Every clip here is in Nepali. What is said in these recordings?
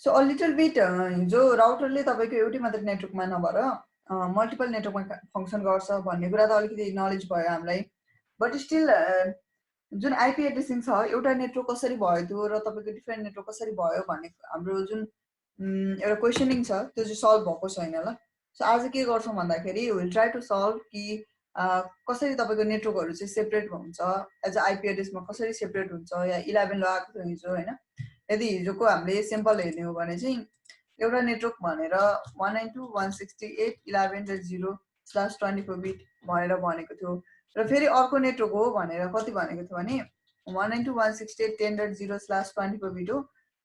सो अ लिटल बिट हिजो राउटरले तपाईँको एउटै मात्र नेटवर्कमा नभएर मल्टिपल नेटवर्कमा फङ्सन गर्छ भन्ने कुरा त अलिकति नलेज भयो हामीलाई। बट स्टिल जुन आइपी एड्रेसिङ छ एउटा नेटवर्क कसरी भयो त्यो र तपाईँको डिफ्रेन्ट नेटवर्क कसरी भयो भन्ने हाम्रो जुन एउटा क्वेसनिङ छ त्यो चाहिँ सल्भ भएको छैन ल। सो आज के गर्छौँ भन्दाखेरि विल ट्राई टु सल्भ कि कसरी तपाईँको नेटवर्कहरू चाहिँ सेपरेट हुन्छ एज अ आइपी एड्रेसमा कसरी सेपरेट हुन्छ या 11 लगाएको थियो हिजो होइन। यदि हिजोको हामीले सिम्पल हेर्ने हो भने चाहिँ एउटा नेटवर्क भनेर 192.168.11.0/24 बिट भनेर भनेको थियो र फेरि अर्को नेटवर्क हो भनेर कति भनेको थियो भने 192.168.10.0/24 बिट हो।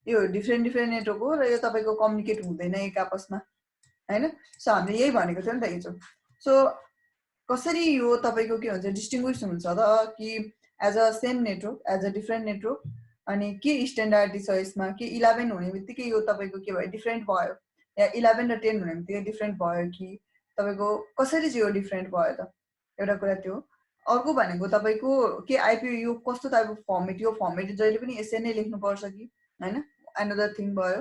यो डिफ्रेन्ट नेटवर्क हो र यो तपाईँको कम्युनिकेट हुँदैन एक आपसमा होइन। सो हामीले यही भनेको थियो नि त हिजो। सो कसरी यो तपाईँको के भन्छ डिस्टिङ्ग्विस हुन्छ त कि as a same network as a different network अनि के स्ट्यान्डर्ड छ यसमा कि 11 हुने बित्तिकै यो तपाईँको के भयो डिफ्रेन्ट भयो या 11 र 10 हुने बित्तिकै डिफ्रेन्ट भयो कि तपाईँको कसरी चाहिँ यो डिफ्रेन्ट भयो त एउटा कुरा त्यो। अर्को भनेको तपाईँको के आइपी यो कस्तो टाइप अफ फर्मेट यो फर्मेट जहिले पनि यसरी नै लेख्नुपर्छ कि होइन एनदर थिङ भयो।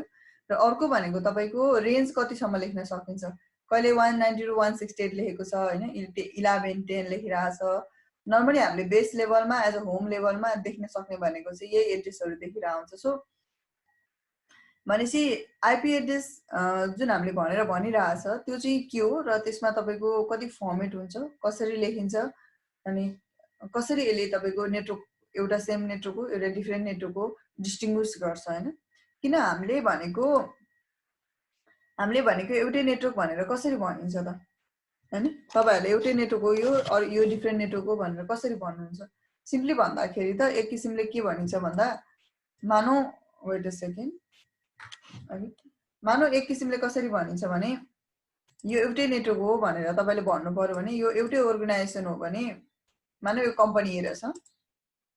र अर्को भनेको तपाईँको रेन्ज कतिसम्म लेख्न सकिन्छ कहिले 192 to 168 लेखेको छ होइन 11 10 लेखिरहेछ। नर्मली हामीले बेस लेभलमा एज अ होम लेभलमा देख्न सक्ने भनेको चाहिँ यही एड्रेसहरू देखिरहेको हुन्छ। सो भनेपछि आइपी एड्रेस जुन हामीले भनेर भनिरहेछ त्यो चाहिँ के हो र त्यसमा तपाईँको कति फर्मेट हुन्छ कसरी लेखिन्छ अनि कसरी यसले तपाईँको नेटवर्क एउटा सेम नेटवर्क हो एउटा डिफ्रेन्ट नेटवर्क हो डिस्टिङ्ग्विस गर्छ होइन। किन हामीले भनेको एउटै नेटवर्क भनेर कसरी भनिन्छ त होइन। तपाईँहरूले एउटै नेटवर्क हो यो अरू यो डिफ्रेन्ट नेटवर्क हो भनेर कसरी भन्नुहुन्छ। सिम्पली भन्दाखेरि त एक किसिमले के भनिन्छ भन्दा मानौ वेट अ सेकेन्ड मानौ एक किसिमले कसरी भनिन्छ भने यो एउटै नेटवर्क हो भनेर तपाईँले भन्नु पर्यो भने यो एउटै अर्गनाइजेसन हो भने मानौ यो कम्पनी ए रहेछ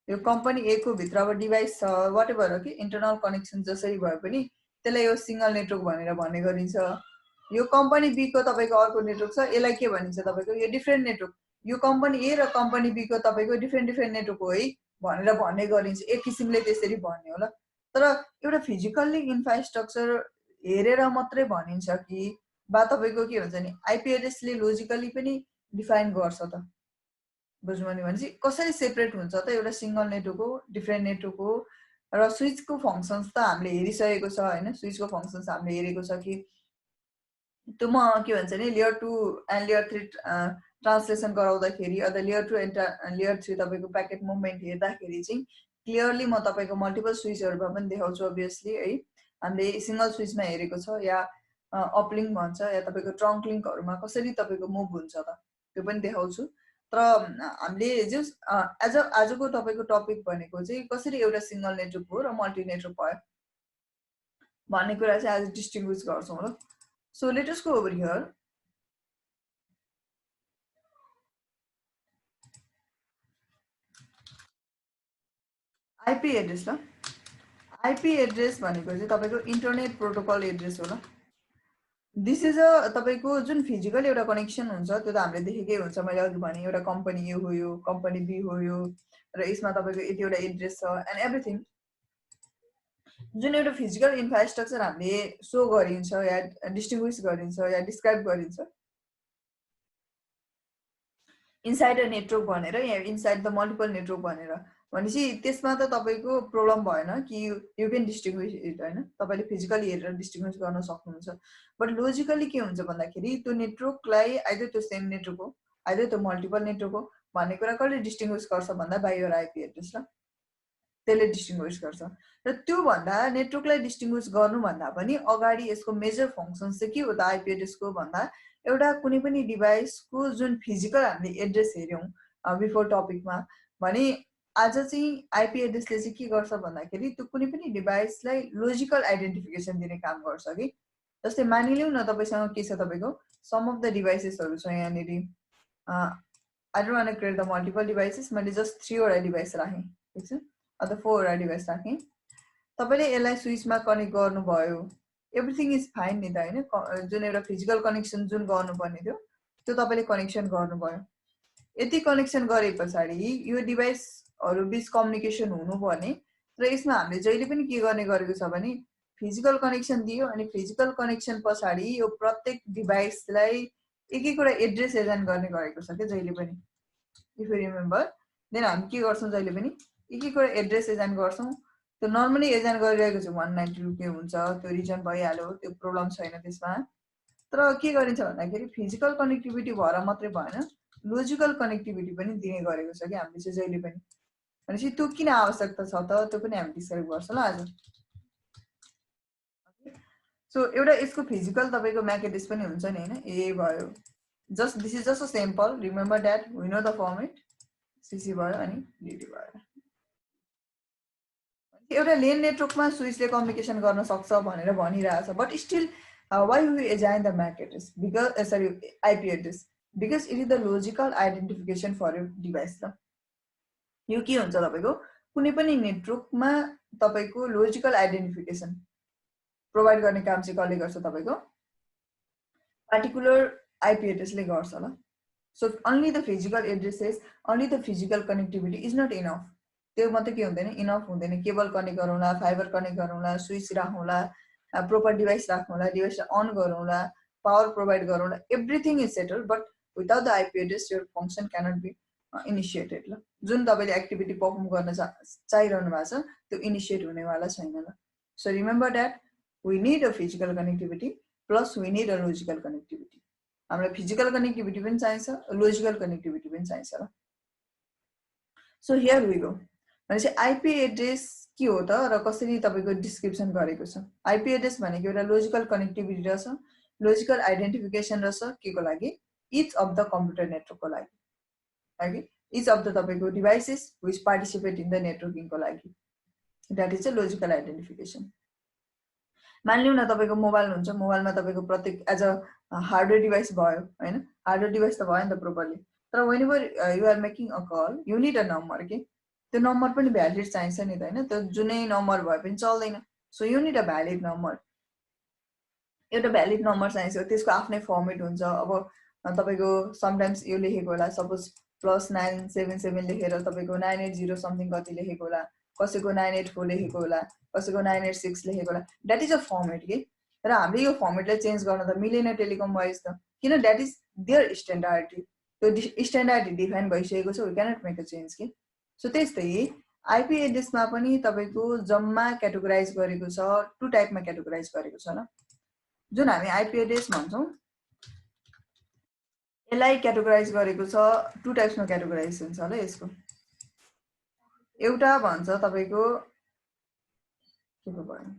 यो कम्पनी ए को भित्र अब डिभाइस छ वाट एभर हो कि इन्टरनल कनेक्सन जसरी भए पनि त्यसलाई यो सिङ्गल नेटवर्क भनेर भन्ने गरिन्छ। यो कम्पनी बी को तपाईँको अर्को नेटवर्क छ यसलाई के भनिन्छ तपाईँको यो डिफ्रेन्ट नेटवर्क यो कम्पनी ए र कम्पनी बी को तपाईँको डिफ्रेन्ट नेटवर्क हो है भनेर भन्ने गरिन्छ एक किसिमले त्यसरी भन्ने हो ल। तर एउटा फिजिकल्ली इन्फ्रास्ट्रक्चर हेरेर मात्रै भनिन्छ कि बा तपाईँको के भन्छ नि आइपी एड्रेसले लोजिकली पनि डिफाइन गर्छ त बुझ्नु भने कसरी सेपरेट हुन्छ त एउटा सिङ्गल नेटवर्क हो डिफ्रेन्ट नेटवर्क हो। र स्विचको फङ्सन्स त हामीले हेरिसकेको छ होइन स्विचको फङ्सन्स हामीले हेरेको छ कि त्यो म के भन्छ नि लेयर 2 एन्ड लेयर 3 ट्रान्सलेसन गराउँदाखेरि अथवा लेयर 2 एन्ड लेयर 3 तपाईँको प्याकेट मुभमेन्ट हेर्दाखेरि चाहिँ क्लियरली म तपाईँको मल्टिपल स्विचहरूमा पनि देखाउँछु अभियसली है। हामीले सिङ्गल स्विचमा हेरेको छ या अपलिङ्क भन्छ या तपाईँको ट्रङ्क लिङ्कहरूमा कसरी तपाईँको मुभ हुन्छ त त्यो पनि देखाउँछु। तर हामीले जस आजको तपाईँको टपिक भनेको चाहिँ कसरी एउटा सिङ्गल नेटवर्क हो र मल्टी नेटवर्क भयो भन्ने कुरा चाहिँ आज डिस्टिङ्ग्विस गर्छौँ ल। So let us go over here. IP address ल IP address भनेको चाहिँ तपाईको इन्टरनेट प्रोटोकल एड्रेस हो ल। दिस इज अ तपाईको जुन फिजिकल एउटा कनेक्सन हुन्छ त्यो त हामीले देखेकै हुन्छ मैले अघि भने एउटा कम्पनी ए हो यो कम्पनी बी हो यो र यसमा तपाईको यतिवटा एड्रेस छ एन्ड एभ्रिथिङ जुन एउटा फिजिकल इन्फ्रास्ट्रक्चर हामीले सो गरिन्छ या डिस्टिङ्ग्विस गरिन्छ या डिस्क्राइब गरिन्छ इनसाइड अ नेटवर्क भनेर या इनसाइड द मल्टिपल नेटवर्क भनेर भनेपछि त्यसमा त तपाईँको प्रब्लम भएन कि यु क्यान डिस्टिङ्ग्विस इट होइन तपाईँले फिजिकली हेरेर डिस्टिङ्ग्विस गर्न सक्नुहुन्छ। बट लोजिकली के हुन्छ भन्दाखेरि त्यो नेटवर्कलाई आइदर त्यो सेम नेटवर्क हो आइदर त्यो मल्टिपल नेटवर्क हो भन्ने कुरा कसले डिस्टिङ्ग्विस गर्छ भन्दा बाइ योर आइपी एड्रेस ल त्यसले डिस्टिङ्ग्विस गर्छ। र त्योभन्दा नेटवर्कलाई डिस्टिङ्ग्विस गर्नुभन्दा पनि अगाडि यसको मेजर फङ्सन्स चाहिँ के हो त आइपी एड्रेसको भन्दा एउटा कुनै पनि डिभाइसको जुन फिजिकल हामीले एड्रेस हेऱ्यौँ बिफोर टपिकमा भने आज चाहिँ आइपी एड्रेसले चाहिँ के गर्छ भन्दाखेरि त्यो कुनै पनि डिभाइसलाई लोजिकल आइडेन्टिफिकेसन दिने काम गर्छ कि जस्तै मानिलिउँ न तपाईँसँग के छ तपाईँको सम अफ द डिभाइसेसहरू छ यहाँनिर I don't want to create the multiple devices मैले जस्ट 3 वटा डिभाइस राखेँ ठिक छ अथवा 4 वटा डिभाइस राखेँ तपाईँले यसलाई स्विचमा कनेक्ट गर्नुभयो एभ्रिथिङ इज फाइन नि त होइन जुन एउटा फिजिकल कनेक्सन जुन गर्नुपर्ने थियो त्यो तपाईँले कनेक्सन गर्नुभयो। यति कनेक्सन गरे पछाडि यो डिभाइसहरू बिच कम्युनिकेसन हुनुपर्ने र यसमा हामीले जहिले पनि के गर्ने गरेको छ भने फिजिकल कनेक्सन दियो अनि फिजिकल कनेक्सन पछाडि यो प्रत्येक डिभाइसलाई एक एकवटा एड्रेस एजाइन गर्ने गरेको छ के जहिले पनि इफ यु रिमेम्बर देन हामी के गर्छौं जहिले पनि एक एकवटा एड्रेस एजाइन गर्छौं त्यो नर्मली एजाइन गरिरहेको छ 192 के हुन्छ त्यो रिजन भइहाल्यो त्यो प्रब्लम छैन त्यसमा तर के गरिन्छ भन्दाखेरि फिजिकल कनेक्टिभिटी भएर मात्रै भएन लोजिकल कनेक्टिभिटी पनि दिने गरेको छ कि हामीले चाहिँ जहिले पनि भनेपछि त्यो किन आवश्यकता छ त त्यो पनि हामी डिस्कस गर्छौं ल आज सो एउटा यसको फिजिकल तपाईको म्याक एड्रेस पनि हुन्छ नि हैन ए भयो just this is just a sample remember that we know the format CC भयो अनि डीडी भयो एउटा लेन नेटवर्कमा स्विचले कम्युनिकेसन गर्न सक्छ भनेर भनिरहेछ but still why we assign the MAC address because sorry IP address because it is the logical identification for your device त यो के हुन्छ तपाईको कुनै पनि नेटवर्कमा तपाईको लॉजिकल आइडेन्टिफिकेसन प्रोवाइड गर्ने काम चाहिँ कसले गर्छ तपाईको पार्टिकुलर आईपी एड्रेसले गर्छ ल so only the physical addresses only the physical connectivity is not enough त्यो मात्रै के हुँदैन इनफ हुँदैन केबल कनेक्ट गरौँला फाइबर कनेक्ट गरौँला स्विच राखौँला प्रोपर डिभाइस राखौँला डिभाइसलाई अन गरौँला पावर प्रोवाइड गरौँला everything is settle but without the IP address your function cannot be initiated ल जुन तपाईले एक्टिभिटी परफर्म गर्न चाहिरहनु भएको छ त्यो इनिशिएट हुनेवाला छैन ल so remember that we need a physical connectivity plus we need a logical connectivity हामीलाई फिजिकल कनेक्टिभिटी पनि चाहिन्छ लोजिकल कनेक्टिभिटी पनि चाहिन्छ ल सो हियर वी गो भनेपछि आईपी एड्रेस के हो त र कसरी तपाईको डिस्क्रिप्सन गरेको छ आईपी एड्रेस भनेको एउटा लोजिकल कनेक्टिभिटी रहेछ लोजिकल आइडेन्टिफिकेसन रहेछ केको लागि इच अफ द कम्प्युटर नेटवर्कको लागि हैन इच अफ द तपाईको devices which participate in the networking को लागि that is a logical identification मानिलिउँ न तपाईको मोबाइल हुन्छ मोबाइलमा तपाईको प्रत्येक एज अ हार्डवेयर डिभाइस भयो हैन हार्डवेयर डिभाइस त भयो नि त प्रोपरली तर whenever you are making a call you need a number के त्यो नम्बर पनि भ्यालिड चाहिन्छ नि त हैन त्यो जुनै नम्बर भए पनि चल्दैन so you need a valid number एउटा भ्यालिड नम्बर चाहिन्छ त्यसको आफ्नै फर्मेट हुन्छ अब तपाईको समटाइम्स यो लेखेको होला सपोज +977 लेखेर तपाईको 980 समथिङ कति लेखेको होला कसैको 984 लेखेको होला कसैको 986 लेखेको होला दैट इज अ फर्मेट के र हामीले यो फर्मेटलाई चेन्ज गर्न त मिलेन टेलिकम वाइज त किन दैट इज देयर स्ट्यान्डर्ड त्यो स्ट्यान्डर्ड डिफाइन भइसकेको छ we cannot make a change के सो त्यस्तै आईपी एड्रेसमा पनि तपाईको जम्मा क्याटेगोराइज गरेको छ टु टाइपमा क्याटेगोराइज गरेको छ ल जुन हामी आईपी एड्रेस भन्छौं यसलाई क्याटेगोराइज गरेको छ टु टाइप्समा क्याटेगोराइजेसन छ ल यसको एउटा भन्छ तपाईको के भयो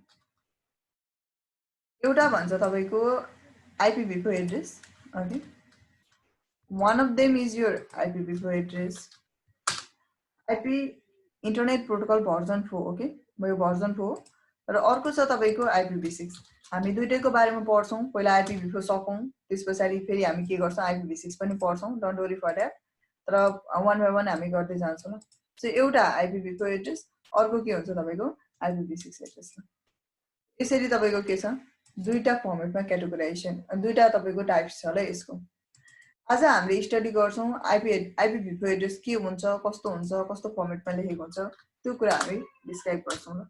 एउटा भन्छ तपाईको IPv4 address okay one of them is your IPv4 address IP internet protocol version 4 okay भयो भर्जन 4 र अर्को छ तपाईको IPv6 हामी दुईटैको बारेमा पढ्छौं पहिला IPv4 सकौं त्यसपछि फेरि हामी के गर्छौं IPv6 पनि पढ्छौं डोन्ट वरी फर दैट तर one by one हामी गर्दै जान्छौं ल सो एउटा IPv4 एड्रेस अर्को के हुन्छ तपाईको IPv6 एड्रेस यसरी तपाईको के छ दुईटा फर्मेटमा क्याटेगोराइजेसन दुईटा तपाईको टाइप्स छ ल यसको आज हामीले स्टडी गर्छौं IPv4 एड्रेस के हुन्छ कस्तो फर्मेटमा लेखेको हुन्छ त्यो कुरा हामी डिस्क्राइब गर्छौं ल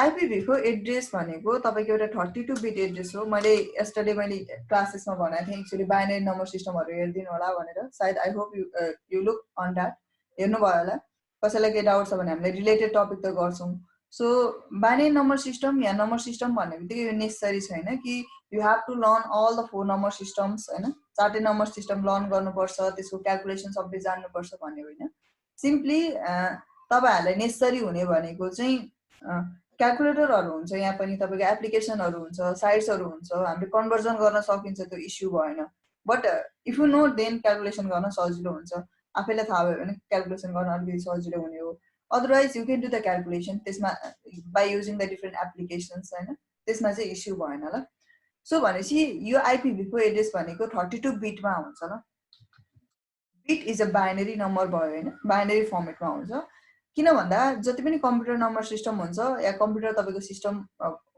IPv4 एड्रेस भनेको तपाईको एउटा 32 बिट एड्रेस हो मैले यस्टरडे मैले क्लासेसमा भनेको थिएँ एक्चुअली बाइनरी नम्बर सिस्टमहरु हेर्दिनु होला भनेर सायद I hope you look on that हेर्नु भयो होला कसैलाई के डाउट छ भने हामीले रिलेटेड टपिक त गर्छौं सो बाइनरी नम्बर सिस्टम या नम्बर सिस्टम भन्ने बित्तिकै यो नेसेसरी छैन कि you have to learn all the 4 number systems हैन चारटै नम्बर सिस्टम लर्न गर्नुपर्छ त्यसको क्याल्कुलेसन सबै जान्नुपर्छ भन्ने होइन सिम्पली तपाईहरुलाई नेसेसरी हुने भनेको चाहिँ क्याल्कुलेटरहरु हुन्छ यहाँ पनि तपाईको एप्लिकेसनहरु हुन्छ साइट्सहरु हुन्छ हामीले कन्भर्जन गर्न सकिन्छ त्यो इस्यु भएन but if you know then calculation गर्न सजिलो हुन्छ आफैलाई थाहा भयो भने क्याल्कुलेसन गर्न अलिकति सजिलो हुने हो otherwise you can do the calculation त्यसमा by using the different applications हैन त्यसमा चाहिँ इस्यु भएन ल सो भनेपछि यो IPv4 एड्रेस भनेको 32 बिटमा हुन्छ ल beet is a binary number भयो हैन बाइनरी फर्मेटमा हुन्छ किन भन्दा जति पनि कम्प्युटर नम्बर सिस्टम हुन्छ या कम्प्युटर तपाईको सिस्टम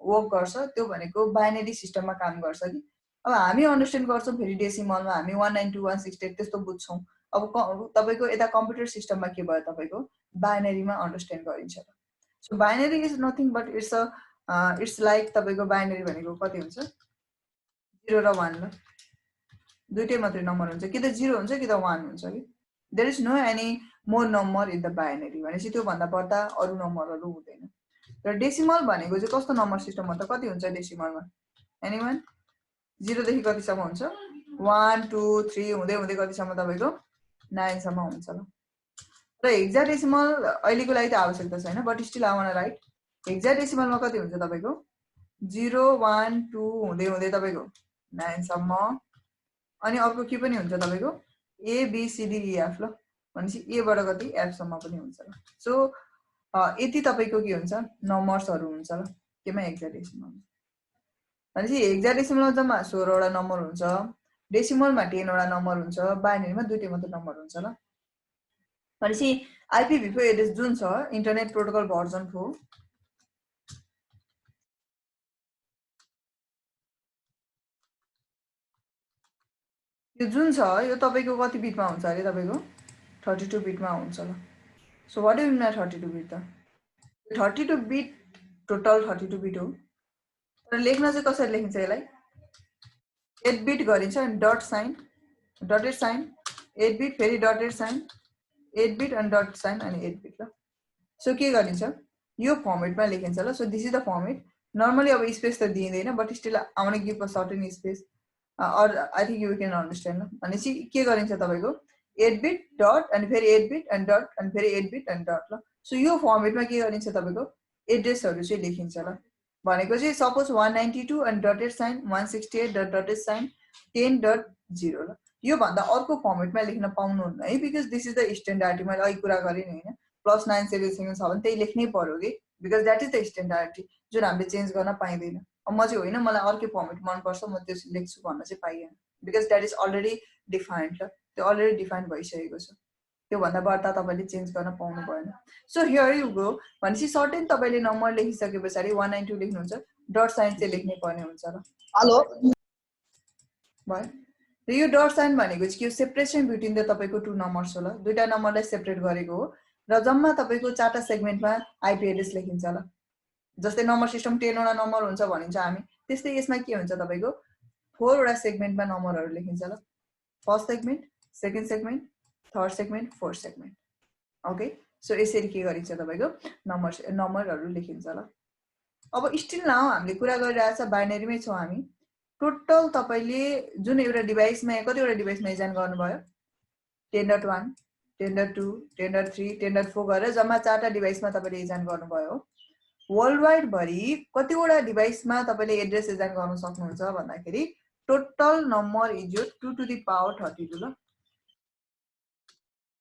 वर्क गर्छ त्यो भनेको बाइनरी सिस्टममा काम गर्छ कि अब हामी अन्डरस्ट्यान्ड गर्छौं फेरि डेसिमलमा हामी 192.168 त्यस्तो बुझ्छौं अब तपाईको यता कम्प्युटर सिस्टममा के भयो तपाईको बाइनरीमा अन्डरस्ट्यान्ड गरिन्छ so binary is nothing but it's a it's like तपाईको बाइनरी भनेको कति हुन्छ 0 र 1 ल दुईटै मात्रै नम्बर हुन्छ कि त 0 हुन्छ कि त 1 हुन्छ कि there is no any more number in the binary भनेपछि त्यो भन्दा बढ्ता अरु नम्बरहरु हुँदैन र डेसिमल भनेको चाहिँ कस्तो नम्बर सिस्टम हो त कति हुन्छ डेसिमलमा एनीवन 0 देखि कति सम्म हुन्छ 1 2 3 हुँदै हुँदै कति सम्म तपाईको 9 सम्म हुन्छ ल र हेक्साडेसिमल अहिलेको लागि त आवश्यकता छैन but still I want write हेक्साडेसिमलमा कति हुन्छ तपाईको 0 1 2 हुँदै हुँदै तपाईको 9 सम्म अनि अर्को के पनि हुन्छ तपाईको A B C D E F ल भनेपछि ए बाट कति एफ सम्म पनि हुन्छ ल सो यति तपाईको के हुन्छ नम्बर्सहरु हुन्छ ल केमा हेक्साडेसिमल भनेपछि हेक्साडेसिमलमा जम्मा 16 वटा नम्बर हुन्छ डेसिमलमा 10 वटा नम्बर हुन्छ बाइनरीमा दुईटै मात्र नम्बर हुन्छ ल भनेपछि IPv4 एड्रेस जुन छ इन्टरनेट प्रोटोकल भर्जन 4 यो जुन छ यो तपाईको कति बिटमा हुन्छ अरे तपाईको 32 बिटमा हुन्छ ल so what do you mean 32 bit त 32 बिट टोटल 32 बिट हो तर लेख्न चाहिँ कसरी लेखिन्छ यसलाई 8 बिट गरिन्छ अनि dot sign dotted sign 8 bit फेरि डटेड साइन 8 बिट अनि डट साइन अनि 8 बिट ल सो के गरिन्छ यो फर्मेटमा लेखिन्छ ल so this is the format normally अब स्पेस त दिइदैन but still I want to give a certain space or I think you can understand भनेपछि के गरिन्छ तपाईको 8 बिट डट अनि फेरि 8 बिट अनि डट अनि फेरि 8 बिट अनि डट ल सो यो फर्मेटमा के गरिन्छ तपाईको एड्रेसहरु चाहिँ लेखिन्छ ल भनेको चाहिँ सपोज 192 अनि dotted sign 168 dot dotted sign 10.0 ल यो भन्दा अर्को फर्मेटमा लेख्न पाउनुहुन्न है because this is the standard मैले अघि कुरा गरे नि हैन +977 छ भने त्यही लेख्नै पर्यो के because that is the standard जुन हामीले चेन्ज गर्न पाइदैन म चाहिँ होइन मलाई अर्कै फर्मेट मन पर्छ म त्यो लेख्छु भन्न चाहिँ पाइएन because that is already defined ल त्यो अलरेडी डिफाइन भइसकेको छ त्यो भन्दा बढ्ता तपाईले चेन्ज गर्न पाउनु भएन सो हियर यु गो भनेपछि सर्टेन तपाईले नम्बर लेखिसकेपछि 192 लेख्नुहुन्छ डट साइन चाहिँ लेख्नै पर्ने हुन्छ ल हेलो भयो र यो डट साइन भनेको चाहिँ के सेपरेसन बिट्विन द तपाईको टु नम्बर्स हो ल दुईटा नम्बरलाई सेपरेट गरेको हो र जम्मा तपाईको चारटा सेगमेन्टमा आइपी एड्रेस लेखिन्छ ल जस्तै नम्बर सिस्टम 10 वटा नम्बर हुन्छ भनिन्छ हामी त्यस्तै यसमा के हुन्छ तपाईको 4 वटा सेगमेन्टमा नम्बरहरु लेखिन्छ ल first segment second segment third segment fourth segment okay so यसरी के गरिन्छ तपाईको नम्बरहरु लेखिन्छ ल अब स्टिल नाउ हामीले कुरा गरिरहेछ बाइनरीमै छौं हामी टोटल तपाईले जुन एउटा डिभाइसमा कतिवटा डिभाइसमा डिजाइन गर्नुभयो 10.1 10.2 10.3 10.4 गरेर जम्मा चारटा डिभाइसमा तपाईले डिजाइन गर्नुभयो वर्ल्ड वाइड भरि कतिवटा डिभाइसमा तपाईले एड्रेस डिजाइन गर्न सक्नुहुन्छ भन्दाखेरि टोटल नम्बर इज यो 2 टु द पावर 32 ल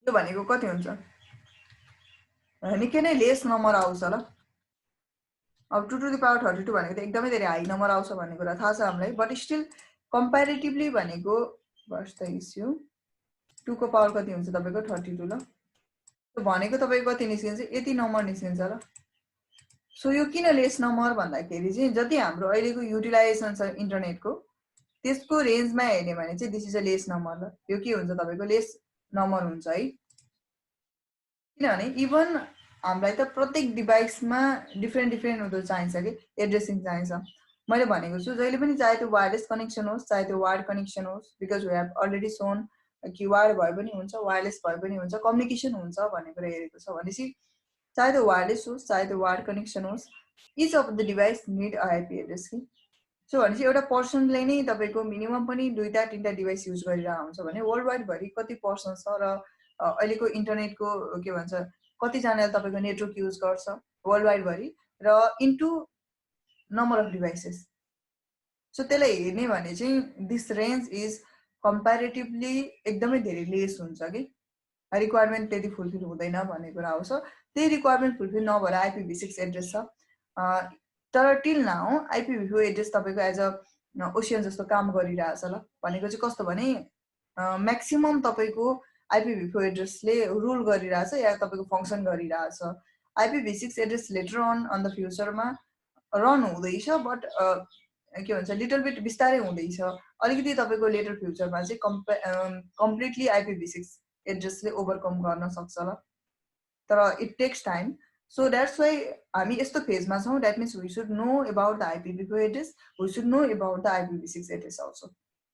यो भनेको कति हुन्छ निकै नै लेस नम्बर आउँछ ल अब 2 टु द पावर 32 भनेको त एकदमै धेरै हाई नम्बर आउँछ भन्ने कुरा थाहा छ हामीलाई बट स्टिल कम्प्यारेटिभली भनेको वाट्स द इश्यू 2 को पावर कति हुन्छ तपाईको 32 ल त्यो भनेको तपाईको कति निस्किन्छ यति नम्बर निस्किन्छ ल सो यो किन लेस नम्बर भन्दाखेरि चाहिँ जति हाम्रो अहिलेको युटिलाइजेसन छ इन्टरनेटको त्यसको रेन्जमा हेर्ने भने चाहिँ this is a less number ल यो के हुन्छ तपाईको लेस नम्बर हुन्छ है किनभने इभन हामीलाई त प्रत्येक डिभाइसमा डिफरेन्ट हुँदो चाहिन्छ कि एड्रेसिङ चाहिन्छ मैले भनेको छु जहिले पनि चाहे त्यो वायरलेस कनेक्सन होस् चाहे त्यो वायर्ड कनेक्सन होस् बिकज वी हेभ अलरेडी सोन कि वायर्ड भए पनि हुन्छ वायरलेस भए पनि हुन्छ कम्युनिकेसन हुन्छ भन्ने कुरा हेरेको छ भनेपछि चाहे त्यो वायरलेस होस् चाहे त्यो वायर्ड कनेक्सन होस् each of the device need a IP address कि सो भनेपछि एउटा पर्सनले नै तपाईको मिनिमम पनि दुईटा तीनटा डिभाइस युज गरिरहेको हुन्छ भने वर्ल्ड वाइड भरि कति पर्सन छ र अहिलेको इन्टरनेटको के भन्छ कति जनाले तपाईको नेटवर्क युज गर्छ वर्ल्ड वाइड भरि र into number of devices so त्यसलाई हेर्ने भने चाहिँ दिस रेन्ज इज कम्प्यारेटिभली एकदमै धेरै लेस हुन्छ कि रिक्वायरमेन्ट त्यति फुलफिल हुँदैन भन्ने कुरा आउँछ त्यही रिक्वायरमेन्ट फुलफिल नभएर IPv6 एड्रेस छ तर टिल नाउ IPv4 एड्रेस तपाईको एज अ ओसियन जस्तो काम गरिरहेछ ल भनेको चाहिँ कस्तो भने म्याक्सिमम तपाईको IPv4 एड्रेसले रुल गरिरहेछ या तपाईको फंक्सन गरिरहेछ IPv6 address later on the फ्युचरमा रन हुँदैछ बट के भन्छ लिटल बिट बिस्तारै हुँदैछ अलिकति तपाईको लेटर फ्युचरमा चाहिँ कम्प्लिटली IPv6 एड्रेसले ओभरकम गर्न सक्छ ल तर it takes time so that's why हामी यस्तो फेजमा छौँ, that means we should know about the IPv4 address, we should know about the IPv6 address also.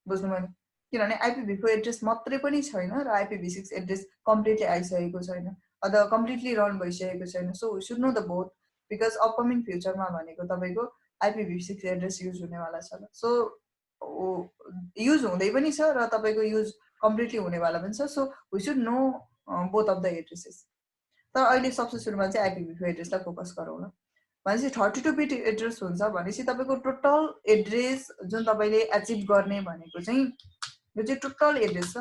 बुझ्नुभयो? किनभने IPv4 एड्रेस मात्रै पनि छैन र IPv6 एड्रेस कम्प्लिटली आइसकेको छैन अथवा कम्प्लिटली रन भइसकेको छैन। So we should know the both, because upcoming फ्युचरमा भनेको तपाईँको IPv6 एड्रेस युज हुनेवाला छ। सो युज हुँदै पनि छ र तपाईँको युज कम्प्लिटली हुनेवाला पनि छ। So we should know both of the addresses. तर अहिले सबसे सुरुमा चाहिँ IPv4 एड्रेसलाई फोकस गरौँ ल। भनेपछि 32 बिट एड्रेस हुन्छ भनेपछि तपाईँको टोटल एड्रेस जुन तपाईँले एचिभ गर्ने भनेको चाहिँ यो चाहिँ टोटल एड्रेस छ,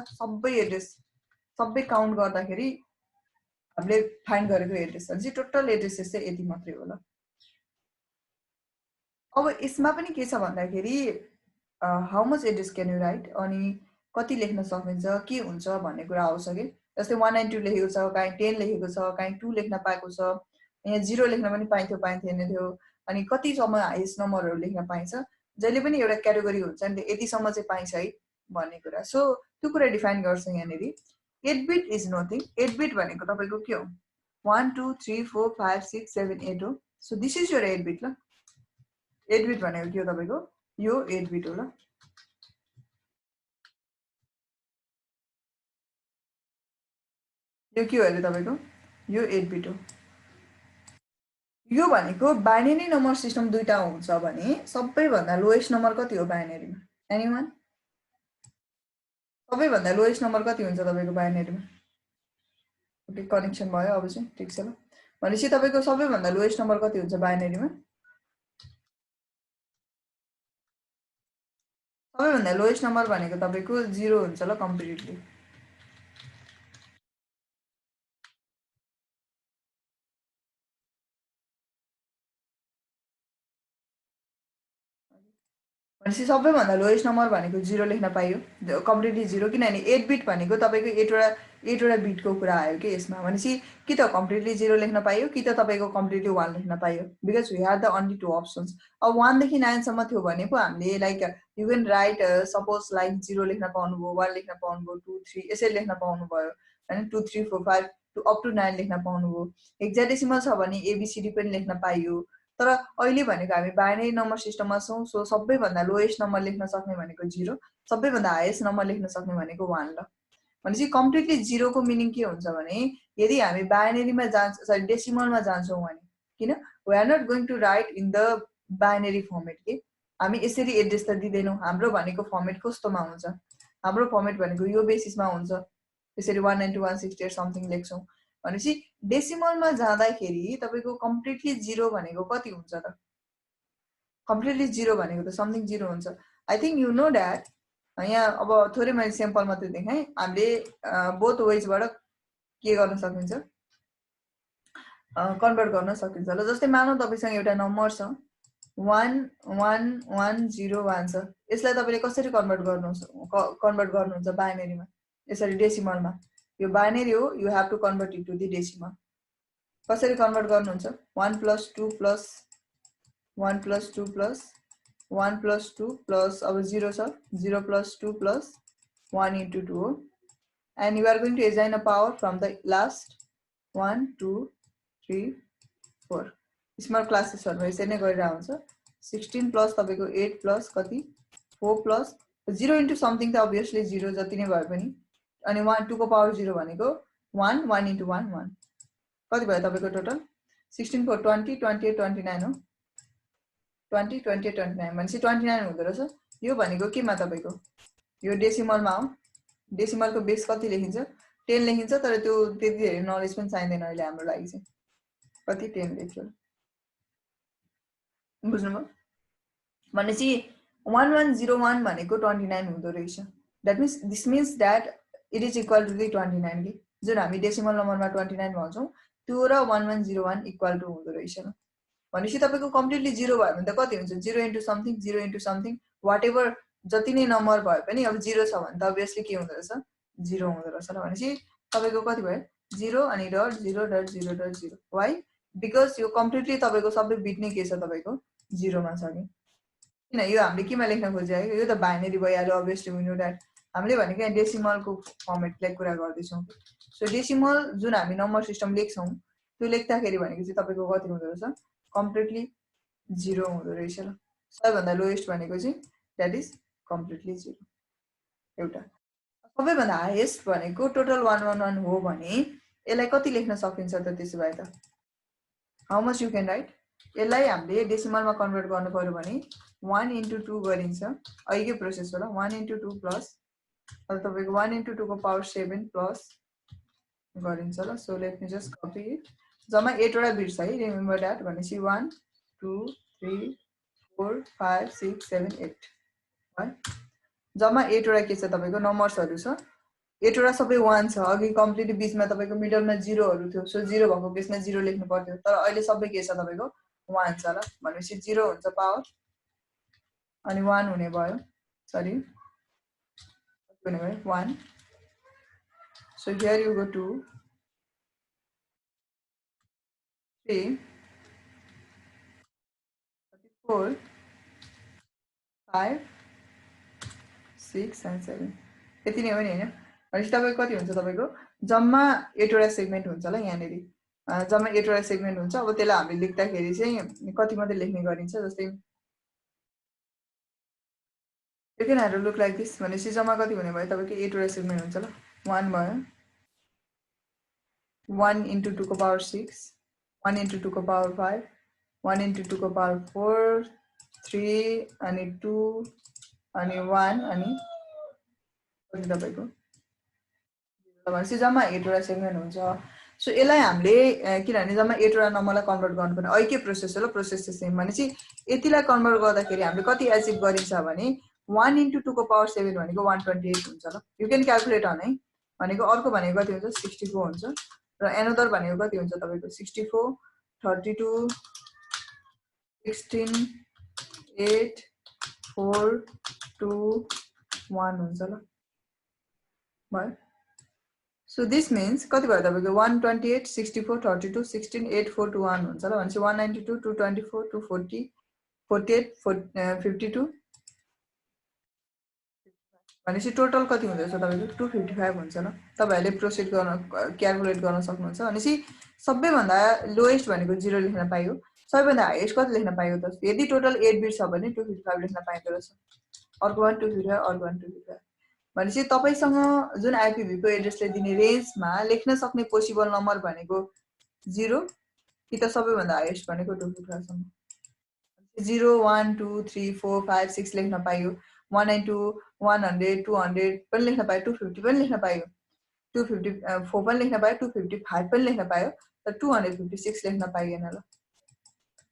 सबै काउन्ट गर्दाखेरि हामीले फाइन्ड गरेको एड्रेस भनेपछि टोटल एड्रेसेस चाहिँ यति मात्रै होला। अब यसमा पनि के छ भन्दाखेरि how much address can you right, अनि कति लेख्न सकिन्छ, के हुन्छ भन्ने कुरा आउँछ कि। जस्तै 192 लेखेको छ, काहीँ 10 लेखेको छ, काहीँ 2 लेख्न पाएको छ, यहाँ 0 लेख्न पनि पाइँथेन थियो, अनि कतिसम्म हाइएस्ट नम्बरहरू लेख्न पाइन्छ, जहिले पनि एउटा क्याटेगोरी हुन्छ नि, यतिसम्म चाहिँ पाइन्छ है भन्ने कुरा। सो त्यो कुरा डिफाइन गर्छ यहाँनिर। 8 बिट इज नथिङ। 8 बिट भनेको तपाईँको के हो, 1 2 3 4 5 6 7 8 हो। So this is your 8 beet ल। 8 बिट भनेको के हो तपाईँको, यो 8 बिट हो ल। यो के हो अरे तपाईँको, यो 8 बिट हो। यो भनेको बाइनेरी नम्बर सिस्टम दुईटा हुन्छ भने सबैभन्दा लोएस्ट नम्बर कति हो बाइनेरीमा, एनीवन? सबैभन्दा लोएस्ट नम्बर कति हुन्छ तपाईँको बाइनेरीमा? ओके, कनेक्सन भयो अब चाहिँ ठिक छ ल। भनेपछि तपाईँको सबैभन्दा लोएस्ट नम्बर कति हुन्छ बाइनेरीमा? सबैभन्दा लोएस्ट नम्बर भनेको तपाईँको 0 हुन्छ ल कम्प्लिटली। भनेपछि सबैभन्दा लोएस्ट नम्बर भनेको 0 लेख्न पाइयो, कम्प्लिटली 0, किनभने 8 बिट भनेको तपाईँको 8वटा बिटको कुरा आयो कि यसमा। भनेपछि कि त कम्प्लिटली 0 लेख्न पाइयो, कि त तपाईँको कम्प्लिटली 1 लेख्न पाइयो, because we have the only 2 options. अब 1 देखि 9 सम्म थियो भने पो हामीले like you can write suppose like 0 लेख्न पाउनुभयो, 1 लेख्न पाउनुभयो, 2 3 यसरी लेख्न पाउनुभयो होइन, 2 3 4 5 अप टु 9 लेख्न पाउनुभयो। हेक्साडेसिमल छ भने ABCD पनि लेख्न पाइयो। तर अहिले भनेको हामी बाइनरी नम्बर सिस्टममा छौँ। सो सबैभन्दा लोएस्ट नम्बर लेख्न सक्ने भनेको 0, सबैभन्दा हाइएस्ट नम्बर लेख्न सक्ने भनेको 1 ल। भनेपछि कम्प्लिटली 0 को मिनिङ के हुन्छ भने यदि हामी बाइनरीमा सरी डेसिमलमा जान्छौँ भने, किन we are not going to write in the binary format के, हामी यसरी एड्रेस त दिँदैनौँ। हाम्रो भनेको फर्मेट कस्तोमा हुन्छ, हाम्रो फर्मेट भनेको यो बेसिसमा हुन्छ, यसरी 192.168 समथिङ लेख्छौँ। भनेपछि डेसिमलमा जाँदाखेरि तपाईँको कम्प्लिटली 0 भनेको कति हुन्छ त, कम्प्लिटली 0 भनेको त समथिङ 0 हुन्छ। I think you know that. यहाँ अब थोरै मैले स्याम्पल मात्रै देखाएँ, हामीले बोथ वेजबाट के गर्न सकिन्छ, कन्भर्ट गर्न सकिन्छ ल। जस्तै मानौँ तपाईँसँग एउटा नम्बर छ 11101 छ, यसलाई तपाईँले कसरी कन्भर्ट गर्नुहुन्छ बाइनरीमा, यसरी डेसिमलमा। यो बाइनरी हो, you have to convert it to the decimal. कसरी कन्भर्ट गर्नुहुन्छ, 1 + 2 + 1 + 2 + 1 + 2 + अब 0 छ, 0 + 2 + 1 × 2 हो, and you are going to assign a power from the last 1 2 3 4। Small क्लासेसहरुमा यसरी नै गरिरहेको हुन्छ। 16 + तपाईको 8 + कति 4 + 0 * समथिङ त obviously 0 जति नै भए पनि, अनि 1 2 को पावर 0 भनेको 1 1 * 1 1 कति भयो तपाईको टोटल 16 4 20 28 29 हो, 20 28 29 भनेपछि 29 हुँदो रहेछ। यो भनेको केमा तपाईको यो डेसिमलमा हो। डेसिमलको बेस कति लेखिन्छ 10 लेखिन्छ, तर त्यो त्यति धेरै नलेज पनि चाहिँदैन अहिले हाम्रो लागि चाहिँ। कति 10 लेख्यो बुझ्नुभयो। भनेपछि 1101 भनेको 29 हुँदो रहेछ। That means this means that it is equal to 29 के, जुन हामी डेसिमल नम्बरमा 29 भन्छौँ त्यो र 1101 इक्वल टु हुँदो रहेछ। भनेपछि तपाईको कम्प्लिटली 0 भयो भने त कति हुन्छ 0 * समथिङ 0 * समथिङ वाट एभर जति नै नम्बर भए पनि अब 0 छ भने त अभियसली के हुँदो रहेछ 0 हुँदो रहेछ। भनेपछि तपाईको कति भयो 0 अनि dot 0 dot 0 dot 0। Why because यो कम्प्लिटली तपाईको सबै बिट नै के छ तपाईको 0 मा छ नि। किन यो हामीले केमा लेख्न खोजिरहेको, यो त बाइनरी भइहाल्यो अभियसली वी नो द्याट। हामीले भनेको यहाँ डेसिमलको फर्मेटलाई कुरा गर्दैछौँ। सो डेसिमल जुन हामी नम्बर सिस्टम लेख्छौँ त्यो लेख्दाखेरि भनेको चाहिँ तपाईको कति हुँदो रहेछ कम्प्लिटली 0 हुँदो रहेछ ल सबैभन्दा लोएस्ट भनेको चाहिँ दैट इज कम्प्लिटली 0 एउटा सबैभन्दा हाईएस्ट भनेको टोटल 111 हो भने यसलाई कति लेख्न सकिन्छ त त्यसो भए त how much you can right यसलाई हामीले डेसिमलमा कन्भर्ट गर्नु पर्यो भने 1 into 2 गरिन्छ अहिलेकै प्रोसेस होला 1 into 2 प्लस अब तपाईको 1 into 2 को पावर 7 प्लस गरिन्छ ल so let me just copy it जम्मा 8 वटा बिट्स है रिमेम्बर दैट भनेपछि 1 2 3 4 5 6 7 8 है जम्मा 8 वटा के छ तपाईको नम्बर्सहरु छ 8 वटा सबै 1 छ अघि कम्प्लिटली बीचमा तपाईको मिडलमा 0 हरु थियो सो 0 भएको केसमा 0 लेख्नु पर्थ्यो तर अहिले सबै के छ तपाईको 1 छ ल भनेपछि 0 हुन्छ पावर अनि 1 हुने भयो सरी हुने भयो 1 so here you go 2 3 4 5 6 and 7 यति नै हो नि हैन भनेपछि तपाईको कति हुन्छ तपाईको जम्मा 8 वटा सेगमेन्ट हुन्छ ल यहाँनेरि जम्मा 8 वटा सेगमेन्ट हुन्छ अब त्यसलाई हामीले लेख्दाखेरि चाहिँ कति मात्रै लेख्ने गरिन्छ जस्तै you can have a look like this भनेपछि जम्मा कति हुने भयो तपाईको 8 वटा सेगमेन्ट हुन्छ ल 1 भयो 1 into 2 को पावर 6 1 into 2 को पावर 5 1 into 2 को पावर 4 3 अनि 2 अनि 1 अनि कति तपाईको भनेपछि जम्मा 8 वटा सेगमेन्ट हुन्छ सो यसलाई हामीले किनभने जम्मा 8 वटा नम्बरलाई कन्भर्ट गर्नुपर्ने अहिलेकै प्रोसेस हो ल प्रोसेस चाहिँ सेम भनेपछि यतिलाई कन्भर्ट गर्दाखेरि हामीले कति एचिभ गरिन्छ भने 1 into 2 को पावर 7 भनेको 128 हुन्छ ल यु क्यान क्याल्कुलेट अन है भनेको अर्को भनेको कति हुन्छ 64 हुन्छ र एनोदर भनेको कति हुन्छ तपाईको 64 32 16 8 4 2 1 हुन्छ ल भयो So this means कति भयो तपाईको 128 64 32 16 8 4 2 1 हुन्छ ल भनेपछि 192 224 240 48 52 भनेपछि टोटल कति हुँदैछ तपाईको 255 हुन्छ ल तपाईहरुले प्रोसिड गर्न क्याल्कुलेट गर्न सक्नुहुन्छ भनेपछि सबैभन्दा लोएस्ट भनेको 0 लेख्न पाइयो सबैभन्दा हाईएस्ट कति लेख्न पाइयो त यदि टोटल 8 बिट छ भने 255 लेख्न पाइँदो रहेछ अर्को 1 255 अर्को 1 255 भनेपछि तपाईसँग जुन आईपीभी को एड्रेसले दिने रेन्जमा लेख्न सक्ने पोसिबल नम्बर भनेको 0 कि त सबैभन्दा हाईएस्ट भनेको 255 सम्म 0 1 2 3 4 5 6 लेख्न पाइयो 192 100 200 पनि लेख्न पाइयो 250 पनि लेख्न पाइयो 254 पनि लेख्न पाइयो 255 पनि लेख्न पाइयो तर 256 लेख्न पाइएन ल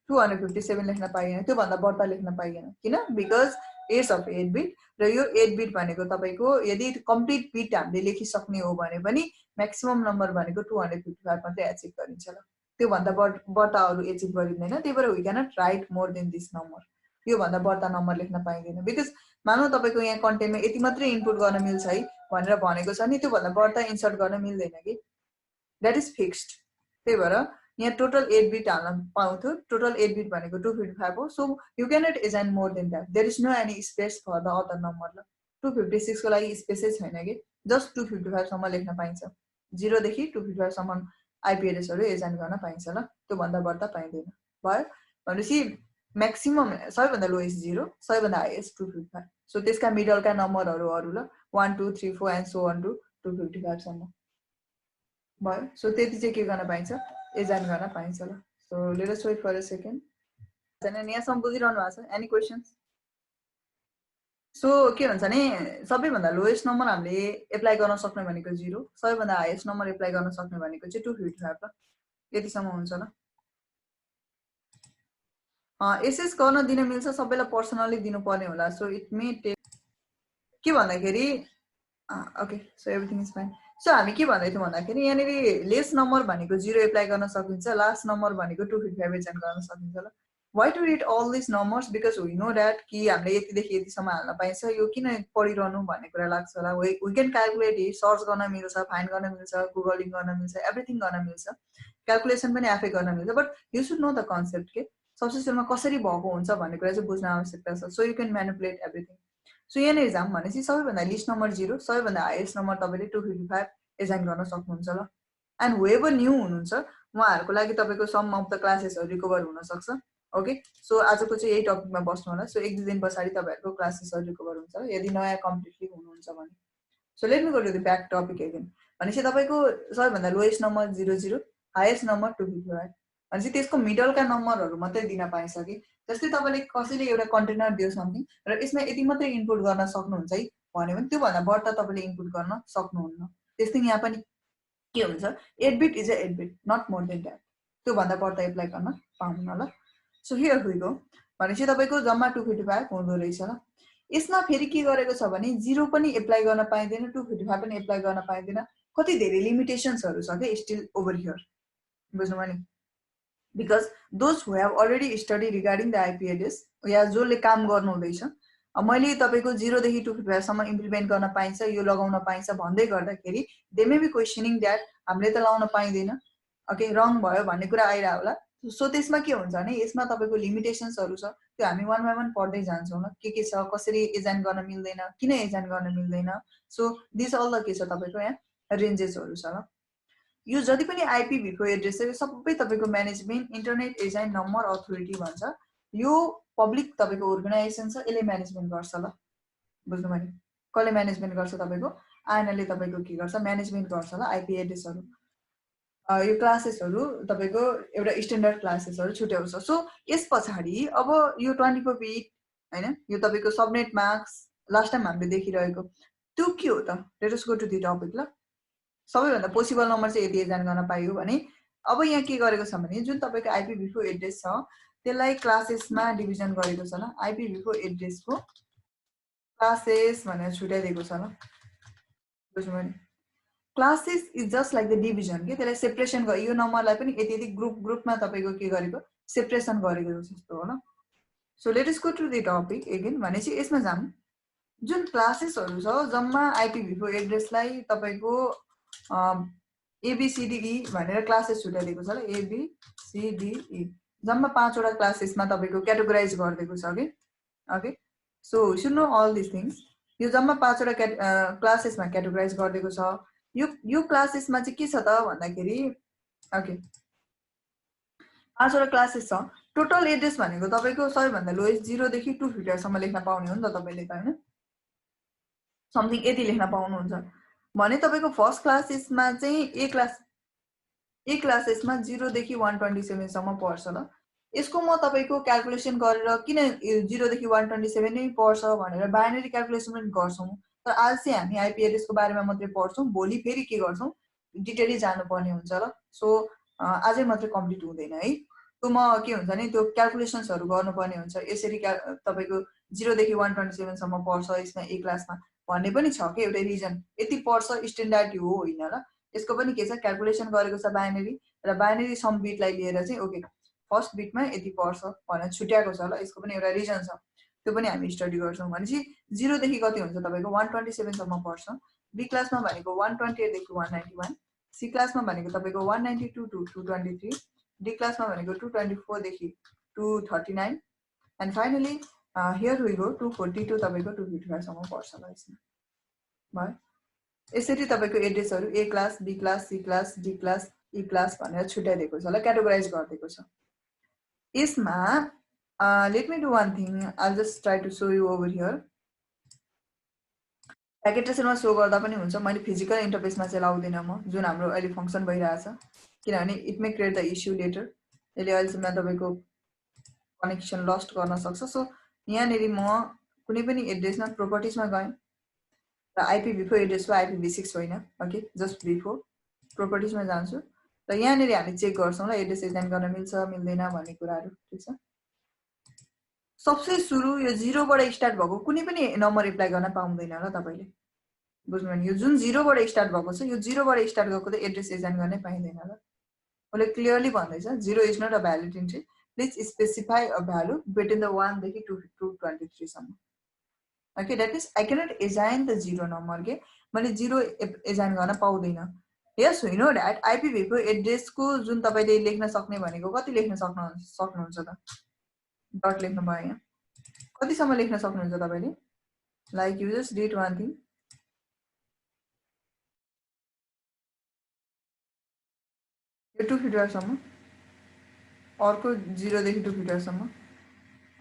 257 लेख्न पाइएन त्यो भन्दा बढ्ता लेख्न पाइएन किन बिकज एज अफ 8 बिट र यो 8 बिट भनेको तपाईको यदि कम्प्लिट बिट हामीले लेखिसक्ने हो भने पनि म्याक्सिमम नम्बर भनेको 255 मात्रै एचिभ गरिन्छ ल त्यो भन्दा बढ्ता अरु एचिभ गरिँदैन त्यही भएर we cannot write more than this number यो भन्दा बढ्ता नम्बर लेख्न पाइँदैन बिकज मानौ तपाईको यहाँ कन्टेन्टमा यति मात्रै इनपुट गर्न मिल्छ है भनेर भनेको छ नि त्यो भन्दा बढ्ता इन्सर्ट गर्न मिल्दैन कि दैट इज फिक्स्ड त्यही भएर यहाँ टोटल 8 बिट हाल्न पाउँथ्यो टोटल 8 बिट भनेको 255 हो so you cannot assign more than that there is no any space for the other number ल 256 को लागि स्पेसै छैन कि जस्ट 255 सम्म लेख्न पाइन्छ 0 देखि 255 सम्म आईपी एड्रेसहरु एजाइन गर्न पाइन्छ ल त्यो भन्दा बढ्ता पाइँदैन भयो भनेपछि म्याक्सिमम सबैभन्दा लोएस्ट 0 सबैभन्दा हाईएस्ट 255 सो त्यसका मिडलका नम्बरहरु ल 1 2 3 4 एन्ड सो अन टु 255 सम्म भयो सो त्यति चाहिँ के गर्न पाइन्छ एजाइन गर्न पाइन्छ ल so let us wait for a second जन यहाँसम्म बुझिरहनु भएको छ एनी क्वेशन्स सो के भन्छ नि सबैभन्दा लोएस्ट नम्बर हामीले एप्लाई गर्न सक्ने भनेको 0 सबैभन्दा हाईएस्ट नम्बर एप्लाई गर्न सक्ने भनेको चाहिँ 255 ल यतिसम्म हुन्छ ल एसएस गर्न दिन मिल्छ सबैलाई पर्सनली दिनु पर्ने होला सो इट मे टेक के भन्दाखेरि okay so everything is fine so हामी के भन्दै थियौं भन्दाखेरि यहाँनेरि लेस नम्बर भनेको 0 एप्लाई गर्न सकिन्छ लास्ट नम्बर भनेको 255 एजाइन गर्न सकिन्छ ल why to read all these numbers because we know that कि हामीले यति देखि यति सम्म हाल्न पाइन्छ यो किन पढिरहनु भन्ने कुरा लाग्छ होला we can calculate it search गर्न मिल्छ फाइन्ड गर्न मिल्छ गुगलिङ गर्न मिल्छ एभ्रिथिङ गर्न मिल्छ क्याल्कुलेसन पनि आफै गर्न मिल्छ but you should know the concept के सबसे सुरुमा कसरी भएको हुन्छ भन्ने कुरा चाहिँ बुझ्न आवश्यकता छ so you can manipulate everything so यहाँ एक्जाम भनेपछि सबैभन्दा लिस्ट नम्बर 0 सबैभन्दा हाईएस्ट नम्बर तपाईले 255 एजाइन गर्न सक्नुहुन्छ ल एन्ड whoever न्यू हुनुहुन्छ उहाँहरुको लागि तपाईको सम अफ द क्लासेसहरु रिकभर हुन सक्छ ओके सो आजको चाहिँ यही टपिकमा बस्नु होला सो एक दुई दिन पछाडी तपाईहरुको क्लासेसहरु रिकभर हुन्छ यदि नयाँ कम्प्लिटली हुनुहुन्छ भने so let me go to the back topic again भनेपछि तपाईको सबैभन्दा लोएस्ट नम्बर 00 हाईएस्ट नम्बर 255 भनेपछि त्यसको मिडलका नम्बरहरु मात्रै दिन पाइन्छ कि जस्तै तपाईले कसैले एउटा कन्टेनर दियो समथिङ र यसमा यति मात्रै इनपुट गर्न सक्नुहुन्छ है भन्यो भने त्यो भन्दा बढ्ता तपाईले इनपुट गर्न सक्नुहुन्न त्यस्तै यहाँ पनि के हुन्छ 8 bit is a 8 bit not more than that त्यो भन्दा बढ्ता एप्लाई गर्न पाउनुहुन्न ल सो हियर वी गो भनेपछि तपाईको जम्मा 255 हुँदो रहेछ ल यसमा फेरि के गरेको छ भने 0 पनि एप्लाई गर्न पाइदैन 255 पनि एप्लाई गर्न पाइदैन कति धेरै लिमिटेशन्सहरु छ के स्टिल ओभर हियर बुझ्नुभयो नि because those who have already studied regarding the IP address या जसले काम गर्नु हुँदैछ मैले तपाईको 0 देखि 255 सम्म इम्प्लिमेन्ट गर्न पाइन्छ यो लगाउन पाइन्छ भन्दै गर्दाखेरि दे मे बी क्वेशनिङ दैट हामीले त लाउन पाइदैन ओके रङ भयो भन्ने कुरा आइरा होला सो त्यसमा के हुन्छ भने यसमा तपाईको लिमिटेशन्सहरु छ त्यो हामी वन बाइ वन पढ्दै जान्छौं ल के छ कसरी एजाइन गर्न मिल्दैन किन एजाइन गर्न मिल्दैन सो दिस अल द के छ तपाईको यहाँ रेन्जेसहरु छ ल यो जति पनि IPv4 एड्रेस छ यो सबै तपाईको म्यानेजमेन्ट इन्टरनेट एजाइन नम्बर अथोरिटी भन्छ यो पब्लिक तपाईको अर्गनाइजेसन छ यसले म्यानेजमेन्ट गर्छ ल बुझ्नुभयो नि कसले म्यानेजमेन्ट गर्छ तपाईको आइएनएल ले तपाईको के गर्छ म्यानेजमेन्ट गर्छ ल IP एड्रेसहरु यो क्लासेसहरु तपाईको एउटा स्ट्यान्डर्ड क्लासेसहरु छुट्याउँछ सो यस पछाडी अब यो 24 बिट हैन यो तपाईको सबनेट मास्क लास्ट टाइम हामीले देखिरहेको त्यो के हो त let us go to the topic ल सबैभन्दा पोसिबल नम्बर चाहिँ यदि एजाइन गर्न पाइयो भने अब यहाँ के गरेको छ भने जुन तपाईको IPv4 एड्रेस छ त्यसलाई क्लासेसमा डिभिजन गरेको छ ल IPv4 एड्रेसको क्लासेस भनेर छुट्याइदिएको छ ल बुझ्नुभयो नि classes is just like the division के त्यसलाई सेपरेसन गर्यो यो नम्बरलाई पनि यति यति ग्रुपमा तपाईको के गरेको सेपरेसन गरेको जस्तो हो ल so let us go to the topic again भनेपछि यसमा जाम जुन क्लासेसहरु छ जम्मा IPv4 एड्रेसलाई तपाईको ABCDE भनेर क्लासेस छुट्याइदिएको छ ल ABCDE जम्मा 5 वटा क्लासेसमा तपाईको क्याटेगोराइज गरिदिएको छ के okay so you should know all this things यो जम्मा 5 वटा क्लासेसमा क्याटेगोराइज गरिदिएको छ यो क्लासेसमा चाहिँ के छ त भन्दाखेरि ओके 5 वटा क्लासेस छ टोटल एड्रेस भनेको तपाईको सबैभन्दा लोएस्ट 0 देखि 250 सम्म लेख्न पाउने हो नि त तपाईले त हैन समथिङ यति लेख्न पाउनुहुन्छ भने तपाईको फर्स्ट क्लासेसमा चाहिँ ए क्लासेसमा 0 देखि 127 सम्म पर्छ ल यसको म तपाईको क्याल्कुलेसन गरेर किन 0 देखि 127 नै पर्छ भनेर बाइनरी क्याल्कुलेसन पनि गर्छौं तर आज चाहिँ हामी आईपी एड्रेसको बारेमा मात्रै पढ्छौं भोलि फेरि के गर्छौं डिटेली जानु पर्ने हुन्छ ल सो आजै मात्रै कम्प्लिट हुँदैन है त्यो म के हुन्छ नि त्यो क्याल्कुलेसन्सहरु गर्नुपर्ने हुन्छ यसरी तपाईको 0 देखि 127 सम्म पर्छ यसमा ए क्लासमा भन्ने पनि छ के एउटा रिजन यति पर्छ स्ट्यान्डर्ड हो हैन ल यसको पनि के छ क्याल्कुलेसन गरेको छ बाइनरी र बाइनरी सम बिटलाई लिएर चाहिँ ओके फर्स्ट बिटमा यति पर्छ भनेर छुट्याएको छ ल यसको पनि एउटा रिजन छ त्यो पनि हामी स्टडी गर्छौं भनेपछि 0 देखि कति हुन्छ तपाईको 127 सम्म पर्छ बी क्लासमा भनेको 128 देखि 191 सी क्लासमा भनेको तपाईको 192 टु 223 डी क्लासमा भनेको 224 देखि 239 and finally here we go 242 तपाईको 255 सम्म पर्छ ल यसमा भयो यसरी तपाईको एड्रेसहरु A class B class C class D class E class भनेर छुट्याइदिएको छ ल क्याटेगोराइज गरिदिएको छ यसमा let me do one thing I'll just try to show you over here प्याकेटेसनमा शो गर्दा पनि हुन्छ मैले फिजिकल इन्टरफेसमा चाहिँ लाउँदिन म जुन हाम्रो अहिले फंक्सन भइराछ किनभने it may create the issue later यसले अहिलेसम्म तपाईको कनेक्सन लस्ट गर्न सक्छ सो यहाँ नेरी म कुनै पनि एड्रेसमा प्रोपर्टिजमा गए र IPv4 एड्रेसको IPv6 होइन ओके जस्ट v4 प्रोपर्टिजमा जान्छु र यहाँ नेरी हामी चेक गर्छौं ल एड्रेस एजाइन गर्न मिल्छ मिल्दैन भन्ने कुराहरु ठीक छ सबसे सुरु यो 0 बाट स्टार्ट भएको कुनै पनि नम्बर एप्लाई गर्न पाउँदैन ल तपाईले बुझ्नु नि यो जुन 0 बाट स्टार्ट भएको छ यो 0 बाट स्टार्ट गरेको त एड्रेस एजाइन गर्ने पाइदैन ल उले क्लियरली भन्दैछ 0 is not a valid entry please specify a value between the 1 देखि 223 सम्म okay that is I cannot assign the 0 number के मैले 0 एजाइन गर्न पाउँदैन yes we know that IPv4 एड्रेसको जुन तपाईले लेख्न सक्ने भनेको कति लेख्न सक्नुहुन्छ त डट लेख्नु भयो यहाँ कति सम्म लेख्न सक्नुहुन्छ तपाईले like you just did one thing यो 0 2 फिटरसम्म, अर्को 0 देखि 2 फिटरसम्म,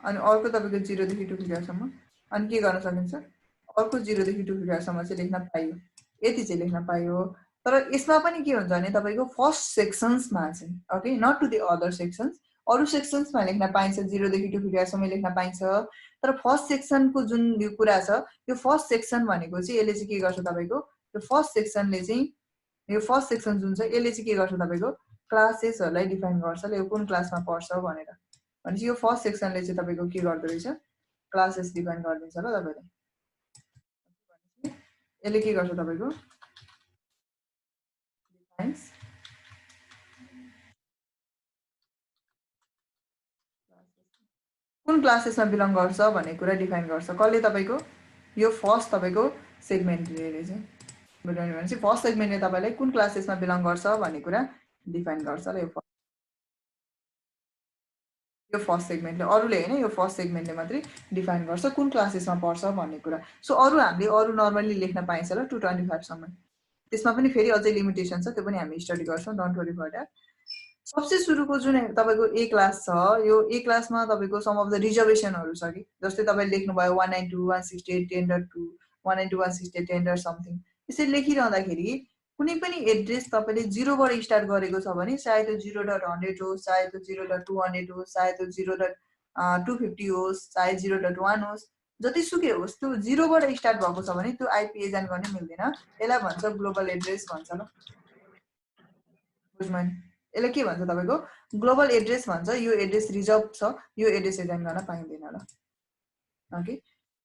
अनि अर्को तपाईको 0 देखि 2 फिटरसम्म, अनि के गर्न सकिन्छ अर्को 0 देखि 2 फिटरसम्म चाहिँ लेख्न पाइयो। यति चाहिँ लेख्न पाइयो। तर यसमा पनि के हुन्छ भने तपाईको फर्स्ट सेक्सन्समा चाहिँ okay not to the other sections, अरु सेक्सन्समा लेख्न पाइन्छ 0 देखि 2 फिटरसम्म लेख्न पाइन्छ। तर फर्स्ट सेक्सनको जुन यो कुरा छ यो फर्स्ट सेक्सन भनेको चाहिँ यसले चाहिँ के गर्छ तपाईको यो फर्स्ट सेक्सनले चाहिँ यो फर्स्ट सेक्सन जुन छ यसले चाहिँ के गर्छ तपाईको क्लासेसहरुलाई डिफाइन गर्छ ल यो कुन क्लासमा पढ्छ भनेर। भनेपछि यो फर्स्ट सेक्सनले चाहिँ तपाईको के गर्दो रहेछ क्लासेस डिफाइन गरिदिन्छ ल तपाईलाई। यसले के गर्छ तपाईको डिफाइन्स कुन क्लासेसमा बिलङ गर्छ भन्ने कुरा डिफाइन गर्छ। कसले तपाईको यो फर्स्ट तपाईको सेगमेन्टले चाहिँ भनेपछि फर्स्ट सेगमेन्टले तपाईलाई कुन क्लासेसमा बिलङ गर्छ भन्ने कुरा डिफाइन गर्छ ल यो फर्स्ट सेगमेन्टले, अरूले हैन यो फर्स्ट सेगमेन्टले मात्रै डिफाइन गर्छ कुन क्लासेसमा पढ्छ भन्ने कुरा। सो अरू हामीले अरू नर्मली लेख्न पाइन्छ ल 225 सम्म। त्यसमा पनि फेरि अझै लिमिटेसन छ, त्यो पनि हामी स्टडी गर्छौं, डोन्ट वरी फर दैट। सबसे सुरुको जुन तपाईको ए क्लास छ यो ए क्लासमा तपाईको सम अफ द रिजर्भेसनहरु छ कि जस्तै तपाईले लेख्नु भयो 192.168.10.2 192.168.10. समथिङ यसरी लेखिरहँदाखेरि कुनै पनि एड्रेस तपाईले 0 बाट स्टार्ट गरेको छ भने सायद त्यो 0.100 होस्, सायद त्यो 0.200 होस्, सायद त्यो 0.250 होस्, सायद 0.1 होस्, जतिसुकै होस् त्यो 0 बाट स्टार्ट भएको छ भने त्यो आईपी एजाइन गर्न मिल्दैन। यसलाई भन्छ ग्लोबल एड्रेस भन्छ ल। बुझ्नु नि यसले के भन्छ तपाईको ग्लोबल एड्रेस भन्छ। यो एड्रेस रिजर्भ छ, यो एड्रेस एजाइन गर्न पाइँदैन ल। ओके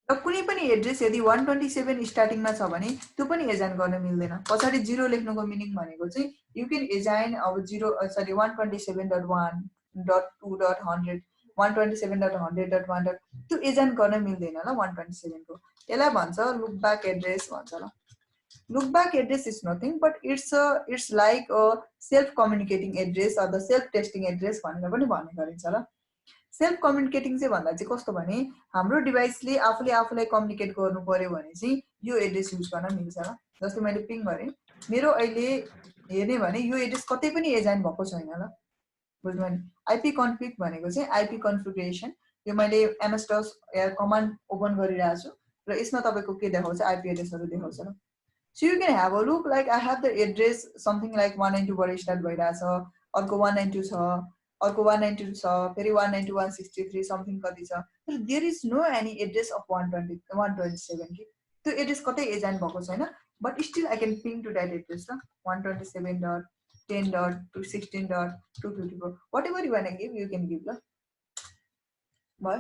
र कुनै पनि एड्रेस यदि 127 स्टार्टिङमा छ भने त्यो पनि एजाइन गर्न मिल्दैन। पछाडी 0 लेख्नुको मिनिङ भनेको चाहिँ यु क्यान एजाइन अब 127.1.2.100 127.100.1 त्यो एजाइन गर्न मिल्दैन ल 127 को। यसलाई भन्छ लुक ब्याक एड्रेस भन्छ ल। Look back address is nothing but it's like a self communicating address or the self testing address भनेर पनि भन्ने गरिन्छ ल। सेल्फ कम्युनिकेटिङ चाहिँ भन्दा चाहिँ कस्तो भने हाम्रो डिभाइसले आफूले आफूलाई कम्युनिकेट गर्नु पर्यो भने चाहिँ यो एड्रेस युज गर्न मिल्छ ल। जस्तै मैले पिङ गरे मेरो अहिले हेर्ने भने यो एड्रेस कतै पनि एजाइन भएको छैन ल। बुझ्नु नि आईपी कन्फिग भनेको चाहिँ आईपी कन्फिगरेसन यो मैले एमएसडस या कमान्ड ओपन गरिरहेको छु र यसमा तपाईको के देखाउँछ आईपी एड्रेसहरु देखाउँछ ल। So you can have a look like I have the address something like 192 बाट स्टार्ट भइराछ, अर्को 192 छ, अर्को 192 छ, फेरि 192.163 समथिङ कति छ। तर there is no any address of 127 कि त्यो एड्रेस कतै एजाइन भएको छैन। But still I can ping to that address ल 127.10.216.254 whatever you want to give you can give ल। भयो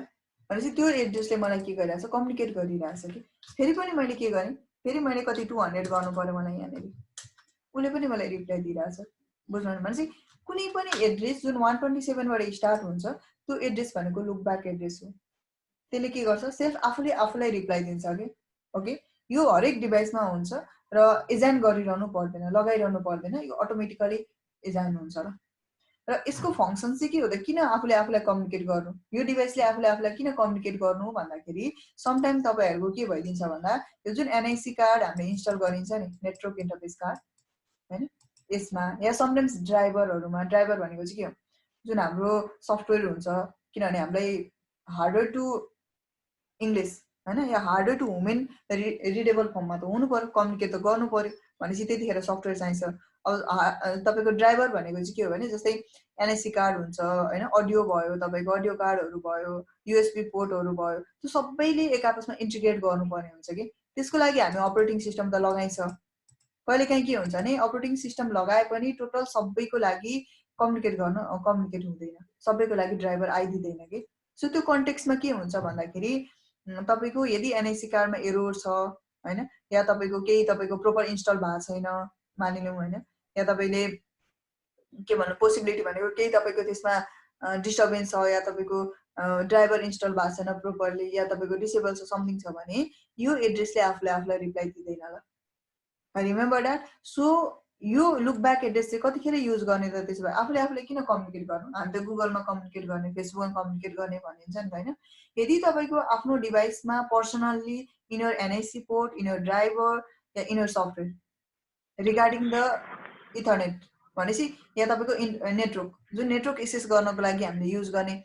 भनेपछि त्यो एड्रेसले मलाई के गरिरहेछ कम्युनिकेट गरिरहेछ कि। फेरि पनि मैले के गरेँ फेरि मैले कति 200 गर्नु पर्यो मलाई यहाँनेरि उले पनि मलाई रिप्लाई दिइराछ। बुझ्नु भनेपछि कुनै पनि एड्रेस जुन 127 बाट स्टार्ट हुन्छ त्यो एड्रेस भनेको लुक ब्याक एड्रेस हो। त्यसले के गर्छ सेल्फ आफूले आफूलाई रिप्लाई दिन्छ के। ओके यो हरेक डिभाइसमा हुन्छ र एजाइन गरिरहनु पर्दैन, लगाइरहनु पर्दैन, यो अटोमेटिकली एजाइन हुन्छ ल। र यसको फंक्सन चाहिँ के हो त किन आफूले आफूलाई कम्युनिकेट गर्नु यो डिभाइसले आफूले आफूलाई किन कम्युनिकेट गर्नु भन्दाखेरि समटाइम तपाईहरुको के भइदिन्छ भन्दा यो जुन एनआईसी कार्ड हामीले इन्स्टल गरिन्छ नि नेटवर्क इन्टरफेस कार्ड हैन यसमा या समटाइम्स ड्राइभरहरुमा ड्राइभर भनेको चाहिँ के हो जुन हाम्रो सफ्टवेयर हुन्छ किनभने हामीलाई हार्डवेयर टु इंग्लिश हैन या हार्डवेयर टु ह्युमन रिडेबल फर्ममा त हुनु पर्यो कम्युनिकेट त गर्नु पर्यो भनेपछि त्यतिखेर सफ्टवेयर चाहिन्छ। अब तपाईको ड्राइभर भनेको चाहिँ के हो भने जस्तै एनएससी कार्ड हुन्छ हैन अडियो भयो तपाईको अडियो कार्डहरु भयो यूएसबी पोर्टहरु भयो त्यो सबैले एक आपसमा इन्टिग्रेट गर्नुपर्ने हुन्छ कि त्यसको लागि हामी अपरेटिङ सिस्टम त लगाइन्छ। कहिलेकाहीँ के हुन्छ भने अपरेटिङ सिस्टम लगाए पनि टोटल सबैको लागि कम्युनिकेट हुँदैन, सबैको लागि ड्राइभर आइदिदैन कि। सो त्यो कन्टेक्स्टमा के हुन्छ भन्दाखेरि तपाईको यदि एनआईसी कार्डमा एरर छ हैन या तपाईको केही तपाईको प्रोपर इन्स्टल भएको छैन मानिलिउँ हैन या तपाईले के भन्नु पोसिबिलिटी भनेको केही तपाईको त्यसमा डिस्टर्बेन्स छ या तपाईको ड्राइभर इन्स्टल भएको छैन प्रोपरली या तपाईको डिसेबल छ समथिङ छ भने यो एड्रेसले आफूले आफूलाई रिप्लाई दिदैन ल। Remember that. सो यो लुक ब्याक एड्रेस चाहिँ कतिखेर युज गर्ने त त्यसो भए आफूले आफूले किन कम्युनिकेट गर्नु हामी त गुगलमा कम्युनिकेट गर्ने फेसबुकमा कम्युनिकेट गर्ने भनिन्छ नि त हैन। यदि तपाईको आफ्नो डिभाइसमा personally in your NIC port in your driver या in your software regarding the ethernet भनेपछि यहाँ तपाईको नेटवर्क जुन नेटवर्क एक्सेस गर्नको लागि हामीले युज गर्ने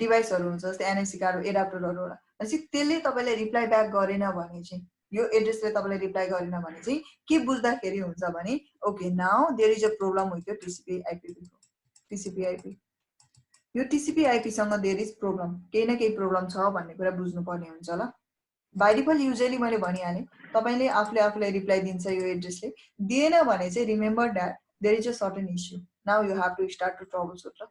डिभाइसहरु हुन्छ जस्तै एनआईसी कार्ड एडाप्टरहरु होला भनेपछि त्यसले तपाईलाई रिप्लाई ब्याक गरेन भने चाहिँ यो एड्रेसले तपाईलाई रिप्लाई गरेन भने चाहिँ के बुझ्दाखेरि हुन्छ भने okay now there is a problem with your TCP IP यो टिसीपी आईपी सँग देयर इज प्रब्लम केही न केही प्रब्लम छ भन्ने कुरा बुझ्नु पर्ने हुन्छ ल बाइ डिफल्ट युजुअली मैले भनिहाले तपाईले आफूले रिप्लाई दिन्छ यो एड्रेसले दिएन भने चाहिँ remember that there is a certain issue now you have to start to troubleshoot ल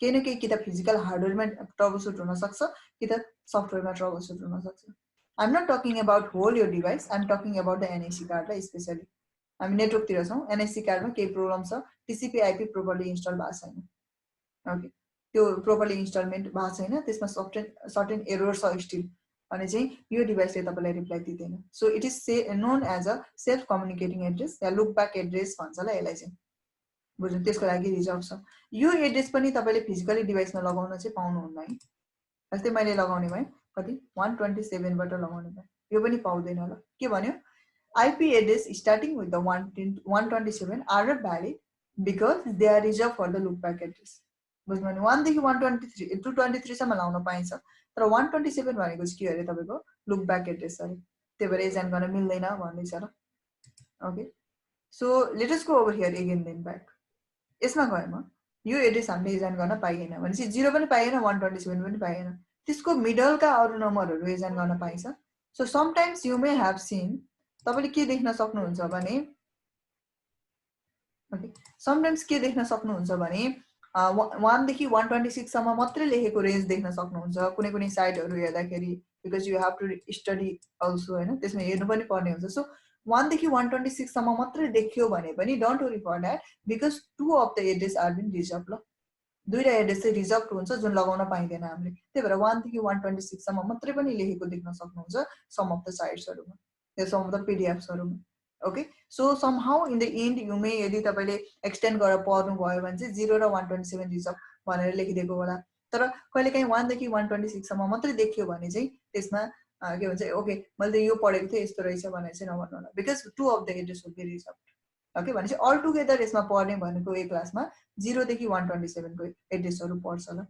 केही न केही कि त फिजिकल हार्डवेयरमा ट्रबल शूट हुन सक्छ कि त सफ्टवेयरमा ट्रबल शूट हुन सक्छ I am not talking about whole your device I am talking about the NIC card specially हामी नेटवर्कतिर छौं एनआईसी कार्डमा केही प्रब्लम छ टिसीपी आईपी प्रोपरली इन्स्टल भएको छैन ओके त्यो प्रोपरली इन्स्टलमेन्ट भएको छैन त्यसमा सर्टेन एरर छ स्टिल अनि चाहिँ यो डिभाइसले तपाईलाई रिप्लाई दिदैन so it is known as a self communicating address या लुक ब्याक एड्रेस भन्छ ल यसलाई चाहिँ बुझ्नु त्यसको लागि रिजर्भ छ यो एड्रेस पनि तपाईले फिजिकली डिभाइसमा लगाउन चाहिँ पाउनुहुन्न है जस्तै मैले लगाउने भए कति 127 बाट लगाउने भए यो पनि पाउँदैन ल के भन्यो IP address starting with the 127 are not valid because they are reserved for the loopback address. बुझ्नु भने 1 देखि 123 223 सम्म लाउन पाइन्छ तर 127 भनेको चाहिँ के हो रे तपाईको loopback address हो त्यही भएर एजाइन गर्न मिल्दैन भन्दै छ ल okay so let us go over here again then back यसमा गएमा यो एड्रेस हामीले एजाइन गर्न पाइएन भनेपछि 0 पनि पाइएन 127 पनि पाइएन त्यसको मिडलका अरु नम्बरहरु एजाइन गर्न पाइन्छ so sometimes you may have seen तपाईले के देख्न सक्नुहुन्छ भने ओके समटाइम्स के देख्न सक्नुहुन्छ भने 1 देखि 126 सम्म मात्र लेखेको रेन्ज देख्न सक्नुहुन्छ कुनै कुनै साइटहरु हेर्दाखेरि because you have to study also हैन त्यसमा हेर्नु पनि पर्ने हुन्छ सो 1 देखि 126 सम्म मात्र देखियो भने पनि don't worry for that because two of the address are been reserve ल दुईटा एड्रेस चाहिँ रिजर्भ हुन्छ जुन लगाउन पाइदैन हामीले त्यही भएर 1 देखि 126 सम्म मात्र पनि लेखेको देख्न सक्नुहुन्छ सम अफ द साइट्सहरुमा या सम अफ द पीडीएफ्सहरुमा okay so somehow in the end you may यदि तपाईले एक्सटेन्ड गरेर पढ्नु भयो भने चाहिँ 0 र 127 रिजर्भ भनेर लेखिदिएको होला तर कहिलेकाहीँ 1 देखि 126 सम्म मात्र देखियो भने चाहिँ त्यसमा के भन्छ ओके मैले त यो पढेको थिए यस्तो रहेछ भनेर चाहिँ नभन्नु होला because two of the address will be reserve okay भनेपछि अल टुगेदर यसमा पढ्ने भनेको एक क्लासमा 0 देखि 127 को एड्रेसहरु पढ्छ ल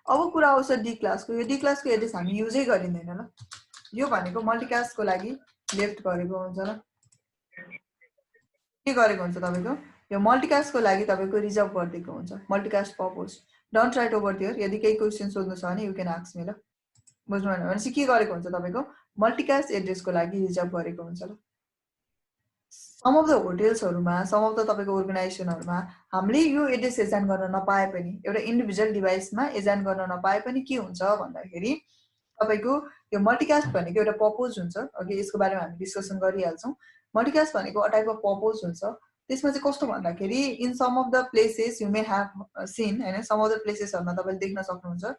अब कुरा आउँछ डी क्लासको यो डी क्लासको एड्रेस हामी युजै गरिँदैन ल यो भनेको मल्टिकास्टको लागि लेफ्ट गरेको हुन्छ ल के गरेको हुन्छ तपाईको यो मल्टिकास्टको लागि तपाईको रिजर्भ गरिदिएको हुन्छ multicast purpose don't right over here यदि केही क्वेशन सोध्नु छ भने यु क्यान आस्क मी ल बुझ्नु भएन भने चाहिँ के गरेको हुन्छ तपाईको मल्टिकास्ट एड्रेसको लागि रिजर्भ गरेको हुन्छ ल सम अफ द होटल्सहरुमा सम अफ द तपाईको अर्गनाइजेसनहरुमा हामीले यो एड्रेस एजाइन गर्न नपाए पनि एउटा इन्डिभिजुअल डिभाइसमा एजाइन गर्न नपाए पनि के हुन्छ भन्दाखेरि तपाईको यो मल्टिकास्ट भनेको एउटा पर्पस हुन्छ अघि यसको बारेमा हामी डिस्कसन गरिहाल्छौं मल्टिकास्ट भनेको अ टाइप अफ पर्पस हुन्छ त्यसमा चाहिँ कस्तो भन्दाखेरि in some of the places you may have seen हैन सम अफ द प्लेसेसहरुमा तपाईले देख्न सक्नुहुन्छ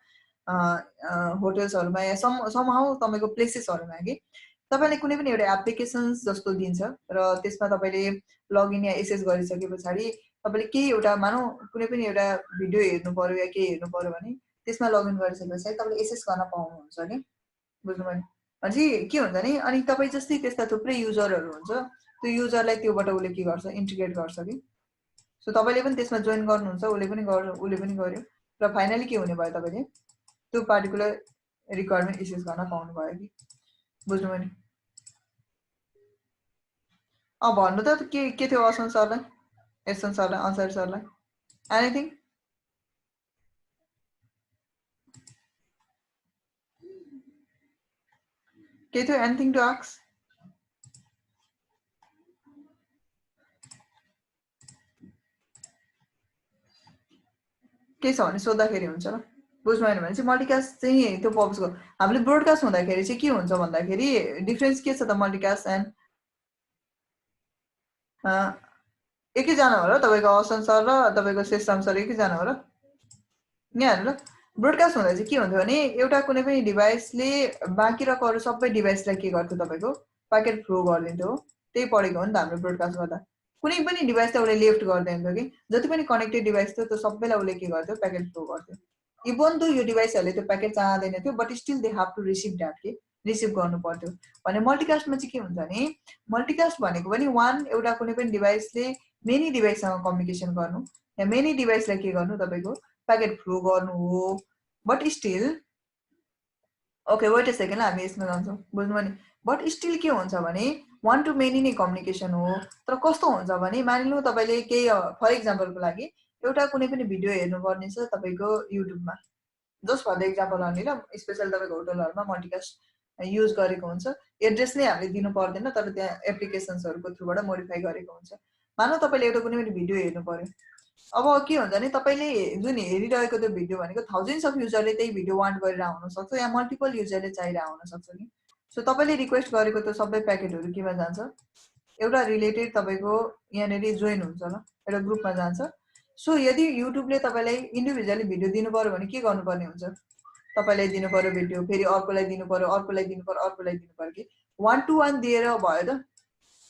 होटल्सहरुमा या समहाउ तपाईको प्लेसेसहरुमा के तपाईले कुनै पनि एउटा एप्लिकेशन्स जस्तो दिन्छ र त्यसमा तपाईले लगइन या एक्सेस गरिसकेपछि तपाईले के एउटा मानौ कुनै पनि एउटा भिडियो हेर्नु पर्यो या के हेर्नु पर्यो भने त्यसमा लगइन गरिसकेपछि तपाईले एक्सेस गर्न पाउनुहुन्छ नि बुझ्नु भयो अनि के हुन्छ नि अनि तपाई जस्तै त्यस्ता थुप्रै युजरहरु हुन्छ त्यो युजरलाई त्योबाट उले के गर्छ इन्टिग्रेट गर्छ कि सो तपाईले पनि त्यसमा जोइन गर्नुहुन्छ उले पनि गर्यो र फाइनली के हुने भयो तपाईले त्यो पार्टिकुलर रिक्वायरमेन्ट एक्सेस गर्न पाउनु भयो कि बुझ्नु भयो नि भन्नु त के थियो असन सरलाई एसन सरलाई अन्सारी सरलाई एनीथिङ के थियो एनीथिङ टु आस्क के छ भने सोध्दाखेरि हुन्छ ल बुझ्नु भएन भने चाहिँ मल्टिकास्ट चाहिँ त्यो पर्पसको हामीले ब्रोडकास्ट हुँदाखेरि चाहिँ के हुन्छ भन्दाखेरि डिफरेन्स के छ त मल्टिकास्ट एन्ड एकैजना हो र तपाईको असन सर र तपाईको शेषराम सर एकैजना हो र यहाँ हेर्नु ल ब्रोडकास्ट हुँदा चाहिँ के हुन्थ्यो भने एउटा कुनै पनि डिभाइसले बाँकी रहेको अरु सबै डिभाइसलाई के गर्थ्यो तपाईको प्याकेट फ्लो गरिदिन्थ्यो त्यही पढेको हो नि त हाम्रो ब्रोडकास्ट गर्दा कुनै पनि डिभाइसलाई उले लेफ्ट गर्दैन थियो कि जति पनि कनेक्टेड डिभाइस थियो त्यो सबैलाई उले के गर्थ्यो प्याकेट फ्लो गर्थ्यो इभन दो यो डिभाइसहरुले त्यो प्याकेट चाहदैन थियो but still they have to receive that के रिसिभ गर्नु पर्थ्यो भने मल्टिकास्टमा चाहिँ के हुन्छ भने मल्टिकास्ट भनेको पनि वान एउटा कुनै पनि डिभाइसले मेनी डिभाइससँग कम्युनिकेसन गर्नु या मेनी डिभाइसलाई के गर्नु तपाईको प्याकेट फ्लो गर्नु हो but still okay weight a second हामी यसमा जान्छौँ बुझ्नु भने बट स्टिल के हुन्छ भने वान टु मेनी नै कम्युनिकेसन हो तर कस्तो हुन्छ भने मानिलिनु तपाईले केही फर एक्जाम्पलको लागि एउटा कुनै पनि भिडियो हेर्नुपर्ने छ तपाईको युट्युबमा जस्ट फर द एक्जाम्पल अनि ल स्पेशल तपाईको होटलहरुमा मल्टिकास्ट युज गरेको हुन्छ एड्रेस नै हामीले दिनु पर्दैन तर त्यहाँ एप्लिकेसन्सहरुको थ्रुबाट मोडिफाई गरेको हुन्छ मानौ तपाईले एउटा कुनै पनि भिडियो हेर्नु पर्यो अब के हुन्छ भने तपाईले जुन हेरिरहेको त्यो भिडियो भनेको थाउजन्ड्स अफ युजरले त्यही भिडियो वान्ट गरेर आउन सक्छ या मल्टिपल युजरले चाहिरहेको हुन सक्छ नि सो तपाईले रिक्वेस्ट गरेको त्यो सबै प्याकेटहरु केमा जान्छ एउटा रिलेटेड तपाईको यहाँनेरि जोइन हुन्छ ल एउटा ग्रुपमा जान्छ सो यदि युट्युबले तपाईलाई इन्डिभिजुअली भिडियो दिनु पर्यो भने के गर्नुपर्ने हुन्छ तपाईलाई दिनु पर्यो भिडियो फेरि अर्कोलाई दिनु पर्यो अर्कोलाई दिनु पर्यो अर्कोलाई दिनु पर्यो कि वान टु वान दिएर भयो त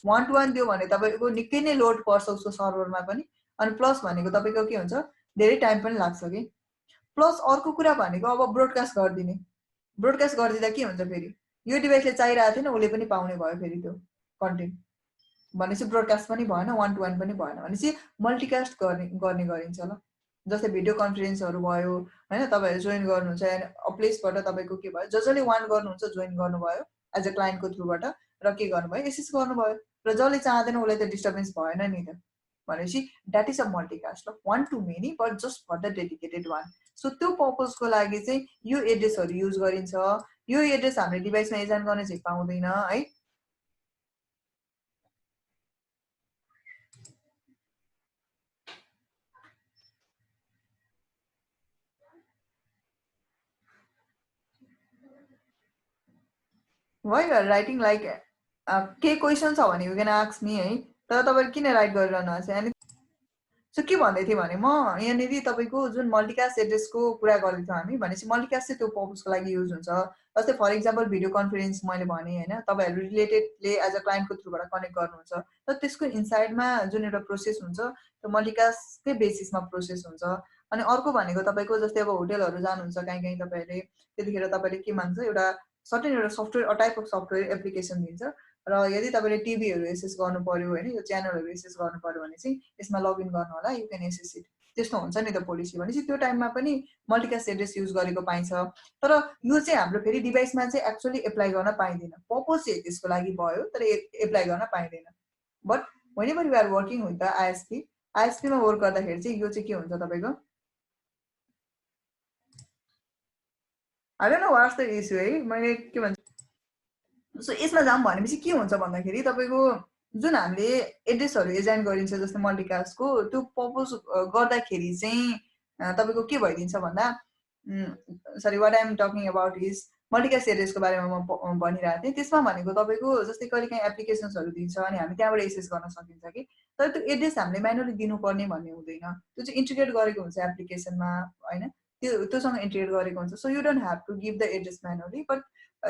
वान टु वान दियो भने तपाईको निकै नै लोड पर्छ उसको सर्भरमा पनि अनि प्लस भनेको तपाईको के हुन्छ धेरै टाइम पनि लाग्छ कि प्लस अर्को कुरा भनेको अब ब्रोडकास्ट गर्दिने ब्रोडकास्ट गर्दिदा के हुन्छ फेरि यो डिभाइसले चाहिरहेको थिएन उले पनि पाउने भयो फेरि त्यो कन्टेन्ट भनेपछि ब्रोडकास्ट पनि भएन वान टु वान पनि भएन भनेपछि मल्टिकास्ट गर्ने गरिन्छ ल जस्तै भिडियो कन्फरेन्सहरु भयो हैन तपाईहरु जोइन गर्नुहुन्छ अनि प्लेसबाट तपाईको के भयो जसले वान गर्नुहुन्छ जोइन गर्नुभयो एज अ क्लाइन्टको थ्रुबाट र के गर्नुभयो एसेस गर्नुभयो र जसले चाहदैन उलाई त डिस्टर्बेन्स भएन नि त भनेपछि द्याट इज अ मल्टिकास्ट ल one to many but just for the dedicated one so त्यो पर्पजको लागि चाहिँ यो एड्रेसहरु युज गरिन्छ यो एड्रेस हामीले डिभाइसमा एजाइन गर्न चाहिँ पाउँदैन है Why you are writing like के क्वेशन छ भने यु क्यान आस्क मी है तर तपाईले किन राइट गरिरहनु भएको छ अनि सो के भन्दै थिए भने म यहाँनेरि तपाईको जुन मल्टिकास्ट एड्रेसको कुरा गर्दै थियौ हामी भनेपछि मल्टिकास्ट चाहिँ त्यो पर्पसको लागि युज हुन्छ जस्तै फर एक्जाम्पल भिडियो कन्फरेन्स मैले भने हैन तपाईहरु रिलेटेडले एज अ क्लाइन्टको थ्रुबाट कनेक्ट गर्नुहुन्छ तर त्यसको इनसाइडमा जुन एउटा प्रोसेस हुन्छ त्यो मल्टिकास्टकै बेसिसमा प्रोसेस हुन्छ अनि अर्को भनेको तपाईको जस्तै अब होटलहरु जानुहुन्छ कहीँ कहीँ तपाईहरुले त्यतिखेर तपाईले के मान्छ एउटा सर्टेन एउटा software a type of software application दिन्छ र यदि तपाईले टिभीहरु एसेस गर्नु पर्यो हैन यो च्यानलहरु एसेस गर्नु पर्यो भने चाहिँ यसमा लगइन गर्नु होला यु क्यान एसेस इट त्यस्तो हुन्छ नि त पोलिसी भनेपछि त्यो टाइममा पनि मल्टिकास्ट एड्रेस युज गरेको पाइन्छ तर यो चाहिँ हाम्रो फेरि डिभाइसमा चाहिँ एक्चुअली एप्लाई गर्न पाइदैन पर्पस चाहिँ त्यसको लागि भयो तर एप्लाई गर्न पाइदैन but whenever you are working with the ISP मा वर्क गर्दाखेरि चाहिँ यो चाहिँ के हुन्छ तपाईको I don't know what's the issue है मैले के भन्छ सो यसमा जाम भनेपछि के हुन्छ भन्दाखेरि तपाईको जुन हामीले एड्रेसहरु एजाइन गरिन्छ जस्तै मल्टिकास्टको त्यो पर्पस गर्दाखेरि चाहिँ तपाईको के भइदिन्छ भन्दा sorry what I am talking about is multicast एड्रेसको बारेमा म भनिरहेको थिएँ त्यसमा भनेको तपाईको जस्तै कहिलेकाहीँ एप्लिकेसन्सहरु दिन्छ अनि हामी त्यहाँबाट एक्सेस गर्न सकिन्छ कि तर त्यो एड्रेस हामीले म्यानुअली दिनुपर्ने भन्ने हुँदैन त्यो चाहिँ इन्टिग्रेट गरेको हुन्छ एप्लिकेसनमा हैन त्योसँग इन्टिग्रेट गरेको हुन्छ so you don't have to give the address manually but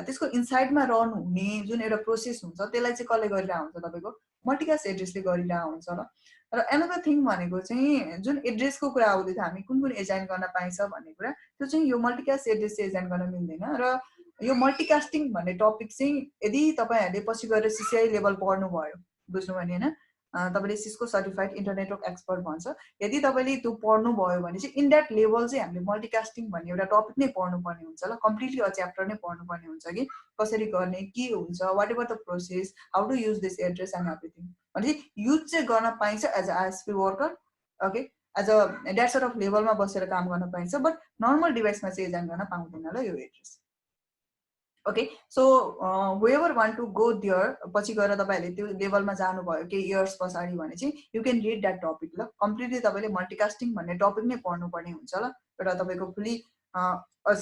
त्यसको इनसाइडमा रन हुने जुन एउटा प्रोसेस हुन्छ त्यसलाई चाहिँ कसले गरिरहेको हुन्छ तपाईको मल्टिकास्ट एड्रेसले गरिरहेको हुन्छ ल र एनदर थिङ भनेको चाहिँ जुन एड्रेसको कुरा आउँदै थियो हामी कुन कुन एजाइन गर्न पाइन्छ भन्ने कुरा त्यो चाहिँ यो मल्टिकास्ट एड्रेस चाहिँ एजाइन गर्न मिल्दैन र यो मल्टिकास्टिङ भन्ने टपिक चाहिँ यदि तपाईहरुले पछि गएर सीसीआई लेभल पढ्नु भयो बुझ्नु भने हैन तपाईले Cisco certified internetwork expert भन्छ यदि तपाईले त्यो पढ्नु भयो भने चाहिँ इन दैट लेभल चाहिँ हामीले मल्टिकास्टिङ भन्ने एउटा टपिक नै पढ्नु पर्ने हुन्छ ल कम्प्लिटली अ च्याप्टर नै पढ्नु पर्ने हुन्छ कि कसरी गर्ने के हुन्छ whatever the process how to use this address and everything भनेपछि युज चाहिँ गर्न पाइन्छ as a ISP worker okay as a that sort of लेभलमा बसेर काम गर्न पाइन्छ बट नर्मल डिभाइसमा चाहिँ एजाइन गर्न पाउँदैन ल यो address okay so whoever want to go there पछि गएर तपाईहरुले त्यो लेभलमा जानु भयो के इयर्स पछाडी भने चाहिँ you can read that topic ल कम्प्लिटली तपाईले मल्टिकास्टिङ भन्ने टपिक नै पढ्नु पर्ने हुन्छ ल एउटा तपाईको फुली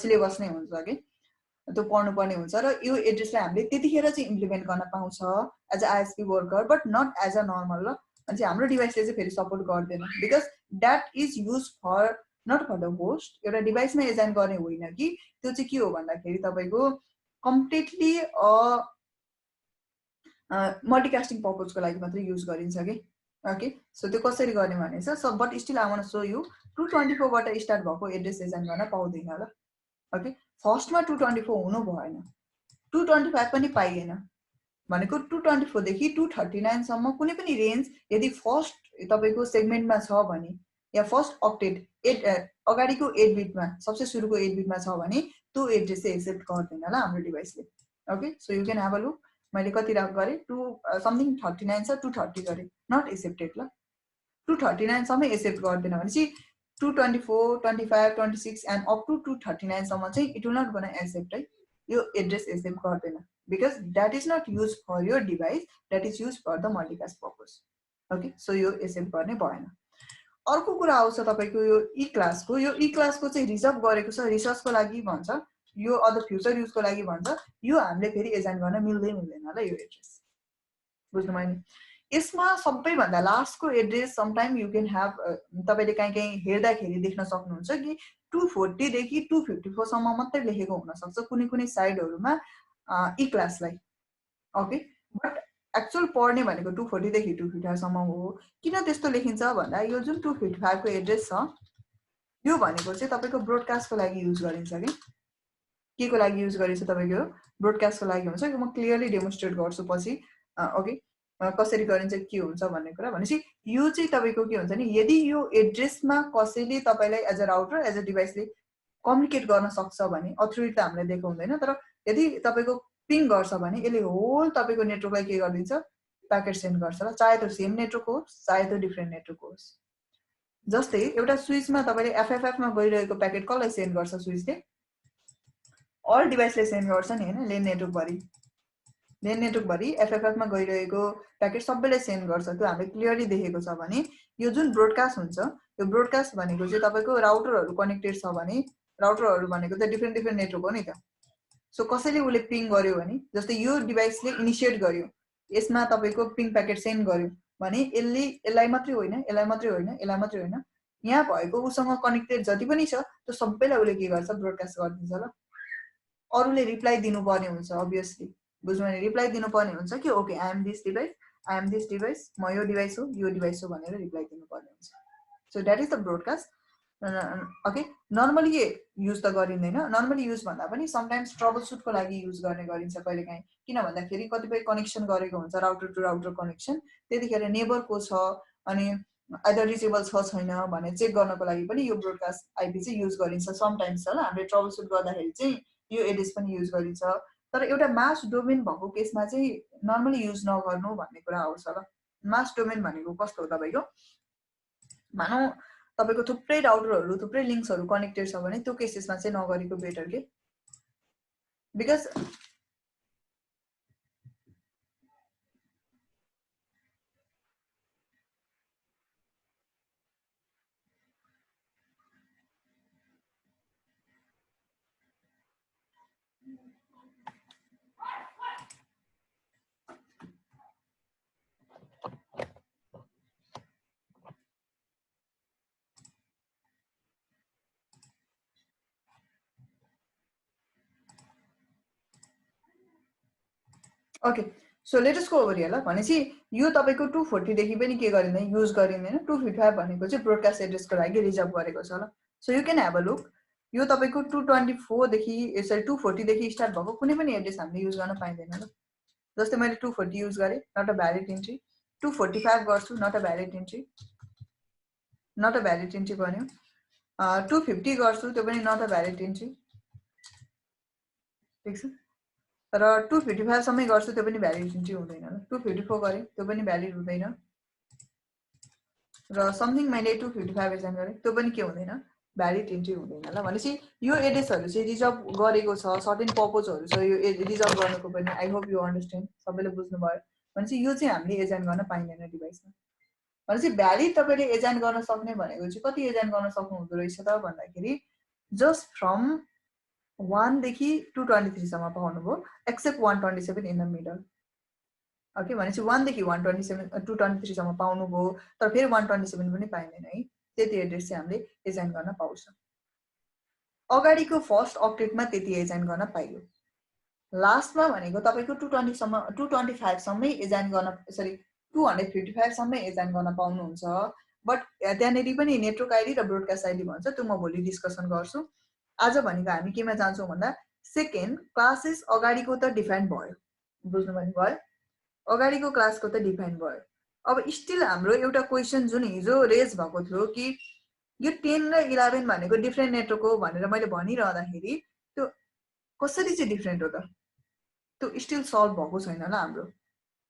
सिलेबस नै हुन्छ के त्यो पढ्नु पर्ने हुन्छ र यो एड्रेसलाई हामीले त्यतिखेर चाहिँ इम्प्लिमेन्ट गर्न पाउँछ as a ISP worker but not as a normal ल अनि हाम्रो डिभाइसले चाहिँ फेरि सपोर्ट गर्दैन because that is use for not for the host एउटा डिभाइसमा एजाइन गर्ने होइन कि त्यो चाहिँ के हो भन्दाखेरि तपाईको कम्प्लिटली मल्टिकास्टिङ पर्पजको लागि मात्र युज गरिन्छ कि ओके सो त्यो कसरी गर्ने भनेछ so but still I want to show you 224 बाट स्टार्ट भएको एड्रेस एजाइन गर्न पाउँदैन ल ओके फर्स्टमा 224 हुनु भएन 225 पनि पाइएन भनेको 224 देखि 239 सम्म कुनै पनि रेन्ज यदि फर्स्ट तपाईको सेगमेन्टमा छ भने या फर्स्ट अक्टेट अगाडिको 8 बिटमा सबसे सुरुको 8 बिटमा छ भने त्यो एड्रेस चाहिँ एक्सेप्ट गर्दैन ल हाम्रो डिभाइसले okay so you can have a look मैले कति राख गरे 2 समथिङ 39 छ 230 गरे नट एक्सेप्टेड ल 239 सम्म एक्सेप्ट गर्दैन भनेपछि 224 25 26 एन्ड अप टु 239 सम्म चाहिँ it will not gonna accept है यो एड्रेस एक्सेप्ट गर्दैन because that is not used for your device, that is used for the multicast purpose. Okay, so यो एक्सेप्ट गर्ने भएन अर्को कुरा आउँछ तपाईको यो ई क्लासको चाहिँ रिजर्भ गरेको छ रिसर्चको लागि भन्छ यो अदर फ्युचर युजको लागि भन्छ यो हामीले फेरि एजाइन गर्न मिल्दैन ल यो एड्रेस बुझ्नु भयो नि यसमा सबैभन्दा लास्टको address sometime you can have तपाईले कहीँ हेर्दाखेरि देख्न सक्नुहुन्छ कि 240 देखि 254 सम्म मात्रै लेखेको हुन सक्छ कुनै कुनै साइडहरुमा ई क्लासलाई ओके बट एक्चुअल पढ्ने भनेको 240 देखि 255 सम्म हो किन त्यस्तो लेखिन्छ भन्दा यो जुन 255 को एड्रेस छ यो भनेको चाहिँ तपाईको ब्रोडकास्टको लागि युज गरिन्छ के को लागि युज गरिन्छ तपाईको ब्रोडकास्टको लागि हुन्छ म क्लियरली डेमोन्स्ट्रेट गर्छु पछि ओके कसरी गरिन्छ के हुन्छ भन्ने कुरा भनेपछि यो चाहिँ तपाईको के हुन्छ नि यदि यो एड्रेसमा कसैले तपाईलाई as a router as a डिभाइसले कम्युनिकेट गर्न सक्छ भने अथोरिटी त हामीले दिएको हुँदैन तर यदि तपाईको पिङ गर्छ भने यसले होल तपाईको नेटवर्कलाई के गरिदिन्छ प्याकेट सेन्ड गर्छ ल चाहे त्यो सेम नेटवर्क होस् चाहे त्यो डिफरेन्ट नेटवर्क होस् जस्तै एउटा स्विचमा तपाईले एफएफएफ मा गइरहेको प्याकेट कसलाई सेन्ड गर्छ स्विचले अल डिभाइसले सेन्ड गर्छ नि हैन लेन नेटवर्क भरि एफएफएफ मा गइरहेको प्याकेट सबैले सेन्ड गर्छ त्यो हामीले क्लियरली देखेको छ भने यो जुन ब्रोडकास्ट हुन्छ यो ब्रोडकास्ट भनेको चाहिँ तपाईको राउटरहरु कनेक्टेड छ भने राउटरहरु भनेको त डिफरेन्ट नेटवर्क हो नि त सो कसैले उले पिङ गर्यो भने जस्तै यो डिभाइसले इनिशिएट गर्यो यसमा तपाईको पिङ प्याकेट सेन्ड गर्यो भने यसलाई मात्रै होइन यहाँ भएको उसँग कनेक्टेड जति पनि छ त्यो सबैलाई उले के गर्छ ब्रोडकास्ट गरिदिन्छ ल अरूले रिप्लाई दिनुपर्ने हुन्छ अभियसली बुझ्नु भने रिप्लाई दिनुपर्ने हुन्छ कि okay I am this device म यो डिभाइस हो भनेर रिप्लाई दिनुपर्ने हुन्छ so that is the broadcast okay normally use त गरिँदैन नर्मली युज भन्दा पनि समटाइम्स ट्रबल सुटको लागि युज गर्ने गरिन्छ कहिलेकाहीँ किन भन्दाखेरि कतिपय कनेक्सन गरेको हुन्छ राउटर टु राउटर कनेक्सन त्यतिखेर नेबरको छ अनि आइदर रिचेबल छ छैन भने चेक गर्नको लागि पनि यो ब्रोडकास्ट आइपी चाहिँ युज गरिन्छ समटाइम्स ल हामीले ट्रबल सुट गर्दाखेरि चाहिँ यो एड्रेस पनि युज गरिन्छ तर एउटा मास डोमेन भएको केसमा चाहिँ नर्मली युज नगर्नु भन्ने कुरा आउँछ ल मास डोमेन भनेको कस्तो हो तपाईको मानौ तपाईको थुप्रै राउटरहरु थुप्रै लिंक्सहरु कनेक्टेड छ भने त्यो केसेसमा चाहिँ नगरेको बेटर के because okay so let us go over here ल भनेपछि यो तपाईको 240 देखि पनि के गरिँदैन युज गरिँदैन 255 भनेको चाहिँ ब्रोडकास्ट एड्रेसको लागि रिजर्भ गरेको छ ल so you can have a look यो तपाईको 224 देखि सरी 240 देखि स्टार्ट भएको कुनै पनि एड्रेस हामीले युज गर्न पाइँदैन ल जस्तै मैले 240 युज गरे नट अ भ्यालिड इन्ट्री 245 गर्छु नट अ भ्यालिड इन्ट्री बन्यो 250 गर्छु त्यो पनि नट अ भ्यालिड इन्ट्री ठीक छ र 255 सम्मै गर्छु त्यो पनि भ्यालिड इन्ट्री हुँदैन ल 254 गरे त्यो पनि भ्यालिड हुँदैन र समथिङ मैले 255 एजाइन गरे त्यो पनि के हुँदैन भ्यालिड इन्ट्री हुँदैन ल भनेपछि यो एड्रेसहरु चाहिँ रिजर्भ गरेको छ सर्टेन पर्पजहरु छ यो रिजर्भ गर्नको पनि आई होप यु अन्डरस्ट्यान्ड सबैले बुझ्नु भयो भनेपछि यो चाहिँ हामीले एजाइन गर्न पाइँदैन डिभाइसमा भनेपछि भ्यालिड तपाईले एजाइन गर्न सक्ने भनेको चाहिँ कति एजाइन गर्न सक्नु हुँदो रहेछ त भन्दाखेरि जस्ट फ्रम 1 देखि 223 सम्म पाउनु भयो accept 127 in the middle okay भनेपछि 1 देखि 127 223 सम्म पाउनु भयो तर फेरि 127 पनि पाइदैन है त्यति एड्रेस चाहिँ हामीले एजाइन गर्न पाउँछ अगाडिको फर्स्ट अक्टेटमा त्यति एजाइन गर्न पाइयो लास्टमा भनेको तपाईको 220 सम्म 225 सम्मै एजाइन गर्न सरी 255 सम्मै एजाइन गर्न पाउनुहुन्छ बट त्यहाँनेरि पनि नेटवर्क आइडी र ब्रोडकास्ट आइडी भन्छ त्यो म भोलि डिस्कसन गर्छु आज भनेको हामी केमा जान्छौं भन्दा सेकेन्ड क्लासेस अगाडिको त डिफाइन भयो बुझ्नु भयो अगाडिको क्लासको त डिफाइन भयो अब स्टिल हाम्रो एउटा क्वेसन जुन हिजो रेज भएको थियो कि यो 10 र 11 भनेको डिफ्रेन्ट नेटवर्क हो भनेर मैले भनिरहँदाखेरि त्यो कसरी चाहिँ डिफ्रेन्ट हो त? त्यो स्टिल सल्भ भएको छैन ल हाम्रो।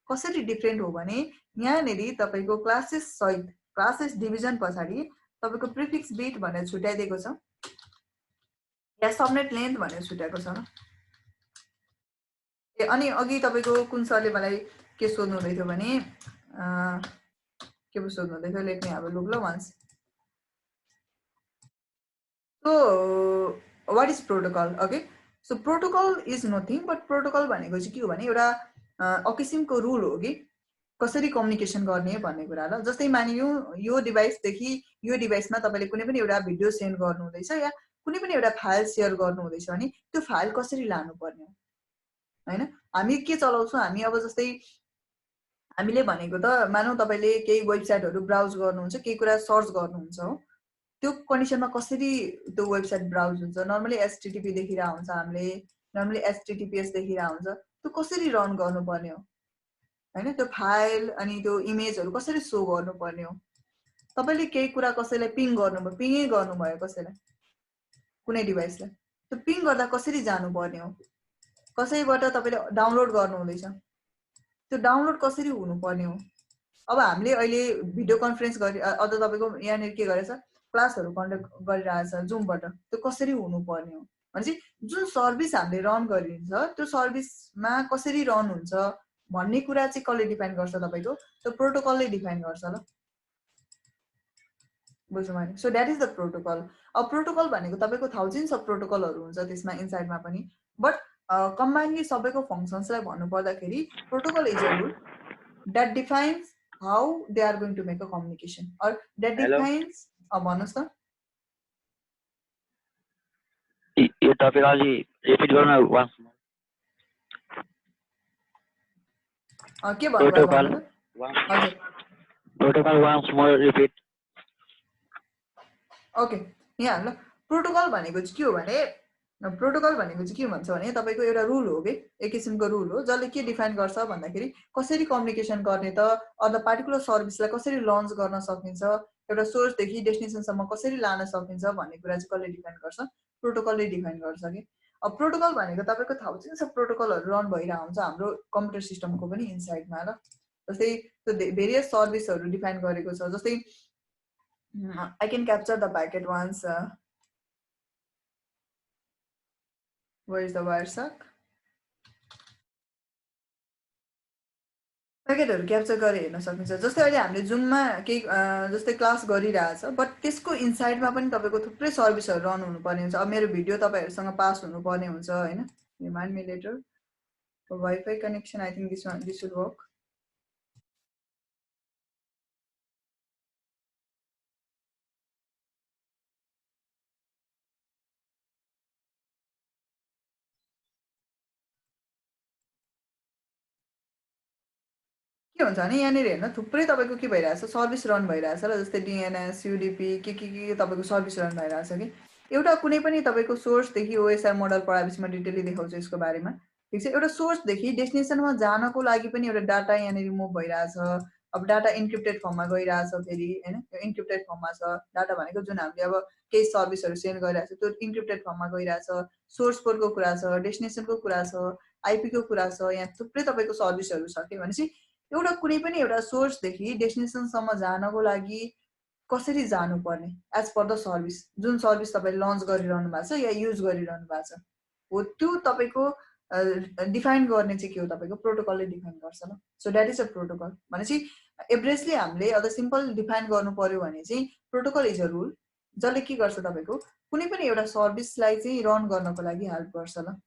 कसरी डिफ्रेन्ट हो भने यहाँनेरि तपाईको क्लासेस सहित क्लासेस डिभिजन पछाडि तपाईको प्रिफिक्स बिट भनेर छुट्याइदिएको छ या सबनेट लेन्थ भनेर छुट्याएको छ ल। अनि अघि तपाईको कुन सरले मलाई के सोध्नु हुँदै थियो भने के पो सोध्नु हुँदै थियो, let me have a look ल once. So what is protocol? Okay, so protocol is nothing but protocol भनेको चाहिँ के हो भने एउटा अकिसिमको रुल हो कि कसरी कम्युनिकेसन गर्ने भन्ने कुरा ल। जस्तै मानिलिउँ यो डिभाइसदेखि यो डिभाइसमा तपाईँले कुनै पनि एउटा भिडियो सेन्ड गर्नु हुँदैछ या कुनै पनि एउटा फाइल सेयर गर्नु हुँदैछ भने त्यो फाइल कसरी लानुपर्ने हो हैन। हामी के चलाउँछौँ, हामी अब जस्तै हामीले भनेको त मानौँ तपाईँले केही वेबसाइटहरू ब्राउज गर्नुहुन्छ, केही कुरा सर्च गर्नुहुन्छ हो, त्यो कन्डिसनमा कसरी त्यो वेबसाइट ब्राउज हुन्छ, नर्मली एचटीटीपी देखिरा हुन्छ, हामीले नर्मली एचटीटीपीएस देखिरा हुन्छ, त्यो कसरी रन गर्नुपर्ने हो हैन, त्यो फाइल अनि त्यो इमेजहरू कसरी सो गर्नुपर्ने हो। तपाईले केही कुरा कसैलाई पिङ गर्नुभयो, पिङै गर्नुभयो कसैलाई कुनै डिभाइसलाई, त्यो पिङ गर्दा कसरी जानुपर्ने हो, कसैबाट तपाईले डाउनलोड गर्नु हुँदैछ त्यो डाउनलोड कसरी हुनुपर्ने हो। अब हामीले अहिले भिडियो कन्फरेन्स गरि अझ तपाईको यहाँनिर के गरेछ क्लासहरू कन्डक्ट गरिरहेछ जुमबाट, त्यो कसरी हुनुपर्ने हो भनेपछि जुन सर्भिस हामीले रन गरिन्छ त्यो सर्भिसमा कसरी रन हुन्छ भन्ने कुरा चाहिँ कसले डिफाइन गर्छ तपाईको, त्यो प्रोटोकलले डिफाइन गर्छ ल। बुझ्नु भयो? So that is the protocol. अब प्रोटोकल भनेको तपाईको थाउजन्ड्स अफ प्रोटोकलहरू हुन्छ त्यसमा इनसाइडमा पनि, बट कम्बाइनली सबैको फङ्सन्सलाई भन्नु पर्दाखेरि protocol is a rule that defines how they are going to make a communication or that defines भन्नुस् त यो टपिक अलि रिपिट गर्नु वान्स के भन्नुभयो भन्नु त? हजुर protocol once more repeat. Okay, यहाँ ल प्रोटोकल भनेको चाहिँ के हो भने प्रोटोकल भनेको चाहिँ के भन्छ भने तपाईको एउटा रुल हो के, एक किसिमको रुल हो जसले के डिफाइन गर्छ भन्दाखेरि कसरी कम्युनिकेसन गर्ने त, अथवा पार्टिकुलर सर्भिसलाई कसरी लन्च गर्न सकिन्छ, एउटा सोर्सदेखि डेस्टिनेसनसम्म कसरी लान सकिन्छ भन्ने कुरा चाहिँ कसले डिफाइन गर्छ, प्रोटोकलले डिफाइन गर्छ कि। अब प्रोटोकल भनेको तपाईको थाउजन्ड्स अफ प्रोटोकलहरू रन भइरहेको हुन्छ हाम्रो कम्प्युटर सिस्टमको पनि इनसाइडमा ल। जस्तै त्यो भेरियस सर्भिसहरू डिफाइन गरेको छ, जस्तै I can capture the packet once. Where is the Wireshark? प्याकेटहरू क्याप्चर गरेर हेर्न सकिन्छ। जस्तै अहिले हामीले जुममा केही जस्तै क्लास गरिरहेछ बट त्यसको इनसाइडमा पनि तपाईँको थुप्रै सर्भिसहरू रन हुनुपर्ने हुन्छ। अब मेरो भिडियो तपाईँहरूसँग पास हुनुपर्ने हुन्छ होइन, remind me later. Wifi connection I think this will work. के हुन्छ भने यहाँनिर हेर्नु थुप्रै तपाईँको के भइरहेछ सर्भिस रन भइरहेछ ल। जस्तै डिएनएस युडिपी के तपाईँको सर्भिस रन भइरहेछ कि एउटा कुनै पनि तपाईँको सोर्सदेखि ओएसआर मोडल पढाएपछि म डिटेलली देखाउँछु यसको बारेमा, ठिक छ। एउटा सोर्सदेखि डेस्टिनेसनमा जानको लागि पनि एउटा डाटा यहाँनिर मुभ भइरहेछ। अब डाटा इन्क्रिप्टेड फर्ममा गइरहेछ फेरि होइन, त्यो इन्क्रिप्टेड फर्ममा छ डाटा भनेको जुन हामीले अब केही सर्भिसहरू सेन्ड गरिरहेछ त्यो इन्क्रिप्टेड फर्ममा गइरहेछ। सोर्स कोडको कुरा छ, डेस्टिनेसनको कुरा छ, आइपीको कुरा छ, यहाँ थुप्रै तपाईँको सर्भिसहरू छ कि भनेपछि एउटा कुनै पनि एउटा सोर्सदेखि डेस्टिनेसनसम्म जानको लागि कसरी जानुपर्ने एज पर द सर्भिस, जुन सर्भिस तपाईँले लन्च गरिरहनु भएको छ या युज गरिरहनु भएको छ हो, त्यो तपाईँको डिफाइन गर्ने चाहिँ के हो तपाईँको प्रोटोकलले डिफाइन गर्छ ल। So that is a protocol. भनेपछि एभरेजली हामीले अझ सिम्पल डिफाइन गर्नु पर्यो भने चाहिँ प्रोटोकल इज अ रुल जसले के गर्छ तपाईँको कुनै पनि एउटा सर्भिसलाई चाहिँ रन गर्नको लागि हेल्प गर्छ ल,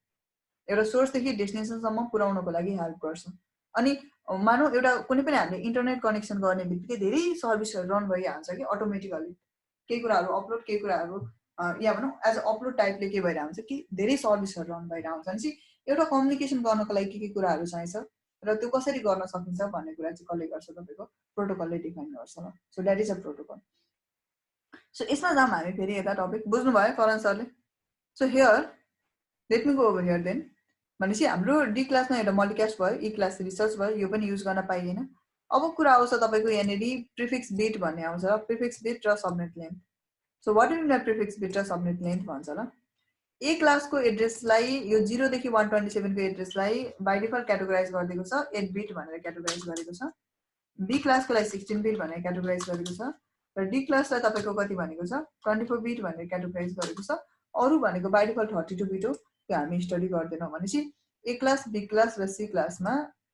एउटा सोर्सदेखि डेस्टिनेसनसम्म पुर्याउनको लागि हेल्प गर्छ। अनि मानौँ एउटा कुनै पनि हामीले इन्टरनेट कनेक्सन गर्ने बित्तिकै धेरै सर्भिसहरू रन भइहाल्छ कि अटोमेटिकली, केही कुराहरू अपलोड केही कुराहरू या भनौँ एज अ अपलोड टाइपले के भइरहेको हुन्छ कि धेरै सर्भिसहरू रन भइरहेको हुन्छ भनेपछि एउटा कम्युनिकेसन गर्नको लागि के कुराहरू चाहिन्छ र त्यो कसरी गर्न सकिन्छ भन्ने कुरा चाहिँ कसले गर्छ तपाईँको प्रोटोकलले डिफाइन गर्छ ल। So that is a protocol. So यसमा जाऊँ हामी फेरि यता टपिक बुझ्नुभयो करण सरले। So here let me go over here then. भनेपछि हाम्रो डी क्लासमा एउटा मल्टिकास्ट भयो, ई क्लास रिसर्च भयो, यो पनि युज गर्न पाइएन। अब कुरा आउँछ तपाईको यहाँनेरि प्रिफिक्स बिट भन्ने आउँछ प्रिफिक्स बिट र subnet length so what is the prefix beet र सबनेट लेन्थ भन्छ ल ए क्लासको एड्रेसलाई यो 0 देखि 127 को एड्रेसलाई बाइ डिफल्ट क्याटेगोराइज गरिदिएको छ 8 बिट भनेर क्याटेगोराइज गरेको छ बी क्लासको लागि 16 बिट भनेर क्याटेगोराइज गरेको छ र डी क्लासलाई तपाईको कति भनेको छ 24 बिट भनेर क्याटेगोराइज गरेको छ अरु भनेको बाइ डिफल्ट 32 बिट हो त्यो हामी स्टडी गर्दैनौं भनेपछि ए क्लास बी क्लास र सी क्लासमा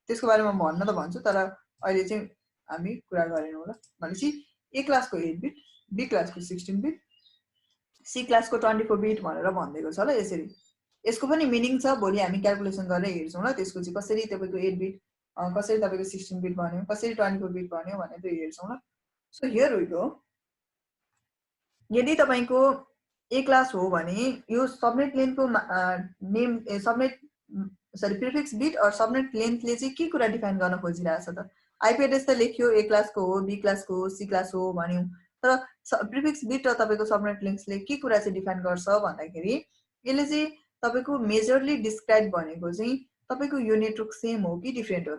त्यसको बारेमा भन्न त भन्छु तर अहिले चाहिँ हामी कुरा गरेनौं ल भनेपछि ए क्लासको 8 बिट बी क्लासको 16 बिट सी क्लासको 24 बिट भनेर भन्दैको छ ल यसरी यसको पनि मिनिङ छ भोलि हामी क्याल्कुलेसन गरेर हेर्छौं ल त्यसको चाहिँ कसरी तपाईको 8 बिट कसरी तपाईको 16 बिट बन्यो कसरी 24 बिट बन्यो भने त्यो हेर्छौं ल सो हियर वी गो यदि तपाईको ए क्लास हो भने यो सबनेट लेन्थको name subnet sorry prefix bit और सबनेट लेन्थले चाहिँ के कुरा डिफाइन गर्न खोजिरहेछ त आईपी एड्रेस त लेख्यो ए क्लासको हो बी क्लासको हो सी क्लास हो भन्यौ तर प्रिफिक्स बिट र तपाईको सबनेट लेन्थले के कुरा चाहिँ डिफाइन गर्छ भन्दाखेरि यसले चाहिँ तपाईको मेजरली डिस्क्राइब भनेको चाहिँ तपाईको यो नेटवर्क सेम हो कि डिफरेन्ट हो त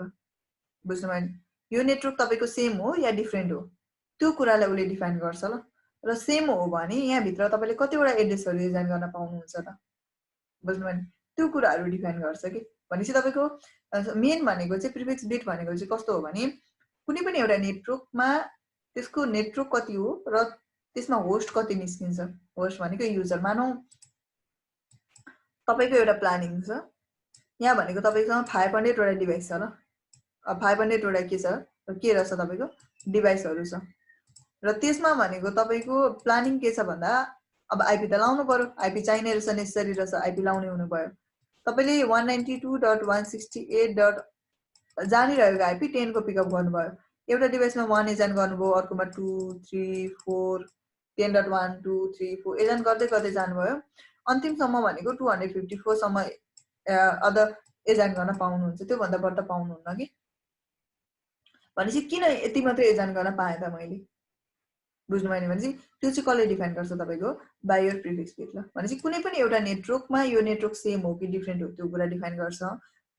बुझ्नुभयो यो नेटवर्क तपाईको सेम हो या डिफरेन्ट हो त्यो कुरालाई उले डिफाइन गर्छ ल र सेम हो भने यहाँ भित्र तपाईले कतिवटा एड्रेसहरु डिजाइन गर्न पाउनुहुन्छ त बुझ्नुभयो त्यो कुराहरु डिफाइन गर्छ कि भनेपछि तपाईको मेन भनेको चाहिँ प्रिफिक्स बिट भनेको चाहिँ कस्तो हो भने कुनै पनि एउटा नेटवर्कमा त्यसको नेटवर्क कति हो र त्यसमा होस्ट कति निस्किन्छ होस्ट भनेको युजर मानौ तपाईको एउटा प्लानिङ छ यहाँ भनेको तपाईसँग 500 वटा डिभाइस छ ल 500 वटा के छ के रहेछ तपाईको डिभाइसहरु छ र त्यसमा भनेको तपाईको प्लानिङ के छ भन्दा अब आईपी त लाउनु पर्यो आईपी चाहिने रहेछ नेसेसरी रहेछ आईपी लाउने हुनु भयो तपाईले 192.168. जानिरहेको आईपी 10 को पिकअप गर्नुभयो एउटा डिभाइसमा 1 एजेन्ट गर्नुभयो अर्कोमा 2 3 4 10.1 2 3 4 एजेन्ट गर्दै गर्दै जानुभयो अन्तिमसम्म भनेको 254 सम्म अदर एजेन्ट गर्न पाउनुहुन्छ त्यो भन्दा बढ्ता पाउनुहुन्न कि भनेपछि किन यति मात्र एजेन्ट गर्न पाए त मैले बुझ्नुभयो भनेपछि त्यो चाहिँ कसले डिफाइन गर्छ तपाईको बाइ योर प्रिफिक्स बिट ल भनेपछि कुनै पनि एउटा नेटवर्कमा यो नेटवर्क सेम हो कि डिफरेन्ट हो त्यो कुरा डिफाइन गर्छ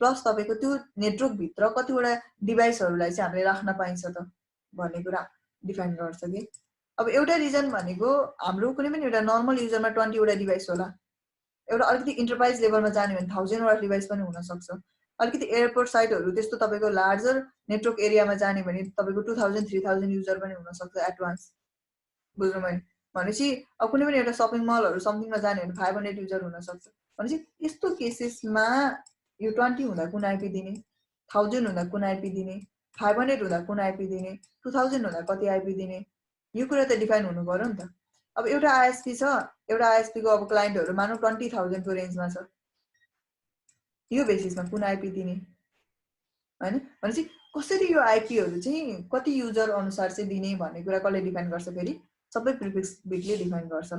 प्लस तपाईको त्यो नेटवर्क भित्र कतिवटा डिभाइसहरुलाई चाहिँ हामीले राख्न पाइन्छ त भन्ने कुरा डिफाइन गर्छ कि अब एउटा रिजन भनेको हाम्रो कुनै पनि एउटा नर्मल युजरमा 20 वटा डिभाइस होला एउटा अलिकति इन्टरप्राइज लेभलमा जाने भने 1000 वटा डिभाइस पनि हुन सक्छ अलिकति एयरपोर्ट साइटहरु त्यस्तो तपाईको लार्जर नेटवर्क एरियामा जाने भने तपाईको 2000 3000 युजर पनि हुन सक्छ एडभान्स बुझ्नुभयो भनेपछि अब कुनै पनि एउटा शपिङ मलहरु समथिङमा जाने भने 500 युजर हुन सक्छ भनेपछि यस्तो केसेसमा यो 20 हुँदा कुन आईपी दिने 1000 हुँदा कुन आईपी दिने 500 हुँदा कुन आईपी दिने 2000 हुँदा कति आईपी दिने यो कुरा त डिफाइन हुनु पर्यो नि त अब एउटा आईएसपी छ एउटा आईएसपी को अब क्लाइन्टहरु मानौ 20000 को रेन्जमा छ यो बेसिसमा कुन आईपी दिने हैन भनेपछि कसरी यो आईपीहरु चाहिँ कति युजर अनुसार चाहिँ दिने भन्ने कुरा कसले डिफाइन गर्छ फेरि सबै प्रिफिक्स बिटले डिफाइन गर्छ ल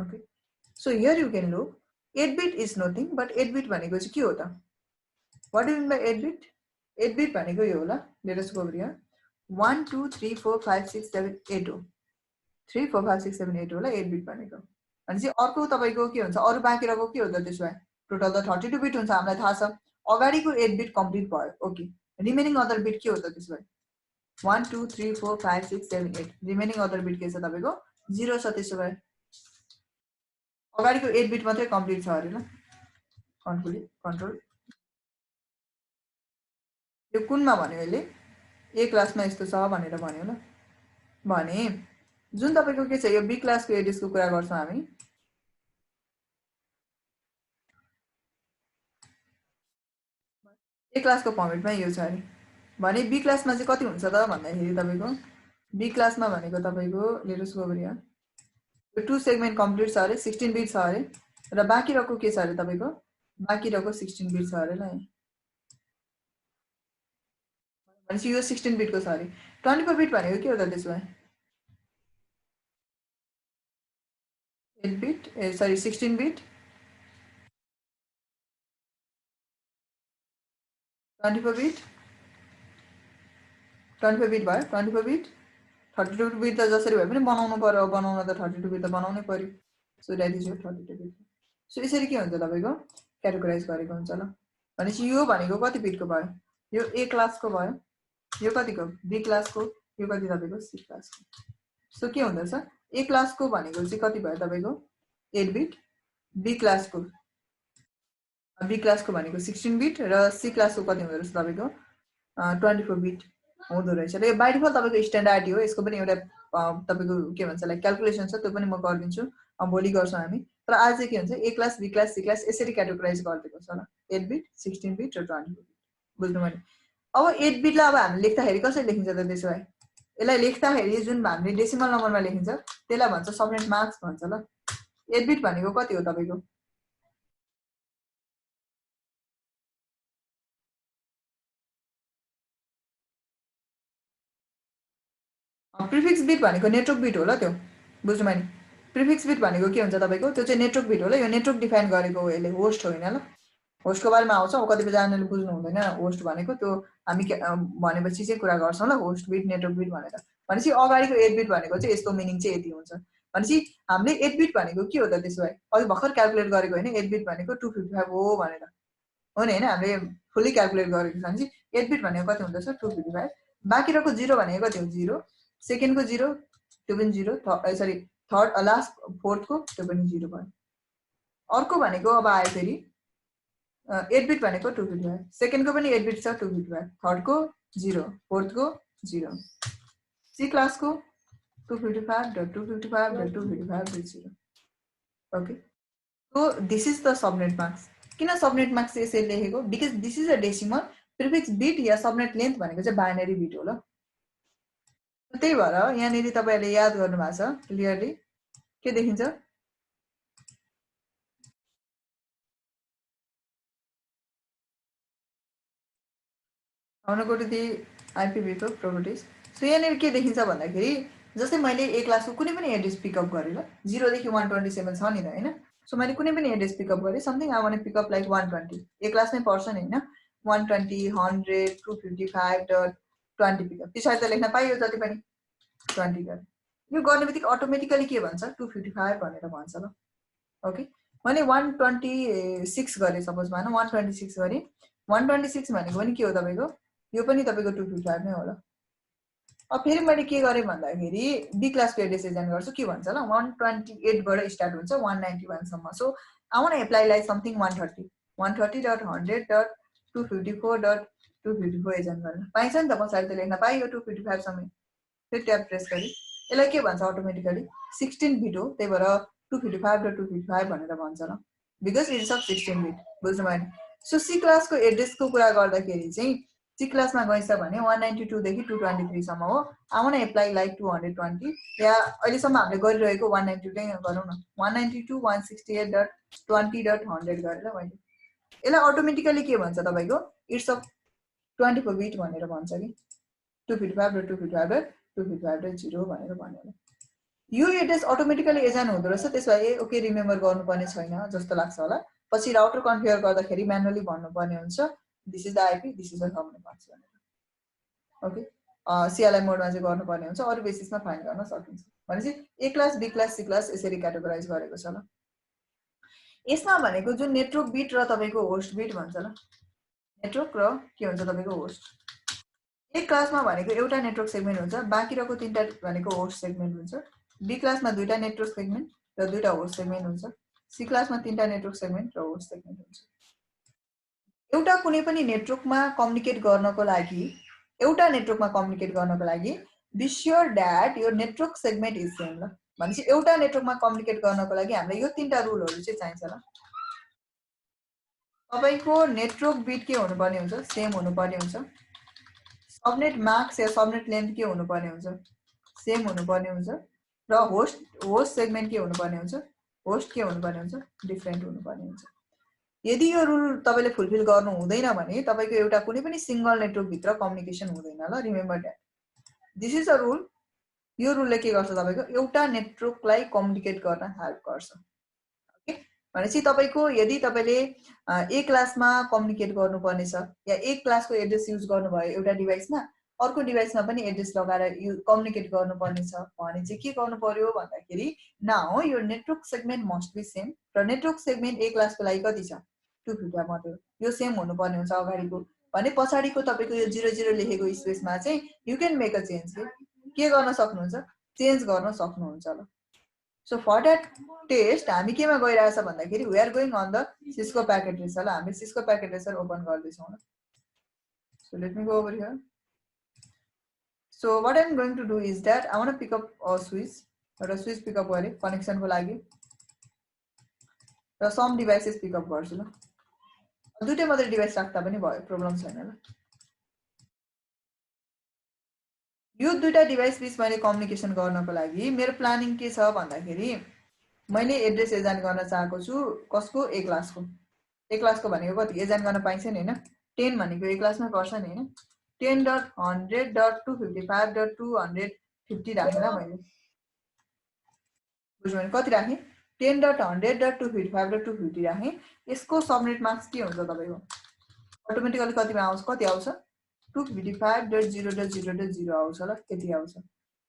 okay so here you can look 8 bit is nothing but 8 bit भनेको चाहिँ के हो त what do you mean by 8 bit 8 bit भनेको यो हो ल let us go over here 1 2 3 4 5 6 7 8 हो 3 4 5 6 7 8 हो ल 8 बिट भनेको भनेपछि अर्को तपाईको के हुन्छ अरु बाँकी रहेको के हो त त्यसो भए टोटल त 32 बिट हुन्छ हामीलाई थाहा छ अगाडिको 8 बिट कम्प्लिट भयो ओके रिमेनिङ अदर बिट के हो त त्यसो भए 1 2 3 4 5 6 7 8 रिमेनिङ अदर बिट के छ तपाईको 0 छ त्यसो भए अगाडिको 8 बिट मात्रै कम्प्लिट छ अरे ल कन्ट्रोल यो कुनमा भन्यो यसले ए क्लासमा यस्तो छ भनेर भन्यो ल भने जुन तपाईको के छ यो बी क्लासको एड्रेसको कुरा गर्छौं हामी ए क्लासको फर्मेटमा यो छ अरे भने बी क्लासमा चाहिँ कति हुन्छ त भन्दाखेरि तपाईको बी क्लासमा भनेको तपाईको late us go over here यो 2 सेगमेन्ट कम्प्लिट छ अरे 16 बिट छ अरे र बाँकी रहेको के छ अरे तपाईको बाँकी रहेको 16 बिट छ अरे ल भनेपछि यो 16 बिटको छ अरे 24 बिट भनेको के हो त त्यसो भए 8 beet sorry 16 beet 24 beet 24 beet भयो 24 बिट 32 बिट त जसरी भए पनि बनाउनु पर्यो बनाउन त 32 बिट त बनाउनै पर्यो so that is your 32 bit so यसरी के हुन्छ तपाईको क्याटेगोराइज गरेको हुन्छ ल भनेपछि यो भनेको कति बिटको भयो यो ए क्लासको भयो यो कतिको बी क्लासको, यो कति तपाईको सी क्लासको। सो के हुँदैछ ए क्लासको भनेको चाहिँ कति भयो तपाईको 8 बिट, बी क्लासको भनेको 16 बिट र सी क्लासको कति हुँदो रहेछ तपाईको 24 बिट हुँदो रहेछ। र यो बाइ डिफल्ट तपाईको स्ट्यान्डर्ड हो। यसको पनि एउटा तपाईको के भन्छ लाइक क्याल्कुलेसन छ, त्यो पनि म गरिदिन्छु, भोलि गर्छौँ हामी। तर आज चाहिँ के हुन्छ A class B class C class यसरी क्याटेगोराइज गरिदिएको छ ल, 8 बिट 16 बिट र 24 बिट। बुझ्नु भने अब 8 बिटलाई अब हामीले लेख्दाखेरि कसरी लेखिन्छ त त्यसो भए यसलाई लेख्दाखेरि जुन हामीले डेसिमल नम्बरमा लेखिन्छ त्यसलाई भन्छ सबनेट मार्क्स भन्छ ल। 8 बिट भनेको कति हो तपाईको प्रिफिक्स बिट भनेको नेटवर्क बिट हो ल त्यो। बुझ्नु भयो नि प्रिफिक्स बिट भनेको के हुन्छ तपाईको त्यो चाहिँ नेटवर्क बिट हो ल। यो नेटवर्क डिफाइन गरेको हो यसले, होस्ट होइन ल। होस्टको बारेमा आउँछ, अब कतिजनाले बुझ्नु हुँदैन होस्ट भनेको, त्यो हामी भनेपछि चाहिँ कुरा गर्छौँ ल होस्ट बिट नेटवर्क बिट भनेर। भनेपछि अगाडिको 8 बिट भनेको चाहिँ यसको मिनिङ चाहिँ यति हुन्छ। भनेपछि हामीले 8 बिट भनेको के हो त त्यसो भए अघि भर्खर क्याल्कुलेट गरेको होइन 8 बिट भनेको 255 हो भनेर हो नि होइन, हामीले फुल्ली क्याल्कुलेट गरेको छ भने 8 बिट भनेको कति हुँदैछ 255। बाँकी रहेको 0 भनेको कति हो 0, सेकेन्डको 0 त्यो पनि 0, सरी थर्ड लास्ट फोर्थको त्यो पनि 0 भयो। अर्को भनेको अब आयो फेरि 8 बिट भनेको 255, सेकेन्डको पनि 8 बिट छ 255, थर्डको 0, फोर्थको 0, सी क्लासको 255.255.255.0। Okay, so this is the subnet marks. किन सबनेट मार्क्स यसरी लेखेको because this is a decimal, prefix beet yeah subnet length भनेको चाहिँ बाइनरी बिट हो ल। त्यही भएर यहाँनिर तपाईहरुले याद गर्नु भएको छ क्लियरली के देखिन्छ I want to go to the IPv4 properties. So यहाँनिर के देखिन्छ भन्दाखेरि जस्तै मैले ए क्लासको कुनै पनि एड्रेस पिकअप गरेँ ल, 0 देखि 127 छ नि त हैन। सो मैले कुनै पनि एड्रेस पिकअप गरेँ, something I want to pickup like 120, A क्लासमै पर्छ नि हैन, 120 100 255.20 पिकअप त्यसरी त लेख्न पाइयो जति पनि 20 गरे। यो गर्ने बित्तिकै अटोमेटिकली के भन्छ 255 भनेर भन्छ ल। ओके, मैले 126 गरे सपोज मान 126 गरे, 126 भनेको पनि के हो तपाईको यो पनि तपाईको 255 नै होला। अब फेरि मैले के गरे भन्दाखेरि बी क्लासको एड्रेस डिजाइन गर्छु, के भन्छ ल 128 बाट स्टार्ट हुन्छ 191 सम्म। So I want to apply like something 130 130.100.254.254 design गर्न पाइन्छ नि त, पछाडी त लेख्न पाइयो 255 सम्म। फेरि ट्याब प्रेस गरी यसलाई के भन्छ अटोमेटिकली 16 बिट हो, त्यही भएर 255.255 भनेर भन्छ ल, because it is of 16 beet. बुझ्नु भयो नि। सो सी क्लासको एड्रेसको कुरा गर्दाखेरि चाहिँ सी क्लासमा गइन्छ भने 192 देखि 223 सम्म हो। I want to apply like 220 या अहिलेसम्म हामीले गरिरहेको 192 नै गरौँ न, 192 168.20.100 गरेर मैले यसलाई अटोमेटिकली के भन्छ तपाईको इट्स अफ 24 बिट भनेर भन्छ कि 255.255.255.0 भनेर भन्यो। यो एड्रेस अटोमेटिकली एजान हुँदो रहेछ, त्यसैले ओके रिमेम्बर गर्नुपर्ने छैन जस्तो लाग्छ होला। पछि राउटर कन्फिगर गर्दाखेरि म्यानुअली भन्नुपर्ने हुन्छ this is the IP this is the subnet marks भनेर। ओके, सीएलआई मोडमा चाहिँ गर्नुपर्ने हुन्छ, अरु बेसिसमा फाइन्ड गर्न सकिन्छ। भनेपछि A class B class C class यसरी क्याटेगोराइज गरेको छ ल। यसमा भनेको जुन नेटवर्क बिट र तपाईको होस्ट बिट भन्छ ल, नेटवर्क र के हुन्छ तपाईको होस्ट। ए क्लासमा भनेको एउटा नेटवर्क सेगमेन्ट हुन्छ, बाँकी रहेको तीनटा भनेको होस्ट सेगमेन्ट हुन्छ। बी क्लासमा दुईटा नेटवर्क सेगमेन्ट र दुईटा होस्ट सेगमेन्ट हुन्छ। सी क्लासमा तीनटा नेटवर्क सेगमेन्ट र होस्ट सेगमेन्ट हुन्छ। एउटा कुनै पनि नेटवर्कमा कम्युनिकेट गर्नको लागि be sure that your network segment is same ल। भनेपछि एउटा नेटवर्कमा कम्युनिकेट गर्नको लागि हामीलाई यो तीनटा रुलहरु चाहिँ चाहिन्छ ल। तपाईको नेटवर्क बिट के हुनुपर्ने हुन्छ सेम हुनुपर्ने हुन्छ, सबनेट मार्क्स या सबनेट लेन्थ के हुनुपर्ने हुन्छ सेम हुनुपर्ने हुन्छ, र होस्ट सेगमेन्ट के हुनुपर्ने हुन्छ होस्ट के हुनुपर्ने हुन्छ डिफरेन्ट हुनुपर्ने हुन्छ। यदि यो रुल तपाईले फुलफिल गर्नु हुँदैन भने तपाईको एउटा कुनै पनि सिंगल नेटवर्क भित्र कम्युनिकेसन हुँदैन ल। Remember that this is a rule. यो रुलले के गर्छ तपाईको एउटा नेटवर्कलाई कम्युनिकेट गर्न हेल्प गर्छ। ओके, भनेपछि तपाईको यदि तपाईले ए क्लासमा कम्युनिकेट गर्नुपर्ने छ या ए क्लासको एड्रेस युज गर्नुभयो एउटा डिभाइसमा, अर्को डिभाइसमा पनि एड्रेस लगाएर कम्युनिकेट गर्नुपर्ने छ भने चाहिँ के गर्नु पर्यो भन्दाखेरि नाउ यो network segment must be same, र नेटवर्क सेगमेन्ट ए क्लासको लागि कति छ 255 मात्र, यो सेम हुनुपर्ने हुन्छ अगाडिको भने पछाडिको तपाईको यो 00 लेखेको स्पेसमा चाहिँ you can make a change के गर्न सक्नुहुन्छ चेन्ज गर्न सक्नुहुन्छ ल सो फर द्याट टेस्ट हामी केमा गइरहेछ भन्दाखेरि we are going on the Cisco packet tracer ल हामी सिस्को प्याकेट रेसर ओपन गर्दैछौँ ल so let me go over here so what I am going to do is that I want to pick up a switch एउटा स्विच पिकअप गरे कनेक्सनको लागि र सम डिभाइसेस पिकअप गर्छु ल दुईटै मात्रै डिभाइस राख्दा पनि भयो प्रब्लम छैन ल यो दुईटा डिभाइस बीच मैले कम्युनिकेसन गर्नको लागि मेरो प्लानिङ के छ भन्दाखेरि मैले एड्रेस एजाइन गर्न चाहेको छु कसको ए क्लासको भनेको कति एजाइन गर्न पाइन्छ नि हैन 10 भनेको ए क्लासमै पर्छ नि हैन 10.100.255.250 राखेर मैले बुझ्नु भने कति राखे 10.100.255.250 राखे यसको सबनेट मार्क्स के हुन्छ तपाईको अटोमेटिकली कतिमा आउँछ कति आउँछ 255.0.0.0 आउँछ ल त्यति आउँछ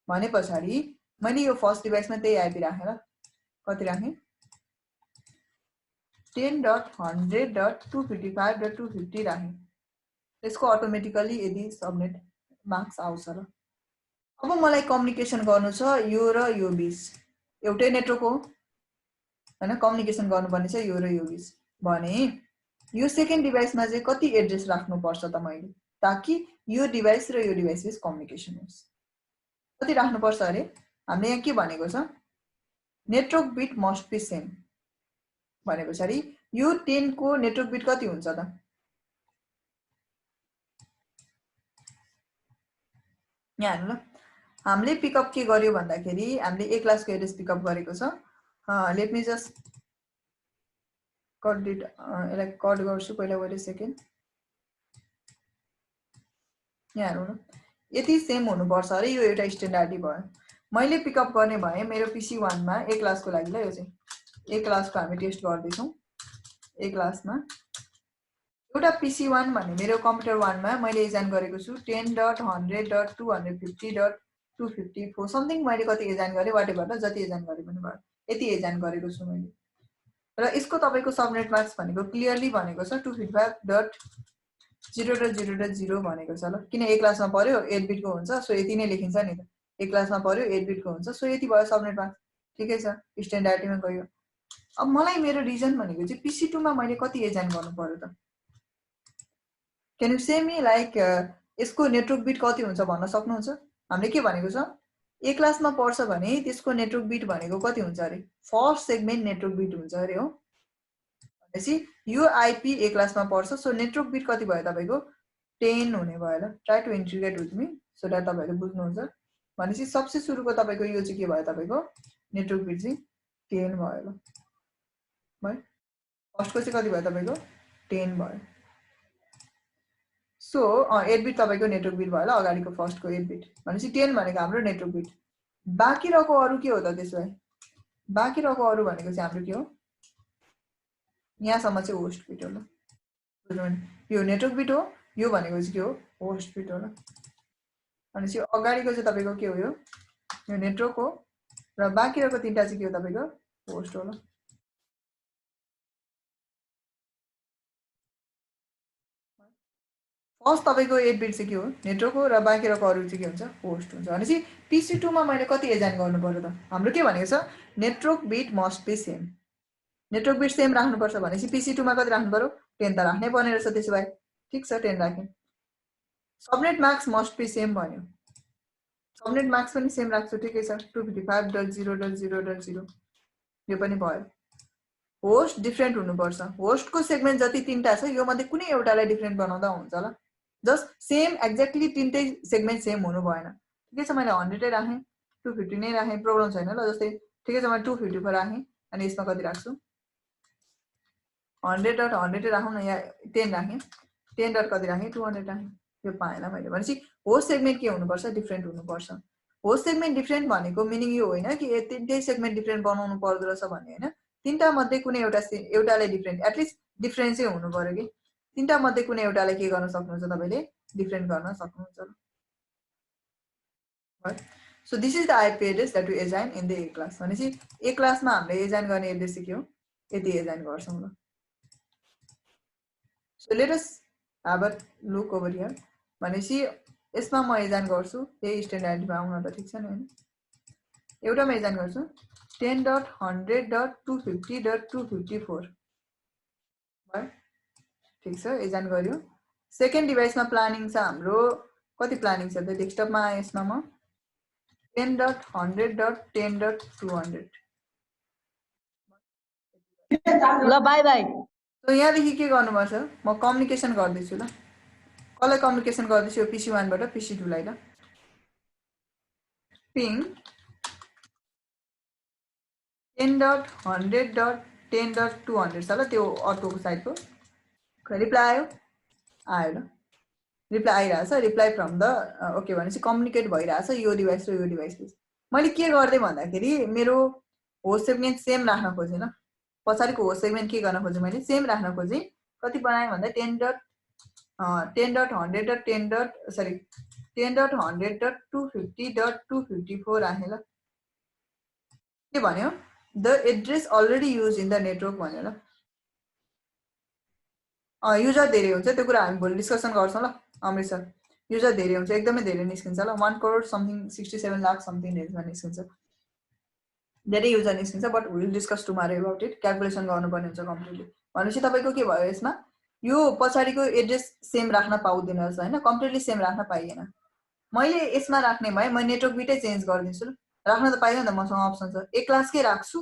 भने पछाडी मैले यो फर्स्ट डिभाइसमा त्यही आइपी राखेर कति राखे 10.100.255.250 राखे त्यसको अटोमेटिकली यदि सबनेट मार्क्स आउँछ ल अब मलाई कम्युनिकेसन गर्नु छ यो र यो बीच एउटै नेटवर्क हो हैन कम्युनिकेसन गर्नुपर्ने छ यो र यो बीच भने यो सेकेन्ड डिभाइसमा चाहिँ कति एड्रेस राख्नु पर्छ त मैले ताकि यो डिभाइस र यो डिभाइस बीच कम्युनिकेसन होस् कति राख्नु पर्छ अरे हामीले यहाँ के भनेको छ network bit must be same भनेपछि यो 10 को नेटवर्क बिट कति हुन्छ त यहाँ हेर्नु ल हामीले पिकअप के गर्यो भन्दाखेरि हामीले ए क्लासको एड्रेस पिकअप गरेको छ let me just cut it यसलाई कट गर्छु पहिला वेट अ सेकेन्ड यहाँ हेर्नु न यति सेम हुनुपर्छ अरे यो एउटा स्ट्यान्डर्डै भयो मैले पिकअप गर्ने भए मेरो पीसी 1 मा ए क्लासको लागि ल यो चाहिँ ए क्लासको हामी टेस्ट गर्दै छौं ए क्लासमा एउटा पीसी 1 भन्ने मेरो कम्प्युटर 1 मा मैले एजाइन गरेको छु 10.100.250.254 समथिङ मैले कति एजाइन गरे व्हाटएभर ल जति एजाइन गरे पनि भयो यति एजाइन गरेको छु मैले र यसको तपाईको सबनेट मार्क्स भनेको क्लियरली भनेको छ 255.0.0.0 भनेको छ ल किन ए क्लासमा पर्यो 8 बिटको हुन्छ सो यति नै लेखिन्छ नि त ए क्लासमा पर्यो 8 बिटको हुन्छ सो यति भयो सबनेट मार्क्स ठिकै छ स्ट्यान्डर्डमा गयो अब मलाई मेरो रिजन भनेको चाहिँ पीसी 2 मा मैले कति एजाइन गर्नु पर्यो त can you say me like यसको नेटवर्क बिट कति हुन्छ भन्न सक्नुहुन्छ हामीले के भनेको छ ए क्लासमा पर्छ भने त्यसको नेटवर्क बिट भनेको कति हुन्छ अरे फर्स्ट सेगमेन्ट नेटवर्क बिट हुन्छ अरे हो भनेपछि यो आईपी ए क्लासमा पर्छ सो नेटवर्क बिट कति भयो तपाईको 10 हुने भयो ल try to integrate with me so that तपाईहरुले बुझ्नुहुन्छ भनेपछि सबसे सुरुको तपाईको यो चाहिँ के भयो तपाईको नेटवर्क बिट चाहिँ 10 भयो ल भयो फर्स्टको चाहिँ कति भयो तपाईको 10 भयो सो 8 बिट तपाईको नेटवर्क बिट भयो ल अगाडिको फर्स्टको 8 बिट भनेपछि 10 भनेको हाम्रो नेटवर्क बिट बाँकी रहेको अरु के हो त त्यसो भए बाँकी रहेको अरु भनेको चाहिँ हाम्रो के हो यहाँसम्म चाहिँ होस्ट बिट हो ल यो नेटवर्क बिट हो यो भनेको चाहिँ के हो होस्ट बिट हो ल भनेपछि अगाडिको चाहिँ तपाईको के हो यो नेटवर्क हो र बाँकी रहेको तीनटा चाहिँ के हो तपाईको होस्ट हो ल फर्स्ट तपाईको 8 बिट चाहिँ के हो नेटवर्क हो र बाँकी रहेको अरु चाहिँ के हुन्छ होस्ट हुन्छ भनेपछि पीसी 2 मा मैले कति एजाइन गर्नु पर्यो त हाम्रो के भनेको छ network bit must be same network bit same राख्नु पर्छ भनेपछि पीसी 2 मा कति राख्नु पर्यो 10 त राख्नै पर्ने रहेछ त्यसो भए ठीक छ 10 राखे subnet marks must be same भन्यो सबनेट मार्क्स पनि सेम राख्छु ठिकै छ 255.0.0.0 यो पनि भयो होस्ट डिफरेन्ट हुनु पर्छ होस्टको सेगमेन्ट जति तीनटा छ यो मध्ये कुनै एउटालाई डिफरेन्ट बनाउँदा हुन्छ ल जस्ट सेम एक्ज्याक्टली तीनटै सेगमेन्ट सेम हुनु भएन ठिकै छ मैले 100 राखे 250 नै राखे प्रब्लम छैन ल जस्तै ठिकै छ मैले 250 को राखे अनि यसमा कति राख्छु 100.100 राखौं न यहाँ 10 राखे 10 डट कति राखे 200 राखे यो पाएन मैले भनेपछि होस्ट सेगमेन्ट के हुनु पर्छ डिफरेन्ट हुनु पर्छ होस्ट सेगमेन्ट डिफरेन्ट भनेको मिनिङ यो होइन कि तीनटै सेगमेन्ट डिफरेन्ट बनाउनु पर्दो रहेछ भन्ने हैन तीनटा मध्ये कुनै एउटाले डिफरेन्ट एटलिस्ट डिफरेन्स चाहिँ हुनु पर्यो कि तीनटा मध्ये कुनै एउटाले के गर्न सक्नुहुन्छ तपाईले डिफरेन्ट गर्न सक्नुहुन्छ so this is the IP address that we assign in the A class भनेपछि ए क्लासमा हामीले एजाइन गर्ने एड्रेस चाहिँ के हो यति एजाइन गर्छौं ल सो लेट अस अब लुक ओभर हियर भनेपछि यसमा म एजान गर्छु यही स्ट्यान्डर्डमा आउन त ठीक छ नि हैन एउटामा एजान गर्छु 10.100.250.254 भयो ठीक छ एजान गर्यो सेकेन्ड डिभाइसमा प्लानिङ छ हाम्रो कति प्लानिङ छ त डेस्कटपमा यसमा म 10.100.10.200 ल बाई बाई सो यहाँदेखि के गर्नुपर्छ म कम्युनिकेसन गर्दैछु ल कसलाई कम्युनिकेसन गर्दैछु यो PC1 बाट PC2 लाई ल पिङ 10.100.10.200 छ ल त्यो अर्कोको साइडको रिप्लाई आयो आयो ल रिप्लाई आइरहेछ रिप्लाई फ्रम द ओके भनेपछि कम्युनिकेट भइरहेछ यो डिभाइस र यो डिभाइस बिच मैले के गर्दै भन्दाखेरि मेरो होस्ट सेगमेन्ट सेम राख्न खोजेँ ल पछाडिको होस्ट सेगमेन्ट के गर्न खोजेँ मैले सेम राख्न खोजेँ कति बनाएँ भन्दा 10.100.250.254 राखेँ ल के भन्यो the address already use in the network भन्यो ल युजर धेरै हुन्छ त्यो कुरा हामी भोलि डिस्कसन गर्छौं ल अमृत सर युजर धेरै हुन्छ एकदमै धेरै निस्किन्छ ल 1 करोड समथिङ 67 लाख समथिङ रेन्जमा निस्किन्छ धेरै युजर निस्किन्छ but will discuss tomorrow about it calculation गर्नुपर्ने हुन्छ कम्प्लिटली भनेपछि तपाईको के भयो यसमा यो पछाडीको एड्रेस सेम राख्न पाउँदैन रहेछ हैन कम्प्लिटली सेम राख्न पाइएन मैले यसमा राख्ने भए म नेटवर्क बिटै चेन्ज गर्दिन्छु राख्न त पाइदैन त मसँग अप्सन छ एक क्लासकै राख्छु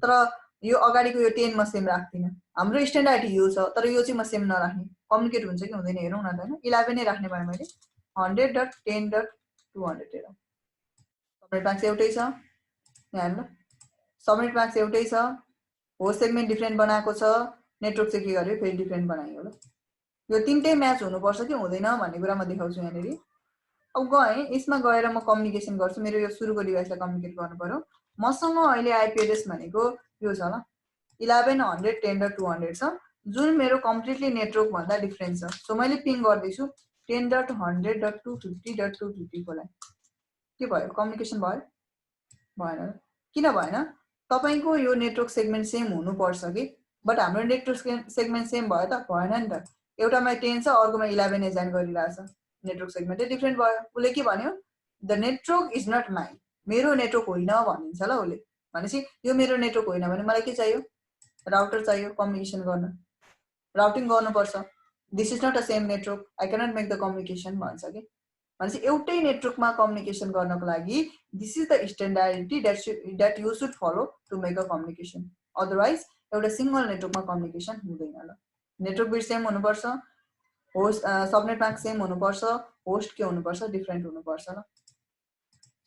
तर यो अगाडिको यो 10 म सेम राख्दिन हाम्रो स्ट्यान्डर्ड यो छ तर यो चाहिँ म सेम नराख्ने कम्युनिकेट हुन्छ कि हुँदैन हेरौँ न त हैन 11 नै राख्ने भए मैले 100.10.200 हेरौँ सबनेट म्याक्स एउटै छ यहाँ ल सबनेट म्याक्स एउटै छ होस्ट सेगमेन्ट डिफरेन्ट बनाएको छ नेटवर्क चाहिँ के गर्यो फेरि डिफरेन्ट बनाइयो ल यो तीनटै म्याच हुनुपर्छ कि हुँदैन भन्ने कुरा म देखाउँछु यहाँनेरि अब गएँ यसमा गएर म कम्युनिकेसन गर्छु मेरो यो सुरुको डिभाइसलाई कम्युनिकेट गर्नु पर्यो मसँग अहिले आईपी एड्रेस भनेको यो छ ल 11.100.10.200 छ जुन मेरो कम्प्लिटली नेटवर्क भन्दा डिफरेन्ट छ सो मैले पिङ गर्दैछु 10.100.250.254 लाई के भयो कम्युनिकेसन भयो भएन किन भएन तपाईको यो नेटवर्क सेगमेन्ट सेम हुनु पर्छ कि बट हाम्रो नेटवर्क सेगमेन्ट सेम भयो त भएन नि त एउटामा 10 छ अर्कोमा 11 एजाइन गरिरहेछ नेटवर्क सेगमेन्टै डिफरेन्ट भयो उले के भन्यो the network is not mine मेरो नेटवर्क होइन भनिन्छ ल उले भनेपछि यो मेरो नेटवर्क होइन भने मलाई के चाहियो राउटर चाहियो कम्युनिकेसन गर्न राउटिङ गर्नुपर्छ this is not a same network I cannot make the communication भन्छ कि भनेपछि एउटै नेटवर्कमा कम्युनिकेसन गर्नको लागि this is the standardity that you should follow to make a communication otherwise एउटा सिंगल नेटवर्कमा कम्युनिकेसन हुँदैन ल नेटवर्क बिट सेम हुनुपर्छ होस्ट सबनेट म्याक्स सेम हुनुपर्छ होस्ट के हुनुपर्छ डिफरेन्ट हुनुपर्छ ल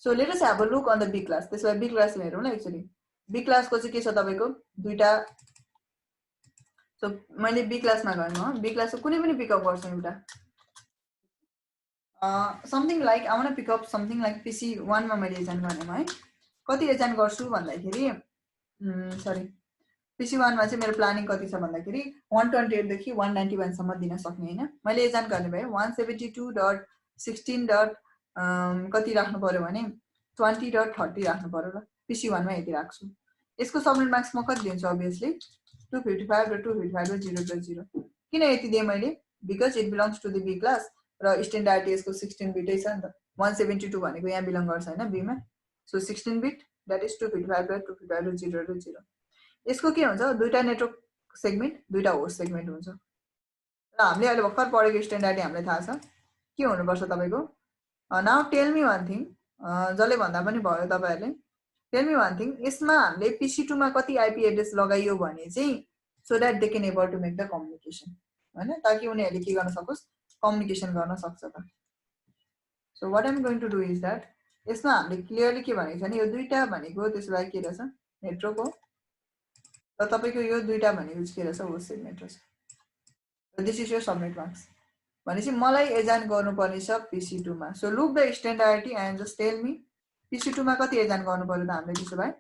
so let us have a look on the B class त्यसलाई बी क्लास हेरौँ ल एक्चुअली बी क्लासको चाहिँ के छ तपाईको दुईटा सो मैले बी क्लासमा गएँ म बी क्लासको कुनै पनि पिकअप गर्छु एउटा something like I want to pick up something like PC1 मा मैले एजान गर्नेमा है कति एजान गर्छु भन्दाखेरि सरी PC1 मा चाहिँ मेरो प्लानिङ कति छ भन्दाखेरि 128 देखि 191 सम्म दिन सक्ने हैन मैले एजान गर्ने भए 172.16. कति राख्नु पर्यो भने 20.30 राख्नु पर्यो ल PC1 मा यति राख्छु यसको सबनेट म्याक्स म कति दिन्छु obviously 255 र 255 र 0.0 किन यति दिए मैले because it belongs to the B class र स्ट्यान्डर्ड यसको 16 बिटै छ नि त 172 भनेको यहाँ बिलोङ गर्छ हैन बी मा सो 16 बिट दैट इज 255 र 255 र 0.0 यसको के हुन्छ दुईटा नेटवर्क सेगमेन्ट दुईटा होस्ट सेगमेन्ट हुन्छ र हामीले अहिले भर्खर पढेको स्ट्यान्डर्ड हामीलाई थाहा छ के हुनु पर्छ तपाईको नाउ टेल मी वन थिङ जले भन्दा पनि भयो तपाईहरुले टेल मी वन थिङ यसमा हामीले PC2 मा कति आईपी एड्रेस लगाइयो भने चाहिँ so that they can able to make the communication हैन ताकि उनीहरुले के गर्न सकोस् कम्युनिकेसन गर्न सक्छ त so what I am going to do is that यसमा हामीले क्लियरली के भनेको छ नि यो दुईटा भनेको त्यसलाई के रहेछ नेटवर्क हो र तपाईको यो दुईटा भनेको के रहेछ होस्ट सेगमेन्ट रहेछ दिस इज योर सबनेट म्याक्स भनेपछि मलाई एजान गर्नुपर्ने छ PC2 मा so look the standardity and just tell me PC2 मा कति एजान गर्नु पर्यो त हामीले त्यसो भए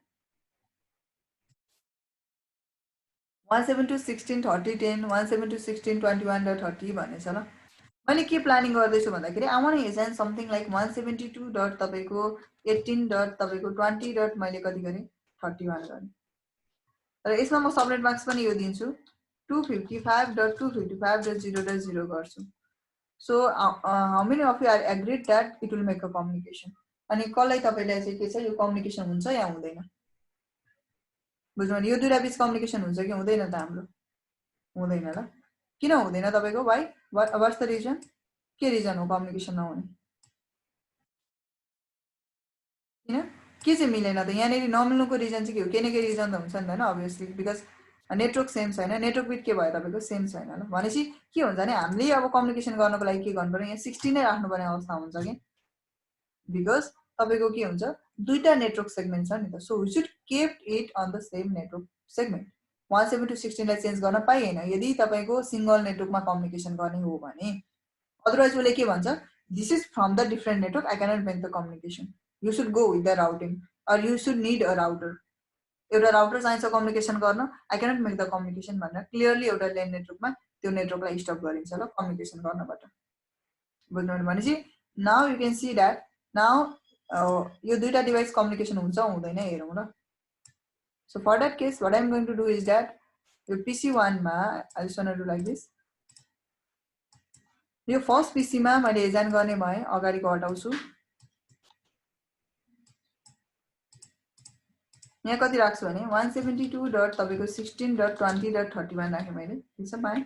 172.16.30.10 172.16.21.30 भनेछ ल मैले के प्लानिङ गर्दैछु भन्दाखेरि आई वान्ट एजान समथिङ लाइक 172. तपाईको 18. तपाईको 20. मैले कति गरे 31 गरे र यसमा म सबनेट म्याक्स पनि यो दिन्छु 255.255.0.0 गर्छु So how many of you are agreed that it will make a communication? अनि कसलाई तपाईलाई चाहिँ के छ यो कम्युनिकेसन हुन्छ या हुँदैन बुझ्नु यो दुईटा बीच कम्युनिकेसन हुन्छ कि हुँदैन त हाम्रो हुँदैन ल किन हुँदैन तपाईको भाइ व्हाट्स द रिजन के रिजन हो कम्युनिकेसन नहुने किन के चाहिँ मिलेन त यहाँनेरि नमिल्नुको रिजन चाहिँ के हो के न के रिजन त हुन्छ नि हैन अभियसली बिकज नेटवर्क सेम छैन नेटवर्क बिट के भयो तपाईको सेम छैन ल भनेपछि के हुन्छ भने हामीले अब कम्युनिकेसन गर्नको लागि के गर्नु पर्यो यहाँ 16 नै राख्नुपर्ने अवस्था हुन्छ के बिकज तपाईको के हुन्छ दुईटा नेटवर्क सेगमेन्ट छ नि त so we should keep it on the same network segment 17 to 16 लाई चेन्ज गर्न पाइएन यदि तपाईको सिंगल नेटवर्कमा कम्युनिकेसन गर्ने हो भने अदरवाइज उसले के भन्छ this is from the different network I cannot make the communication you should go with the routing or you should need a router एउटा राउटर चाहिन्छ कम्युनिकेसन गर्न I cannot make the communication भनेर क्लियरली एउटा लेन नेटवर्कमा त्यो नेटवर्कलाई स्टप गरिन्छ ल कम्युनिकेसन गर्नबाट बुझ्नु भनेपछि now you can see that now यो दुईटा डिभाइस कम्युनिकेसन हुन्छ हुँदैन हेरौँ ल so for that case what I am going to do is that यो PC1 मा I just want to do like this यो फर्स्ट PC मा मैले एजाइन गर्ने भए अगाडिको हटाउँछु यहाँ कति राख्छु भने 172 डट तपाईको 16.20.31 राखे मैले ठीक छ पाएँ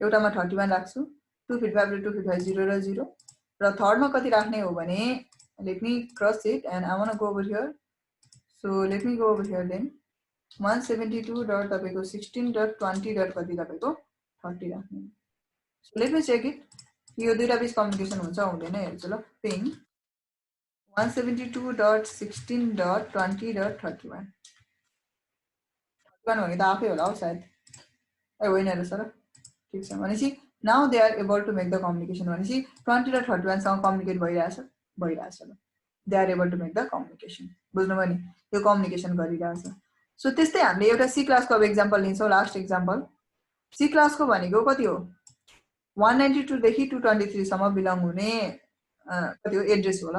एउटामा 31 राख्छु 255 र 255 0 र 0 र थर्डमा कति राख्ने हो भने let me cross it and I want to go over here so let me go over here then 172 dot तपाईको 16.20 डट कति तपाईको 30 राख्ने so let me check it यो दुईटा बीच कम्युनिकेसन हुन्छ हुँदैन हेर्छु ल पिङ 172.16.20.31 भने त आफै होला हो सायद ए होइन रहेछ र ठीक छ भनेपछि now they are able to make the communication भनेपछि 20 र 31 सँग कम्युनिकेट भइरहेछ ल they are able to make the communication बुझ्नुभयो नि यो कम्युनिकेसन गरिरहेछ सो त्यस्तै हामीले एउटा सी क्लासको अब एक्जाम्पल लिन्छौँ लास्ट एक्जाम्पल सी क्लासको भनेको कति हो 192 देखि 223 सम्म बिलोङ हुने कति हो एड्रेस हो ल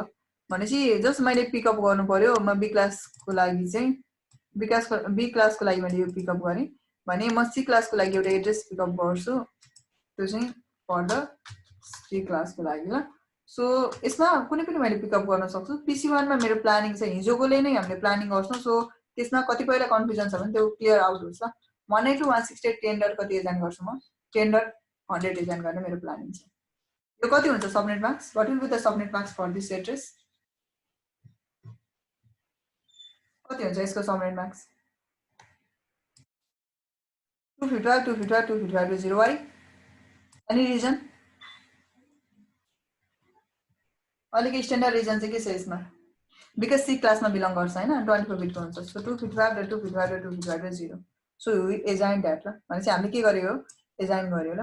भनेपछि जस्ट मैले पिकअप गर्नु पर्यो म बी क्लासको लागि चाहिँ बी क्लासको लागि मैले यो पिकअप गरेँ भने म सी क्लासको लागि एउटा एड्रेस पिकअप गर्छु त्यो चाहिँ फर द सी क्लासको लागि ल सो यसमा कुनै पनि मैले पिकअप गर्न सक्छु PC1 मा मेरो प्लानिङ छ हिजोकोले नै हामीले प्लानिङ गर्छौँ सो त्यसमा कतिपयलाई कन्फ्युजन छ भने त्यो क्लियर आउट होस् ल 192 168 10 डट कति एजाइन गर्छु म 10 डट 100 एजाइन गर्ने मेरो प्लानिङ छ यो कति हुन्छ subnet marks what will be the subnet marks for this address कति हुन्छ यसको subnet marks 255 255 255 0 why any reason अलिक स्ट्यान्डर्ड रिजन चाहिँ के छ यसमा बिकज सी क्लासमा बिलोङ गर्छ हैन 24 बिटको हुन्छ सो 255 र 255 र 255 र 0 सो एजाइन द्याट ल भनेपछि हामीले के गर्यो एजाइन गर्यो ल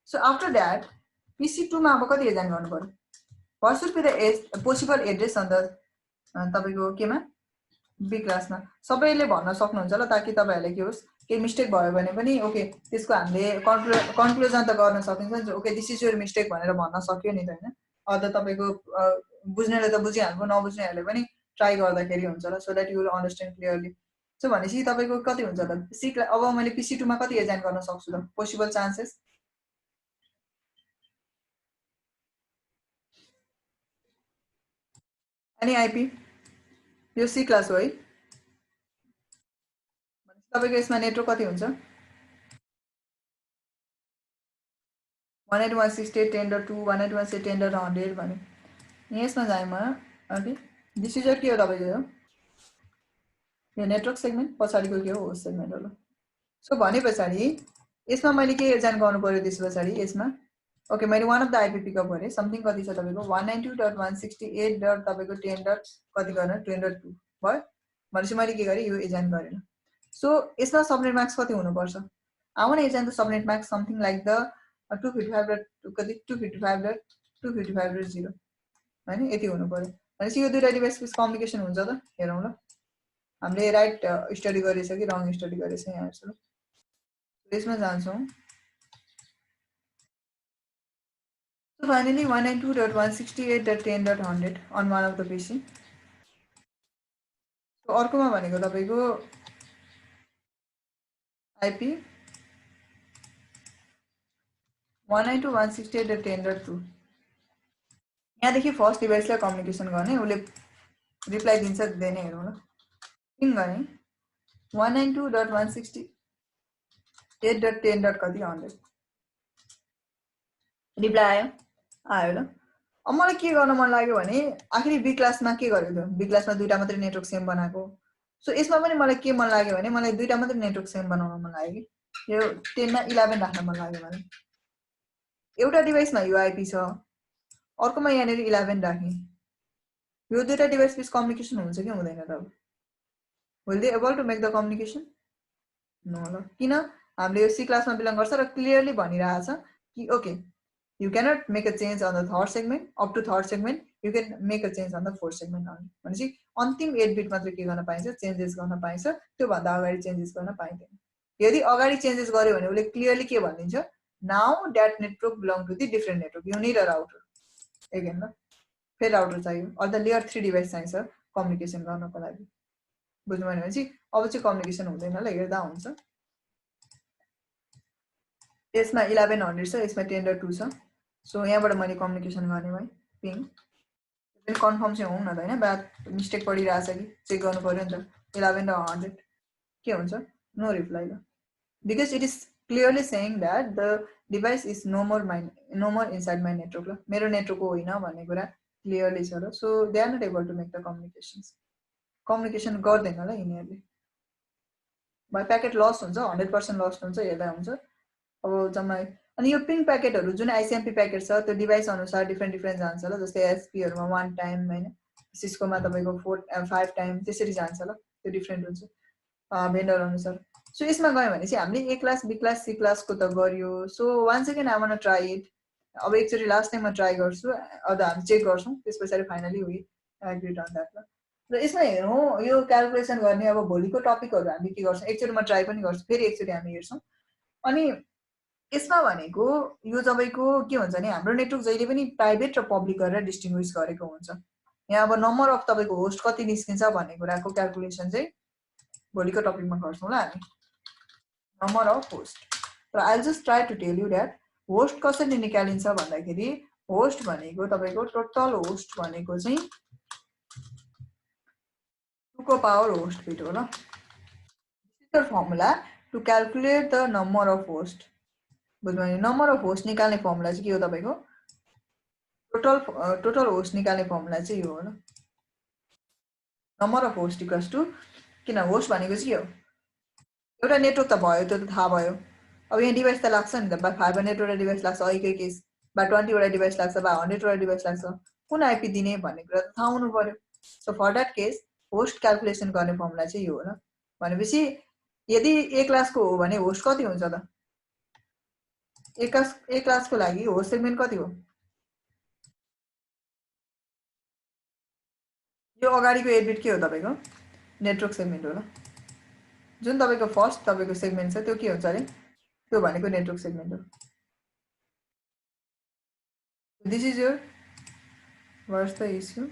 सो आफ्टर द्याट PC2 मा अब कति एजाइन गर्नु पर्यो what should be the possible address on the तपाईको केमा बी क्लासमा सबैले भन्न सक्नुहुन्छ ल ताकि तपाईहरुले के होस् के मिस्टेक भयो भने पनि ओके त्यसको हामीले कन्क्लुजन त गर्न सकिन्छ okay this is your mistake भनेर भन्न सक्यो नि त हैन अझ तपाईको बुझ्नेले त बुझिहाल्नु नबुझ्नेहरुले पनि ट्राई गर्दाखेरि हुन्छ ल so that you will understand clearly so भनेपछि तपाईको कति हुन्छ त सी अब मैले PC2 मा कति एजाइन गर्न सक्छु त पोसिबल चान्सेस एनी आईपी यो सी क्लास हो है तपाईको यसमा नेटवर्क कति हुन्छ 192.168 10.2 192.168 10.100 भने यसमा जाए म ओके दिस इज के हो तपाईको यो नेटवर्क सेगमेन्ट पछाडीको के हो होस्ट सेगमेन्ट हो ल सो भने पछाडी यसमा मैले के एजाइन गर्नु पर्यो त्यस पछाडी यसमा ओके मैले one of the IP pickup गरे समथिङ कति छ तपाईको 192.168 डट तपाईको 10 डट कति गर्न 10.2 भयो भनेपछि मैले के गरे यो एजाइन गरेन सो यसमा सबनेट मार्क्स कति हुनु पर्छ I want assign the subnet marks something like the 255 dot कति 255 डट 255 डट 0 हैन यति हुनु पर्यो भनेपछि यो दुईटा डिभाइस बिच कम्युनिकेसन हुन्छ त हेरौँ ल हामीले राइट स्टडी गरेछ कि रङ स्टडी गरेछ यहाँ हेर्छु ल यसमा जान्छौँ So finally 192.168.10.100 on one of the PC. So अर्कोमा भनेको तपाईको IP 192.168.10.2 यहाँदेखि फर्स्ट डिभाइसलाई कम्युनिकेसन गर्ने उसले रिप्लाई दिन्छ दिँदैन हेरौँ ल पिङ गर्ने 192.168.10. कति 100 रिप्लाई आयो ल अब मलाई के गर्न मन लाग्यो भने आखिरी बी क्लासमा के गरेको थियो बी क्लासमा दुईटा मात्रै नेटवर्क सेम बनाएको सो यसमा पनि मलाई के मन लाग्यो भने मलाई दुईटा मात्रै नेटवर्क सेम बनाउन मन लाग्यो कि यो 10 मा 11 राख्न मन लाग्यो मलाई एउटा डिभाइसमा यो आइपी छ अर्कोमा यहाँनिर 11 राख्ने यो दुईटा डिभाइस बीच कम्युनिकेसन हुन्छ कि हुँदैन त will they able to make the communication no ल किन हामीले यो सी क्लासमा बिलोङ गर्छ र क्लियरली भनिरहेछ कि okay you cannot make a change on the third segment up to third segment you can make a change on the fourth segment only भनेपछि अन्तिम 8 बिट मात्र के गर्न पाइन्छ चेन्जेस गर्न पाइन्छ त्यो भन्दा अगाडि चेन्जेस गर्न पाइदैन यदि अगाडि चेन्जेस गर्यो भने उले क्लियरली के भनिन्छ now that network belong to the different network you need a router again ल फेरि राउटर चाहियो अझ लेयर 3 डिभाइस चाहिन्छ कम्युनिकेसन गर्नको लागि बुझ्नु भएन भनेपछि अब चाहिँ कम्युनिकेसन हुँदैन ल हेर्दा हुन्छ यसमा 1100 छ यसमा 10.2 छ सो यहाँबाट मैले कम्युनिकेसन गर्ने भए पिङ कन्फर्म चाहिँ हुँ न त हैन बात मिस्टेक पडिरहेछ कि चेक गर्नु पर्यो नि त 11 र 100 के हुन्छ नो रिप्लाई ल because it is clearly saying that the device is no more inside my network ल मेरो नेटवर्क होइन भन्ने कुरा क्लियरली छ र so they are not able to make the communications communication गर्दैन ल यिनीहरुले बाइ प्याकेट लस हुन्छ 100% लस हुन्छ हेर्दा हुन्छ अब जम्मा अनि यो पिङ प्याकेटहरु जुन आईसीएमपी प्याकेट छ त्यो डिभाइस अनुसार डिफरेन्ट जान्छ ल जस्तै एसपी हरुमा 1 टाइम हैन सिस्कोमा तपाईको 5 टाइम त्यसरी जान्छ ल त्यो डिफरेन्ट हुन्छ भेन्डर अनुसार सो यसमा गयो भने चाहिँ हामीले A class B class C class को त गरियो so one second I want to try it अब एकचोटी लास्ट टाइममा ट्राई गर्छु अझ हामी चेक गर्छौं त्यसपछि finally we agreed on that र यसमा हेरौं यो क्याल्कुलेसन गर्ने अब भोलिको टपिकहरु हामी के गर्छौं एकचोटी म ट्राई पनि गर्छु फेरि एकचोटी हामी हेर्छौं अनि यसमा भनेको यो तपाईको के हुन्छ नि हाम्रो नेटवर्क जहिले पनि प्राइभेट र पब्लिक गरेर डिस्टिंग्विश गरेको हुन्छ यहाँ अब नम्बर अफ तपाईको होस्ट कति निस्किन्छ भन्ने कुराको क्याल्कुलेसन चाहिँ भोलिको टपिकमा गर्छौं ल हामी नम्बर अफ होस्ट र I just try to tell you that host कसरी निकालिन्छ भन्दाखेरि होस्ट भनेको तपाईको टोटल होस्ट भनेको चाहिँ 2 को पावर होस्ट बिट हो ल this is the formula to calculate the number of host बुझ्नु भयो नम्बर अफ होस्ट निकाल्ने फर्मुला चाहिँ के हो तपाईको टोटल होस्ट निकाल्ने फर्मुला चाहिँ यो हो ल number of host equals to किन होस्ट भनेको चाहिँ के हो एउटा नेटवर्क त भयो त्यो त थाहा भयो अब यहाँ डिभाइस त लाग्छ नि त बा 500 वटा डिभाइस लाग्छ अहिलेकै केस बा 20 वटा डिभाइस लाग्छ बा 100 वटा डिभाइस लाग्छ कुन आईपी दिने भन्ने कुरा त थाहा हुनु पर्यो so for that case host calculation गर्ने फर्मुला चाहिँ यो हो ल भनेपछि यदि ए क्लासको हो भने होस्ट कति हुन्छ त ए क्लासको लागि होस्ट सेगमेन्ट कति हो यो अगाडिको 8 बिट के हो तपाईको नेटवर्क सेगमेन्ट हो ल जुन तपाईको फर्स्ट तपाईको सेगमेन्ट छ त्यो के हुन्छ अरे त्यो भनेको नेटवर्क सेगमेन्ट हो this is your what's the issue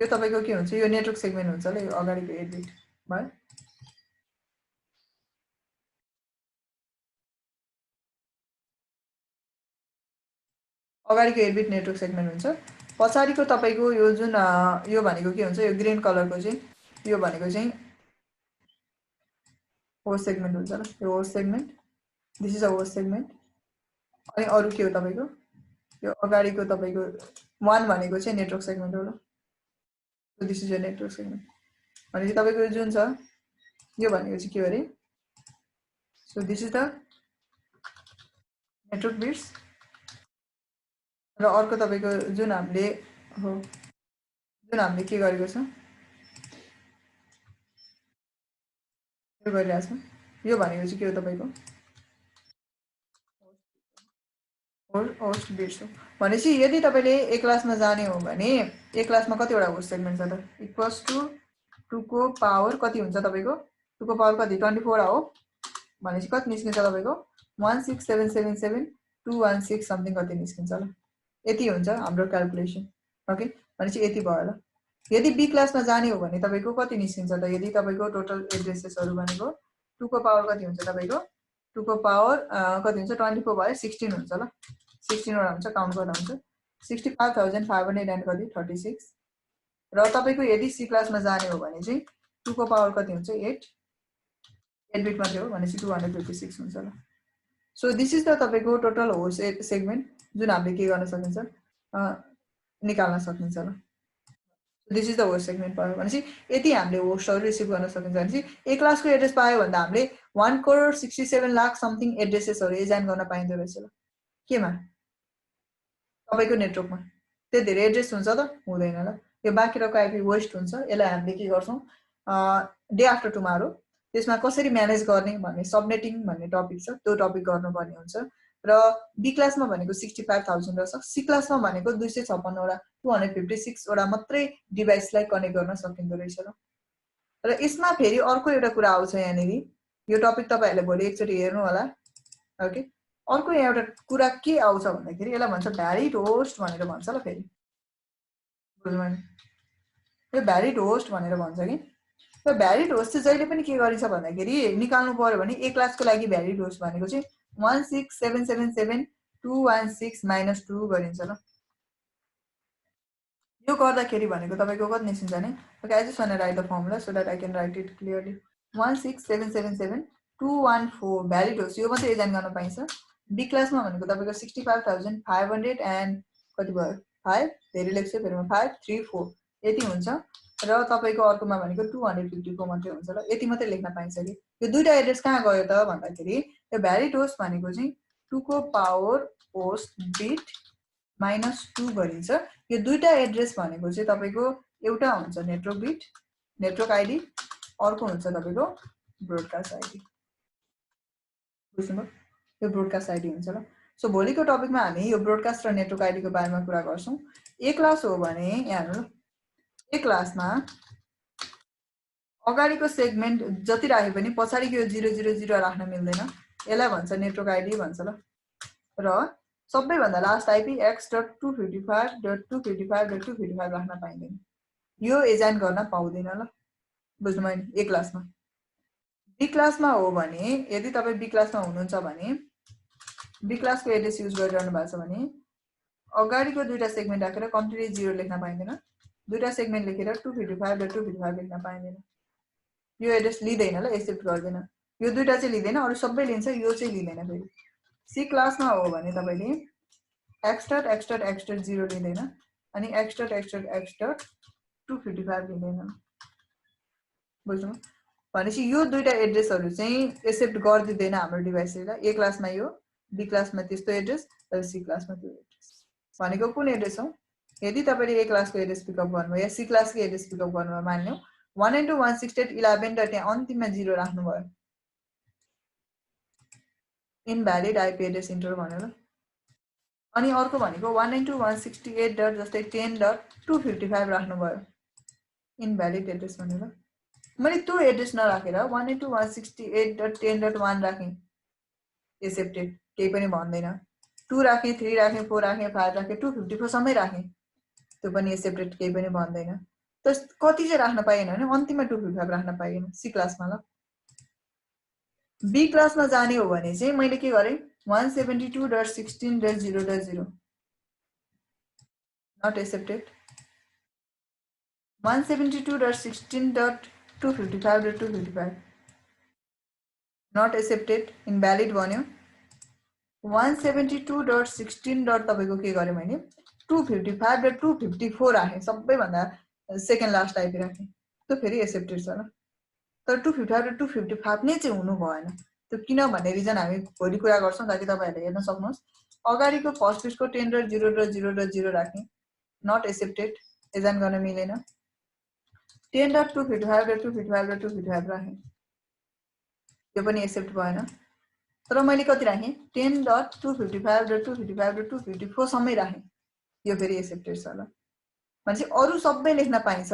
यो तपाईको के हुन्छ यो नेटवर्क सेगमेन्ट हुन्छ ल यो अगाडिको 8 बिट भयो अगाडिको 8 बिट नेटवर्क सेगमेन्ट हुन्छ पछाडीको तपाईको यो जुन यो भनेको के हुन्छ यो ग्रीन कलरको चाहिँ यो भनेको चाहिँ होस्ट सेगमेन्ट हुन्छ ल यो host segment this is a host segment अनि अरु के हो तपाईको यो अगाडिको तपाईको 1 भनेको चाहिँ नेटवर्क सेगमेन्ट हो ल so this is a network segment अनि तपाईको जुन छ यो भनेको चाहिँ के हो रे so this is the network bits र अर्को तपाईको जुन हामीले के गरेको छ यो गरिरहेछ यो भनेको चाहिँ के हो तपाईको होस्ट बिट्स हो भनेपछि यदि तपाईले ए क्लासमा जाने हो भने ए क्लासमा कतिवटा होस्ट सेगमेन्ट छ त इक्वल्स टु 2 को पावर कति हुन्छ तपाईको 2 को पावर कति 24 हो भनेपछि कति निस्किन्छ तपाईको 16777 समथिङ कति निस्किन्छ ल यति हुन्छ हाम्रो क्याल्कुलेसन ओके भनेपछि यति भयो ल यदि बी क्लासमा जाने हो भने तपाईको कति निस्किन्छ त यदि तपाईको टोटल एड्रेसेसहरु भनेको 2 को पावर कति हुन्छ तपाईको 2 को पावर कति हुन्छ 24 भयो 16 हुन्छ ल 16 वटा हुन्छ काउन्ट गर्दा हुन्छ 65500 एन्ड कति 36 र तपाईको यदि सी क्लासमा जाने हो भने चाहिँ 2 को पावर कति हुन्छ 8 बिट मात्रै हो भनेपछि 256 हुन्छ ल सो दिस इज द तपाईको टोटल होस्ट सेगमेन्ट जुन हामीले के गर्न सकिन्छ निकाल्न सकिन्छ ल this is the host segment पायो भनेपछि यति हामीले होस्टहरु रिसिभ गर्न सकिन्छ भनेपछि ए क्लासको एड्रेस पायो भन्दा हामीले 1,67 लाख समथिङ एड्रेसेसहरु एजाइन गर्न पाइँदो रहेछ ल केमा तपाईको नेटवर्कमा त्यो धेरै एड्रेस हुन्छ त हुँदैन ल यो बाँकी रको आइपी वेस्ट हुन्छ यसलाई हामीले के गर्छौं डे आफ्टर टुमारो त्यसमा कसरी म्यानेज गर्ने भन्ने सबनेटिङ भन्ने टपिक छ त्यो टपिक गर्नुपर्ने हुन्छ र बी क्लासमा भनेको 65000 रहेछ सी क्लासमा भनेको 256 वटा 256 वटा मात्रै डिभाइसलाई कनेक्ट गर्न सकिन्छ रहेछ ल र यसमा फेरि अर्को एउटा कुरा आउँछ यहाँनेरि यो टपिक तपाईहरुले भोलि एकचोटी हेर्नु होला ओके अर्को यहाँ एउटा कुरा के आउँछ भन्दाखेरि यसलाई भन्छ भ्यालिड होस्ट भनेर भन्छ ल फेरि बुझ्नु यो भ्यालिड होस्ट भनेर भन्छ कि र भ्यालिड होस्ट चाहिँ जहिले पनि के गरिन्छ भन्दाखेरि निकाल्नु पर्यो भने ए क्लासको लागि भ्यालिड होस्ट भनेको चाहिँ 16777 216 गरिन्छ ल यो गर्दाखेरि भनेको तपाईको कति निस्किन्छ भने okay I just want to write the formula so that I can write it clearly 16777 214 valid host यो मात्रै एजाइन गर्न पाइन्छ बी क्लासमा भनेको तपाईको 65500 एन्ड कति भयो 5 धेरै लेख्छु फेरि 534 यति हुन्छ र तपाईको अर्कोमा भनेको 254 मात्रै हुन्छ ल यति मात्रै लेख्न पाइन्छ कि यो दुईटा एड्रेस कहाँ गयो त भन्दाखेरि यो भ्यालिड होस्ट भनेको चाहिँ 2 को पावर होस्ट बिट -2 गरिन्छ यो दुईटा एड्रेस भनेको चाहिँ तपाईको एउटा हुन्छ नेटवर्क बिट नेटवर्क आइडी अर्को हुन्छ तपाईको ब्रोडकास्ट आइडी बुझ्नुभयो यो ब्रोडकास्ट आइडी हुन्छ ल सो भोलिको टपिकमा हामी यो ब्रोडकास्ट र नेटवर्क आइडी को बारेमा कुरा गर्छौं ए क्लास हो भने यहाँ हेर्नु ल ए क्लासमा अगाडिको सेगमेन्ट जति राखे पनि पछाडीको यो 000 राख्न मिल्दैन यसलाई भन्छ नेटवर्क आइडी भन्छ ल र सबैभन्दा लास्ट आइपी x.255.255.255 राख्न पाइँदैन यो एजाइन गर्न पाउँदैन ल बुझ्नुभयो नि ए क्लासमा बी क्लासमा हो भने यदि तपाई बी क्लासमा हुनुहुन्छ भने बी क्लासको एड्रेस युज गरिरहनु भएको छ भने अगाडिको दुईटा सेगमेन्ट राखेर कम्प्लिटली 0 लेख्न पाइँदैन दुईटा सेगमेन्ट लेखेर 255.255 लेख्न पाइँदैन यो एड्रेस लिदैन ल एक्सेप्ट गर्दैन यो दुईटा चाहिँ लिदैन अरु सबै लिन्छ यो चाहिँ लिदैन फेरि सी क्लासमा हो भने तपाईले x.x.x.0 लिदैन अनि x.x.x.255 लिदैन बुझ्नु भनेपछि यो दुईटा एड्रेसहरु चाहिँ एक्सेप्ट गर्दिदैन हाम्रो डिभाइसले ए क्लासमा यो बी क्लासमा त्यस्तो एड्रेस र सी क्लासमा त्यो एड्रेस भनेको कुन एड्रेस हो यदि तपाईले ए क्लासको एड्रेस पिकअप गर्नुभयो या सी क्लासको एड्रेस पिकअप गर्नुभयो मान्नु 192.168.11 र त्यहाँ अन्तिममा 0 राख्नु भयो इनभ्यालिड आइपी एड्रेस इन्टर भनेर अनि अर्को भनेको 192.168.10.255 राख्नु भयो इनभ्यालिड एड्रेस भनेर मैले त्यो एड्रेस नराखेर 192.168.10.1 राखे एक्सेप्टेड केही पनि भन्दैन 2 राखे 3 राखे 4 राखे 5 राखे 254 सम्मै राखे त्यो पनि एक्सेप्टेड केही पनि भन्दैन त कति चाहिँ राख्न पाइएन भने अन्तिममा 255 राख्न पाइएन सी क्लासमा ल बी क्लासमा जाने हो भने चाहिँ मैले के गरे 172.16.0.0 not accepted 172.16.255.255 not accepted invalid भन्यो 172.16. तपाईको के गरे मैले 255.254 राखे सबैभन्दा सेकेन्ड लास्ट आइपी राखे त्यो फेरि एक्सेप्टेड छ ल तर 255.255 नै चाहिँ हुनु भएन त्यो किन भन्ने रिजन हामी भोलि कुरा गर्छौं ताकि तपाईहरुले हेर्न सक्नुहोस् अगाडिको फर्स्ट बिटको 10.0.0.0 राखे नट एक्सेप्टेड एजाइन गर्न मिलेन 10.255.255.255 राखे यो पनि एक्सेप्ट भएन तर मैले कति राखे 10.255.255.254 सम्मै राखे यो फेरि एक्सेप्टेड छ ल भनेपछि अरु सबै लेख्न पाइन्छ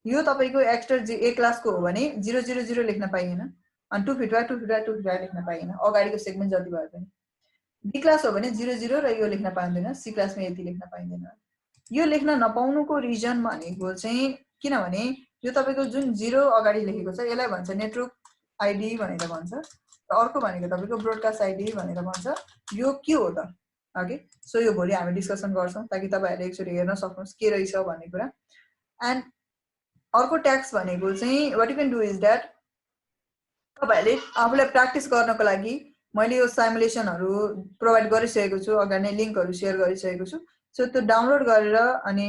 यो तपाईको एक्स्ट्रा ए क्लासको हो भने 000 लेख्न पाइएन अनि 255 लेख्न पाइएन अगाडिको सेगमेन्ट जति भए पनि बी क्लास हो भने 00 र यो लेख्न पाइँदैन सी क्लासमा यति लेख्न पाइँदैन यो लेख्न नपाउनुको रिजन भनेको चाहिँ किनभने यो तपाईको जुन 0 अगाडि लेखेको छ यसलाई भन्छ नेटवर्क आइडी भनेर भन्छ अर्को भनेको तपाईको ब्रोडकास्ट आइडी भनेर भन्छ यो के हो त ओके सो यो भोलि हामी डिस्कसन गर्छौं ताकि तपाईहरुले एकचोटी हेर्न सक्नुहोस् के रहेछ भन्ने कुरा एन्ड अर्को ट्याक्स भनेको चाहिँ what you can do is that तपाईहरुले आफूलाई प्र्याक्टिस गर्नको लागि मैले यो सिमुलेसनहरु प्रोवाइड गरिसकेको छु अगाडि नै लिंकहरु शेयर गरिसकेको छु सो त्यो डाउनलोड गरेर अनि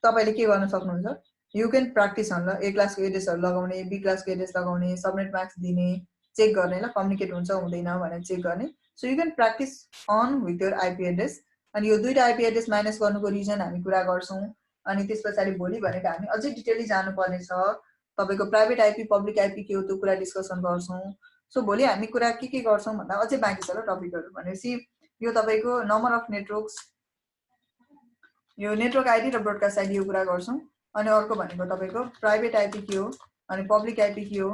तपाईले के गर्न सक्नुहुन्छ यु क्यान प्र्याक्टिस अन ल ए क्लासको एड्रेसहरु लगाउने बी क्लासको एड्रेस लगाउने सबनेट मार्क्स दिने चेक गर्ने ल कम्युनिकेट हुन्छ हुँदैन भनेर चेक गर्ने so you can practice on with your IP address अनि यो दुईटा आईपी एड्रेस माइनस गर्नुको रिजन हामी कुरा गर्छौं अनि त्यसपछि भोलि भनेको हामी अझै डिटेलली जानु पर्ने छ तपाईको प्राइभेट आईपी पब्लिक आईपी के हो त्यो कुरा डिस्कसन गर्छौं सो भोलि हामी कुरा के गर्छौं भन्दा अझै बाँकी छ ल टपिकहरु भनेपछि यो तपाईको नम्बर अफ नेटवर्क्स यो नेटवर्क आईडी र ब्रोडकास्ट आईडी यो कुरा गर्छौं अनि अर्को भनेको तपाईको प्राइभेट आईपी के हो अनि पब्लिक आईपी के हो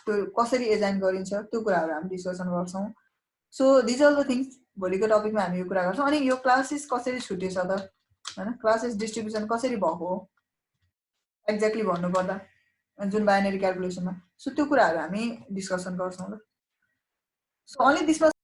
त्यो कसरी एजाइन गरिन्छ त्यो कुराहरु हामी डिस्कसन गर्छौं so this are the things भोलिको टपिकमा हामी यो कुरा गर्छौं अनि यो क्लासेस कसरी छुटेछ त हैन क्लासेस डिस्ट्रिब्युसन कसरी भएको हो एक्ज्याक्टली भन्नु पर्दा जुन बाइनरी क्याल्कुलेसनमा सो त्यो कुराहरु हामी डिस्कसन गर्छौं ल सो अनि त्यसमा